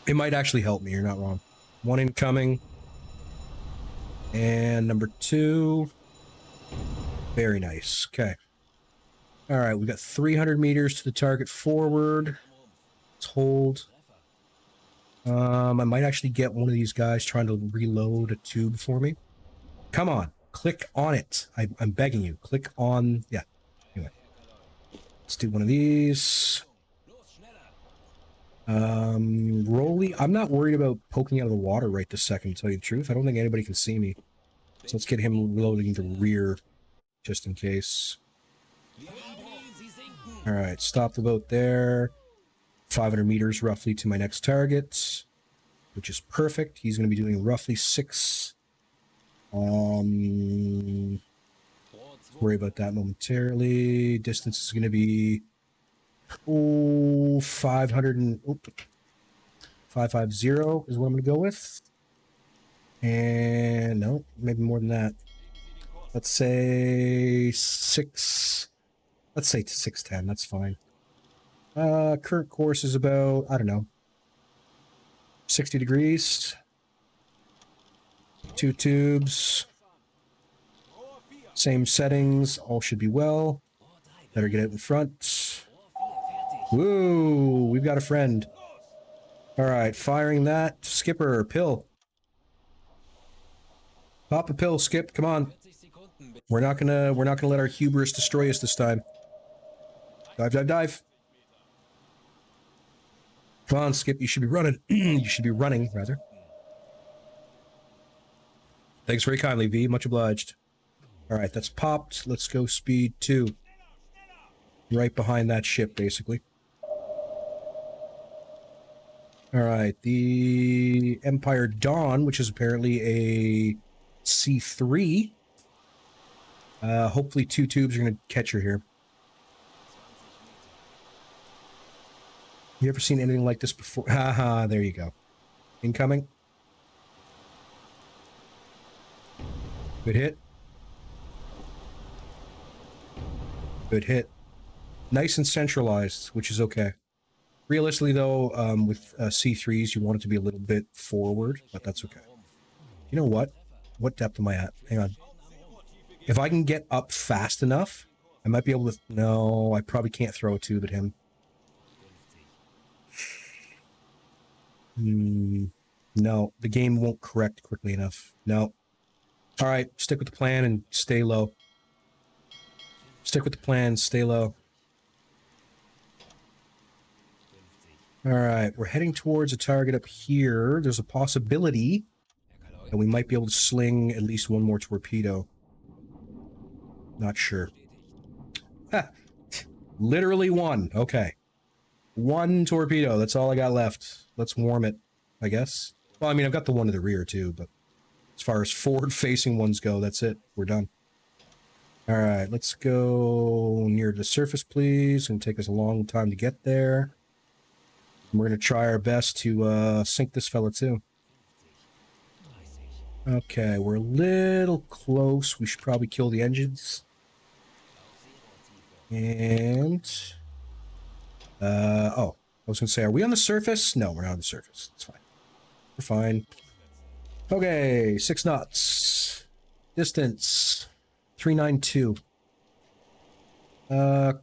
It might actually help me. You're not wrong. 1 incoming. And number 2. Very nice. Okay. All right, we got 300 meters to the target forward. Let's hold. I might actually get one of these guys trying to reload a tube for me. Come on, click on it. I'm begging you. Click on... Yeah. Anyway. Let's do one of these. Rolly, I'm not worried about poking out of the water right this second, to tell you the truth. I don't think anybody can see me. So let's get him loading the rear, just in case. Alright, stop the boat there. 500 meters roughly to my next target, which is perfect. He's going to be doing roughly 6. Worry about that momentarily. Distance is going to be 550 is what I'm going to go with. And no, maybe more than that. Let's say 6. Let's say 610. That's fine. Current course is about, I don't know, 60 degrees. 2 tubes. Same settings. All should be well. Better get out in front. Woo! We've got a friend. Alright, firing that. Skipper, pill. Pop a pill, Skip. Come on. We're not gonna let our hubris destroy us this time. Dive, dive, dive. Come on, Skip. You should be running. You should be running, rather. Thanks very kindly, V. Much obliged. Alright, that's popped. Let's go speed 2. Right behind that ship, basically. Alright, the Empire Dawn, which is apparently a C3. Hopefully 2 tubes are going to catch her here. You ever seen anything like this before? Haha, there you go. Incoming. Good hit. Good hit. Nice and centralized, which is okay. Realistically, though, with C3s, you want it to be a little bit forward, but that's okay. You know what? What depth am I at? Hang on. If I can get up fast enough, I might be able to... No, I probably can't throw a tube at him. No, the game won't correct quickly enough. No. Alright, stick with the plan and stay low. Stick with the plan, stay low. Alright, we're heading towards a target up here. There's a possibility that we might be able to sling at least one more torpedo. Not sure. Ha! Literally one. Okay. 1 torpedo. That's all I got left. Let's warm it, I guess. Well, I mean, I've got the one to the rear, too, but as far as forward-facing ones go, that's it. We're done. Alright, let's go near the surface, please. It's going to take us a long time to get there. We're going to try our best to sink this fella, too. Okay, we're a little close. We should probably kill the engines. And... oh, I was going to say, are we on the surface? No, we're not on the surface. It's fine. We're fine. Okay, 6 knots. Distance, 392.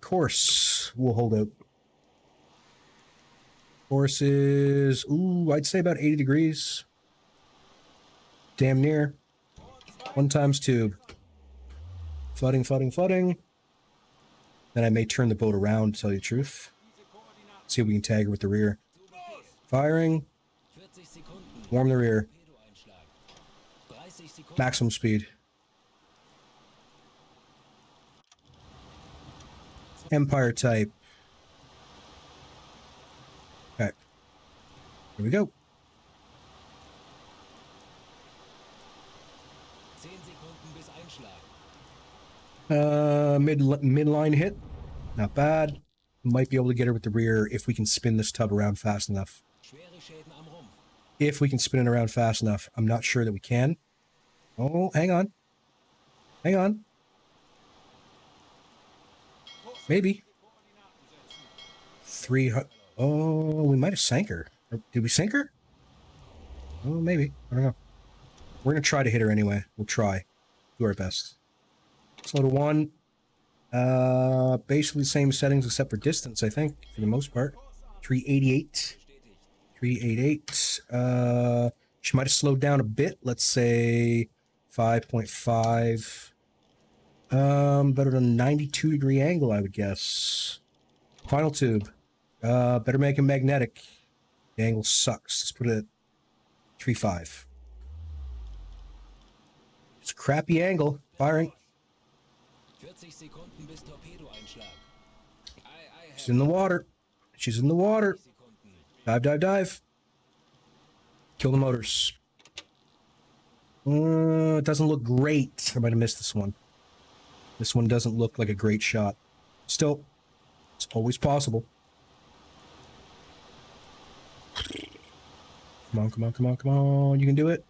Course, we'll hold out. Course is, ooh, I'd say about 80 degrees. Damn near. 1 times tube. Flooding, flooding, flooding. Then I may turn the boat around, to tell you the truth. See if we can tag her with the rear. Firing. Warm the rear. Maximum speed. Empire type. Okay. Here we go. Midline hit. Not bad. Might be able to get her with the rear if we can spin this tub around fast enough. If we can spin it around fast enough. I'm not sure that we can. Oh, hang on. Hang on. Maybe. 300. Oh, we might have sank her. Or did we sink her? Oh, maybe. I don't know. We're going to try to hit her anyway. We'll try. Do our best. Slow to 1. Basically the same settings except for distance, I think, for the most part. 388. 388. She might have slowed down a bit. Let's say 5.5. Better than 92-degree angle, I would guess. Final tube. Better make it magnetic. The angle sucks. Let's put it at 3.5. It's a crappy angle. Firing. She's in the water. She's in the water. Dive, dive, dive. Kill the motors. It doesn't look great. I might have missed this one. This one doesn't look like a great shot. Still, it's always possible. Come on, come on, come on, come on. You can do it.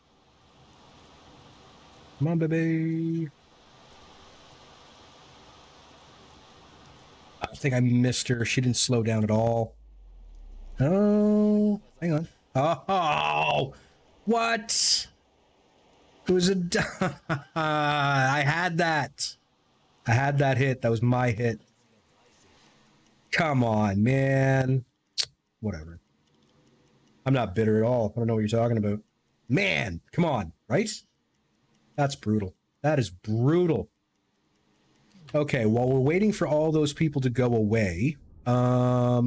Come on, baby. I think I missed her. She didn't slow down at all. Oh, hang on. Oh, what? It was a... I had that. I had that hit. That was my hit. Come on, man. Whatever. I'm not bitter at all. I don't know what you're talking about. Man, come on, right? That's brutal. That is brutal. Okay, while we're waiting for all those people to go away, I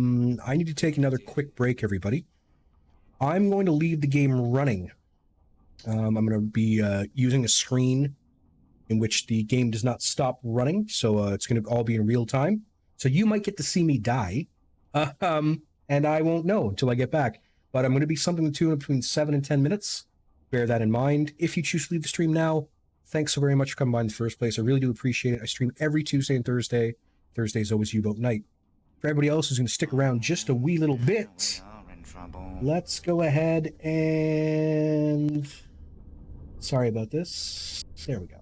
need to take another quick break, everybody. I'm going to leave the game running. I'm going to be using a screen in which the game does not stop running, so it's going to all be in real time. So you might get to see me die, and I won't know until I get back. But I'm going to be something to tune between 7 and 10 minutes. Bear that in mind. If you choose to leave the stream now, thanks so very much for coming by in the first place. I really do appreciate it. I stream every Tuesday and Thursday. Thursday is always Uboat night. For everybody else who's going to stick around just a wee little bit, We are in trouble. let's go ahead and... Sorry about this. There we go.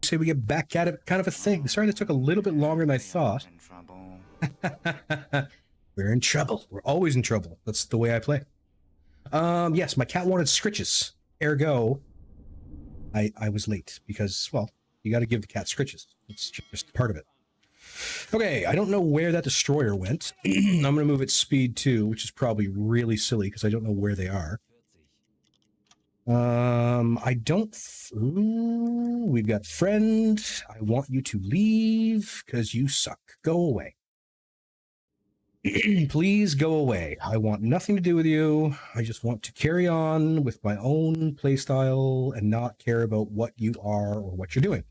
say we get back at it kind of a thing. Sorry that took a little bit longer than I thought. In trouble. We're in trouble. We're always in trouble. That's the way I play. Yes, my cat wanted scritches. Ergo, I was late because, well, you got to give the cat scritches. It's just part of it. Okay, I don't know where that destroyer went. I'm going to move at speed 2, which is probably really silly because I don't know where they are. I don't... Ooh, we've got friend. I want you to leave because you suck. Go away. Please go away. I want nothing to do with you. I just want to carry on with my own playstyle and not care about what you are or what you're doing.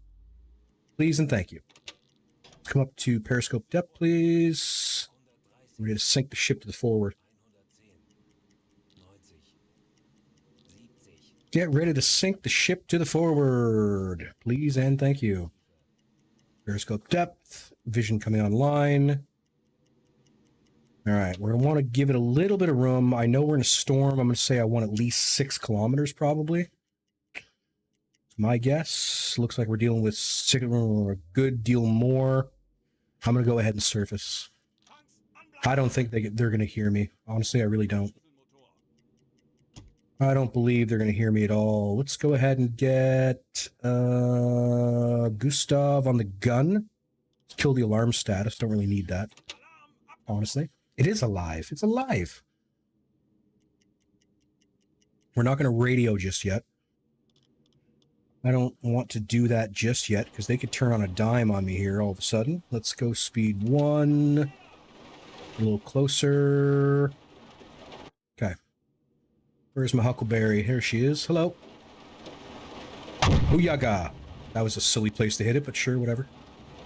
Please and thank you. Come up to periscope depth, please. We're going to sink the ship to the forward. Get ready to sink the ship to the forward. Please and thank you. Periscope depth. Vision coming online. All right, we're going to want to give it a little bit of room. I know we're in a storm. I'm going to say I want at least 6 kilometers, probably. My guess. Looks like we're dealing with 6 or a good deal more. I'm going to go ahead and surface. I don't think they're going to hear me. Honestly, I really don't. I don't believe they're going to hear me at all. Let's go ahead and get Gustav on the gun. Let's kill the alarm status. Don't really need that, honestly. It is alive. It's alive. We're not going to radio just yet. I don't want to do that just yet because they could turn on a dime on me here all of a sudden. Let's go speed 1. A little closer. Okay. Where's my Huckleberry? Here she is. Hello. Booyaga. That was a silly place to hit it, but sure, whatever.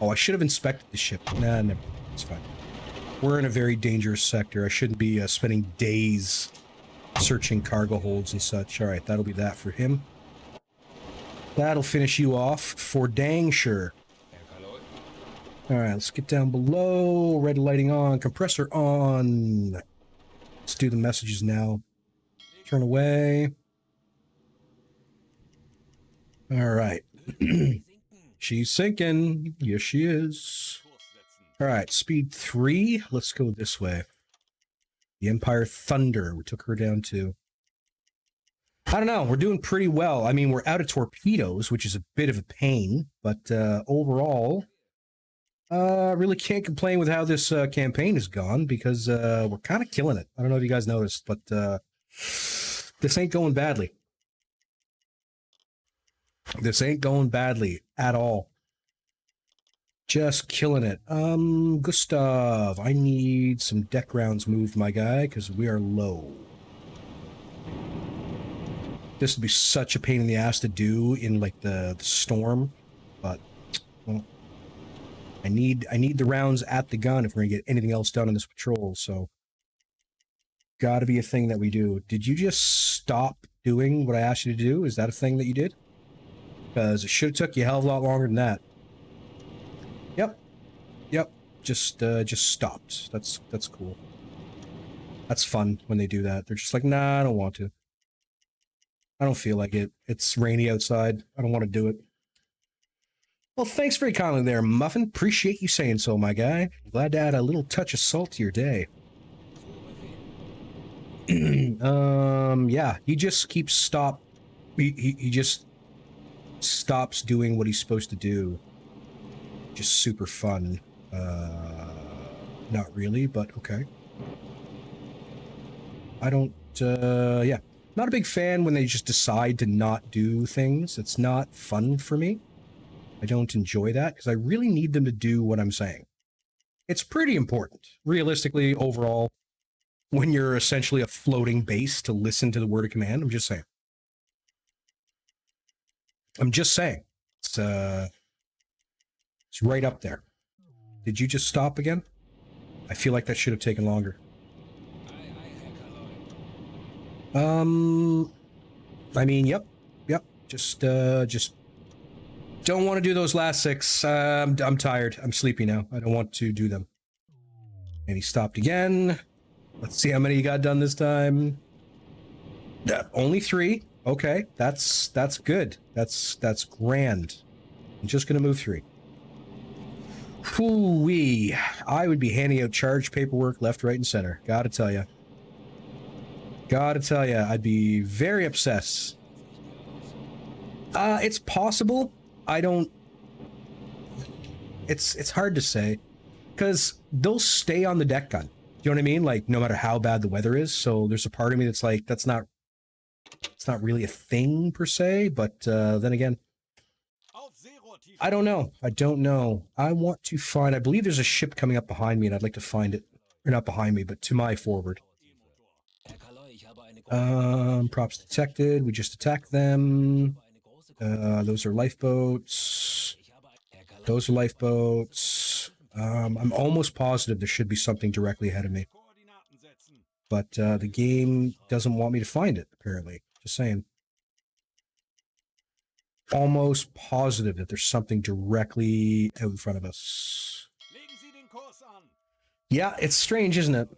Oh, I should have inspected the ship. Nah, never. It's fine. We're in a very dangerous sector. I shouldn't be spending days searching cargo holds and such. All right, that'll be that for him. That'll finish you off for dang sure. All right, let's get down below. Red lighting on. Compressor on. Let's do the messages now. Turn away. All right. She's sinking. Yes, she is. All right, speed 3. Let's go this way. The Empire Thunder. We took her down to... I don't know. We're doing pretty well. I mean, we're out of torpedoes, which is a bit of a pain. But overall, really can't complain with how this campaign has gone because we're kind of killing it. I don't know if you guys noticed, but this ain't going badly. This ain't going badly at all. Just killing it. Gustav, I need some deck rounds moved, my guy, because we are low. This would be such a pain in the ass to do in like the storm, but well, I need the rounds at the gun if we're gonna get anything else done in this patrol. So, gotta be a thing that we do. Did you just stop doing what I asked you to do? Is that a thing that you did? Because it should have took you a hell of a lot longer than that. Yep. Just stopped. That's cool. That's fun when they do that. They're just like, nah, I don't want to. I don't feel like it. It's rainy outside. I don't want to do it. Well, thanks very kindly there, Muffin. Appreciate you saying so, my guy. Glad to add a little touch of salt to your day. Yeah, he just keeps he just stops doing what he's supposed to do. Just super fun. Not really, but okay. I don't, yeah. Not a big fan when they just decide to not do things. It's not fun for me. I don't enjoy that because I really need them to do what I'm saying. It's pretty important, realistically, overall, when you're essentially a floating base to listen to the word of command. I'm just saying. It's right up there. Did you just stop again? I feel like that should have taken longer. I mean, yep. Just don't want to do those last 6. I'm tired. I'm sleepy now. I don't want to do them. And he stopped again. Let's see how many you got done this time. Only 3. Okay, that's good. That's grand. I'm just going to move 3. Whoo-wee. I would be handing out charge paperwork left, right, and center. Gotta tell you. Gotta tell you, I'd be very upset. It's possible. I don't... It's hard to say. Because they'll stay on the deck gun. You know what I mean? Like, no matter how bad the weather is. So there's a part of me that's like, it's not really a thing, per se. But then again... I don't know. I don't know. I want to find... I believe there's a ship coming up behind me, and I'd like to find it. Or not behind me, but to my forward. Props detected. We just attacked them. Those are lifeboats. Those are lifeboats. I'm almost positive there should be something directly ahead of me. But the game doesn't want me to find it, apparently. Just saying. Almost positive that there's something directly out in front of us. Yeah, it's strange, isn't it?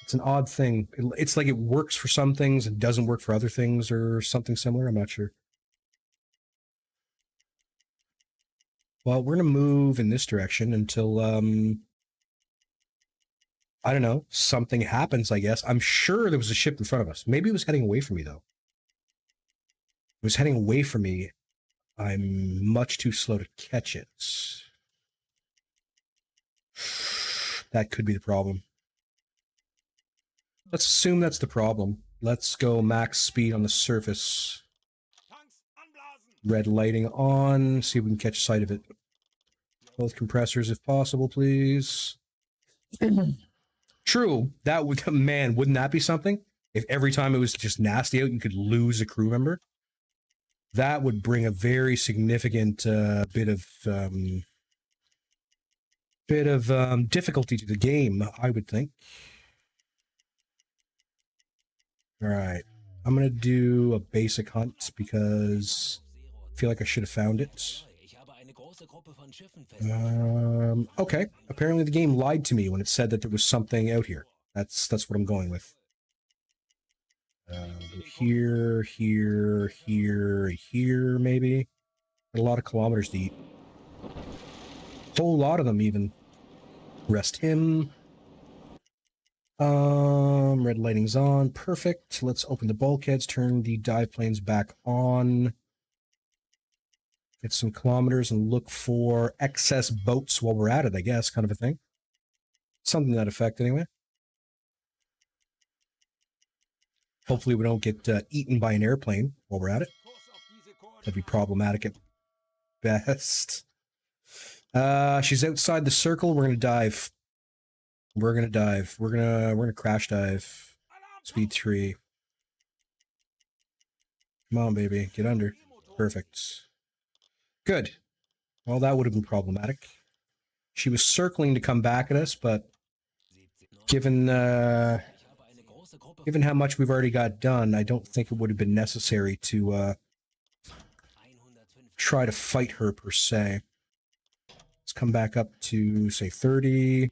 It's an odd thing. It's like it works for some things and doesn't work for other things or something similar. I'm not sure. Well, we're going to move in this direction until, I don't know, something happens, I guess. I'm sure there was a ship in front of us. Maybe it was heading away from me, though. It was heading away from me. I'm much too slow to catch it. That could be the problem. Let's assume that's the problem. Let's go max speed on the surface. Red lighting on. See if we can catch sight of it. Both compressors if possible, please. True. That would, man, wouldn't that be something? If every time it was just nasty out, you could lose a crew member? That would bring a very significant bit of difficulty to the game, I would think. All right, I'm gonna do a basic hunt because I feel like I should have found it. Okay, apparently the game lied to me when it said that there was something out here. That's what I'm going with. Here, maybe. A lot of kilometers to eat. Whole lot of them, even. Rest him. Red lighting's on. Perfect. Let's open the bulkheads, turn the dive planes back on. Get some kilometers and look for excess boats while we're at it, I guess, kind of a thing. Something to that effect, anyway. Hopefully we don't get eaten by an airplane while we're at it. That'd be problematic at best. She's outside the circle. We're gonna dive. We're gonna crash dive. Speed 3. Come on, baby. Get under. Perfect. Good. Well, that would have been problematic. She was circling to come back at us, but given how much we've already got done, I don't think it would have been necessary to try to fight her per se. Let's come back up to, say, 30.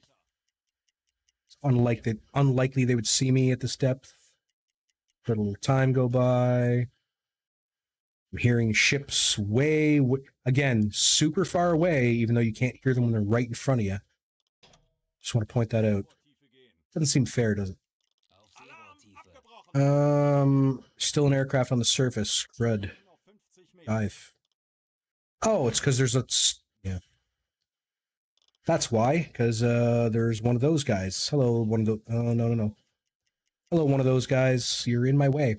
It's unlikely they would see me at this depth. Let a little time go by. I'm hearing ships again, super far away, even though you can't hear them when they're right in front of you. Just want to point that out. Doesn't seem fair, does it? Still an aircraft on the surface. Crud. Dive. Oh, it's because there's a... Yeah. That's why, because there's one of those guys. Hello, one of the... Oh, no. Hello, one of those guys. You're in my way.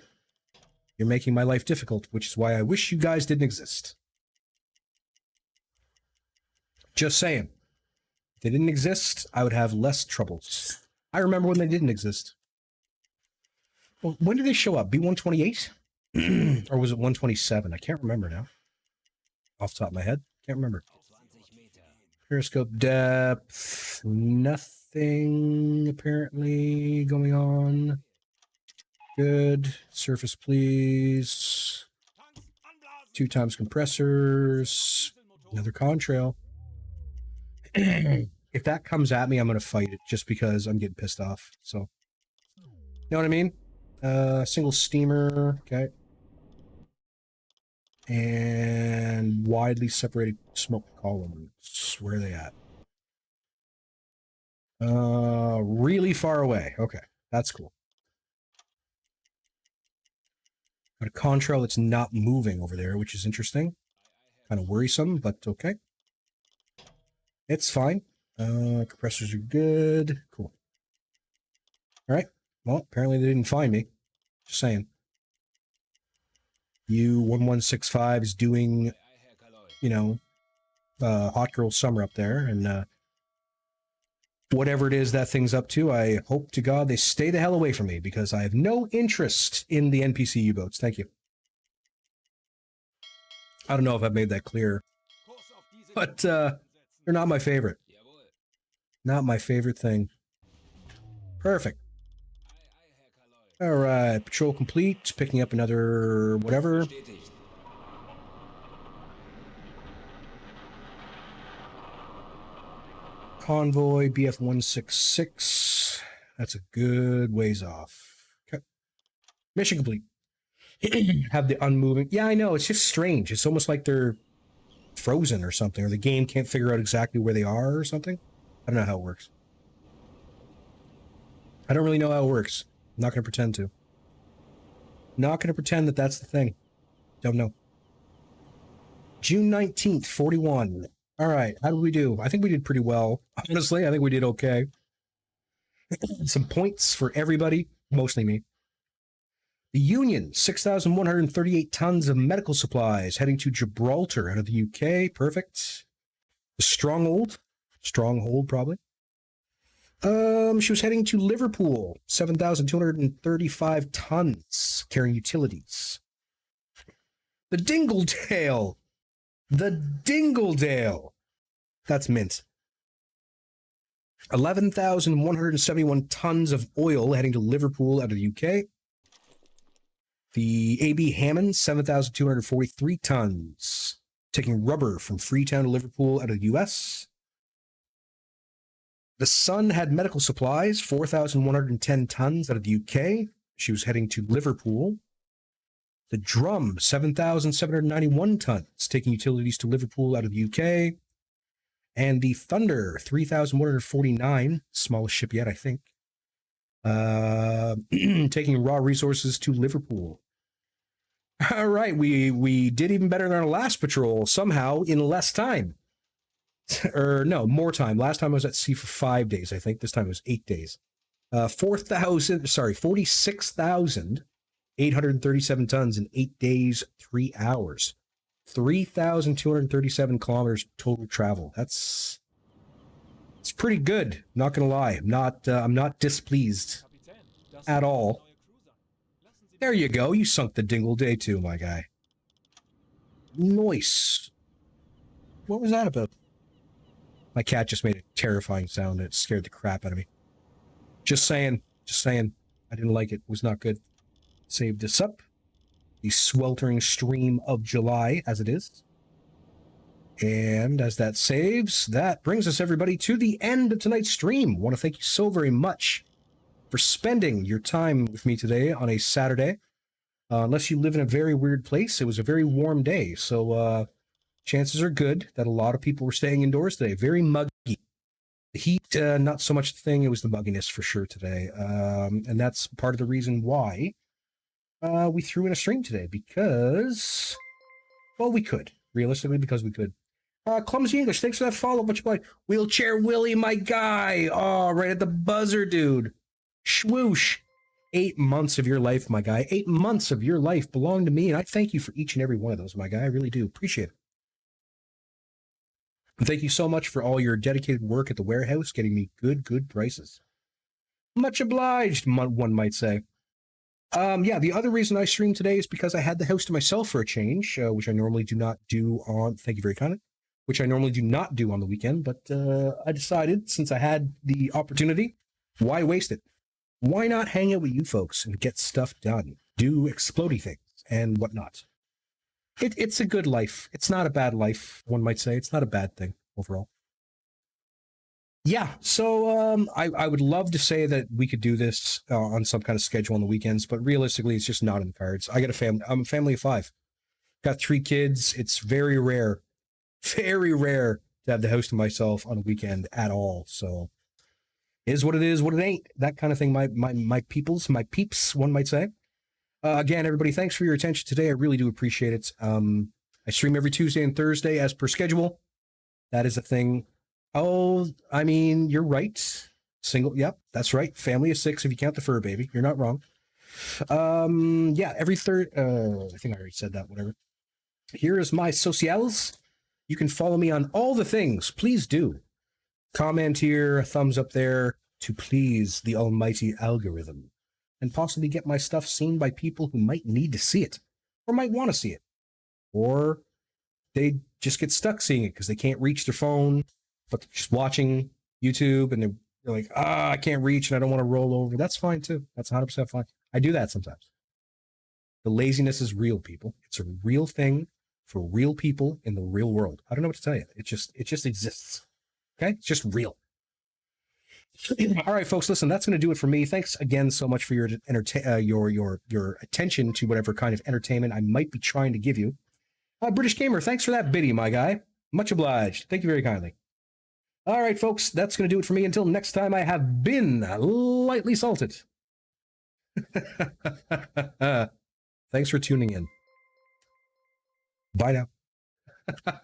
You're making my life difficult, which is why I wish you guys didn't exist. Just saying. If they didn't exist, I would have less troubles. I remember when they didn't exist. Well, when did they show up? B-128? Or was it 127? I can't remember now. Off the top of my head. Can't remember. Periscope depth. Nothing apparently going on. Good. Surface, please. 2 times compressors. Another contrail. If that comes at me, I'm going to fight it just because I'm getting pissed off. So, you know what I mean? Single steamer. Okay. And widely separated smoke columns. Where are they at? Really far away. Okay, that's cool. Got a contrail that's not moving over there, which is interesting. Kind of worrisome, but okay. It's fine. Compressors are good. Cool. All right. Well, apparently they didn't find me. Just saying. U1165 is doing, you know, Hot Girl Summer up there, and whatever it is that thing's up to, I hope to God they stay the hell away from me, because I have no interest in the NPC U-boats. Thank you. I don't know if I've made that clear, but they're not my favorite. Not my favorite thing. Perfect. All right, patrol complete. Picking up another whatever. Convoy BF166. That's a good ways off. Okay. Mission complete. Have the unmoving. Yeah, I know. It's just strange. It's almost like they're frozen or something, or the game can't figure out exactly where they are or something. I don't know how it works. I don't really know how it works. I'm not going to pretend to. Not going to pretend that that's the thing. Don't know. June 19th, 41. All right, how did we do? I think we did pretty well. Honestly, I think we did okay. Some points for everybody, mostly me. The Union, 6,138 tons of medical supplies heading to Gibraltar out of the UK. Perfect. The Stronghold probably. She was heading to Liverpool, 7,235 tons carrying utilities. The Dingledale. That's mint. 11,171 tons of oil heading to Liverpool out of the UK. The AB Hammond, 7,243 tons, taking rubber from Freetown to Liverpool out of the US. The Sun had medical supplies, 4,110 tons out of the UK. She was heading to Liverpool. The Drum, 7,791 tons, taking utilities to Liverpool out of the UK. And the Thunder, 3,149, smallest ship yet, I think, taking raw resources to Liverpool. All right, we did even better than our last patrol, somehow, in less time. Or no, more time. Last time I was at sea for 5 days, I think. This time it was 8 days. 46,837 tons in 8 days, 3 hours. 3,237 kilometers total travel. It's pretty good. Not gonna lie. I'm not displeased at all. There you go. You sunk the dingle day too, my guy. Nice. What was that about? My cat just made a terrifying sound and it scared the crap out of me. Just saying. I didn't like it. It was not good. Save this up. The sweltering stream of July as it is. And as that saves, that brings us, everybody, to the end of tonight's stream. I want to thank you so very much for spending your time with me today on a Saturday. Unless you live in a very weird place, it was a very warm day. So chances are good that a lot of people were staying indoors today. Very muggy. The heat, not so much the thing. It was the mugginess for sure today. And that's part of the reason why we threw in a stream today. Because, well, we could. Realistically, because we could. Clumsy English, thanks for that follow. Much obliged. Wheelchair Willie, my guy. Oh, right at the buzzer, dude. Swoosh. 8 months of your life, my guy. 8 months of your life belong to me, and I thank you for each and every one of those, my guy. I really do. Appreciate it. And thank you so much for all your dedicated work at the warehouse, getting me good prices. Much obliged, one might say. Yeah, the other reason I streamed today is because I had the house to myself for a change, which I normally do not do on... Thank you very kindly. Which I normally do not do on the weekend, but I decided, since I had the opportunity, why waste it? Why not hang out with you folks and get stuff done? Do explodey things and whatnot. It's a good life. It's not a bad life, one might say. It's not a bad thing overall. Yeah, so I would love to say that we could do this on some kind of schedule on the weekends, but realistically, it's just not in the cards. I got a family. I'm a family of 5. Got 3 kids. It's very rare to have the house to myself on a weekend at all. So is what it is, what it ain't. That kind of thing. My peeps, one might say. Again, everybody, thanks for your attention today. I really do appreciate it. I stream every Tuesday and Thursday as per schedule. That is a thing. Oh, I mean, you're right. Single. Yep, that's right. Family of 6 if you count the fur baby. You're not wrong. Yeah, every third. I think I already said that. Whatever. Here is my socials. You can follow me on all the things. Please do. Comment here, a thumbs up there to please the almighty algorithm and possibly get my stuff seen by people who might need to see it or might want to see it. Or they just get stuck seeing it because they can't reach their phone, but they're just watching YouTube and they're like, I can't reach and I don't want to roll over. That's fine too. That's 100% fine. I do that sometimes. The laziness is real, people. It's a real thing for real people in the real world. I don't know what to tell you. It just exists. Okay? It's just real. All right, folks, listen, that's going to do it for me. Thanks again so much for your attention to whatever kind of entertainment I might be trying to give you. British Gamer, thanks for that biddy, my guy. Much obliged. Thank you very kindly. All right, folks, that's going to do it for me. Until next time, I have been lightly salted. Thanks for tuning in. Bye now.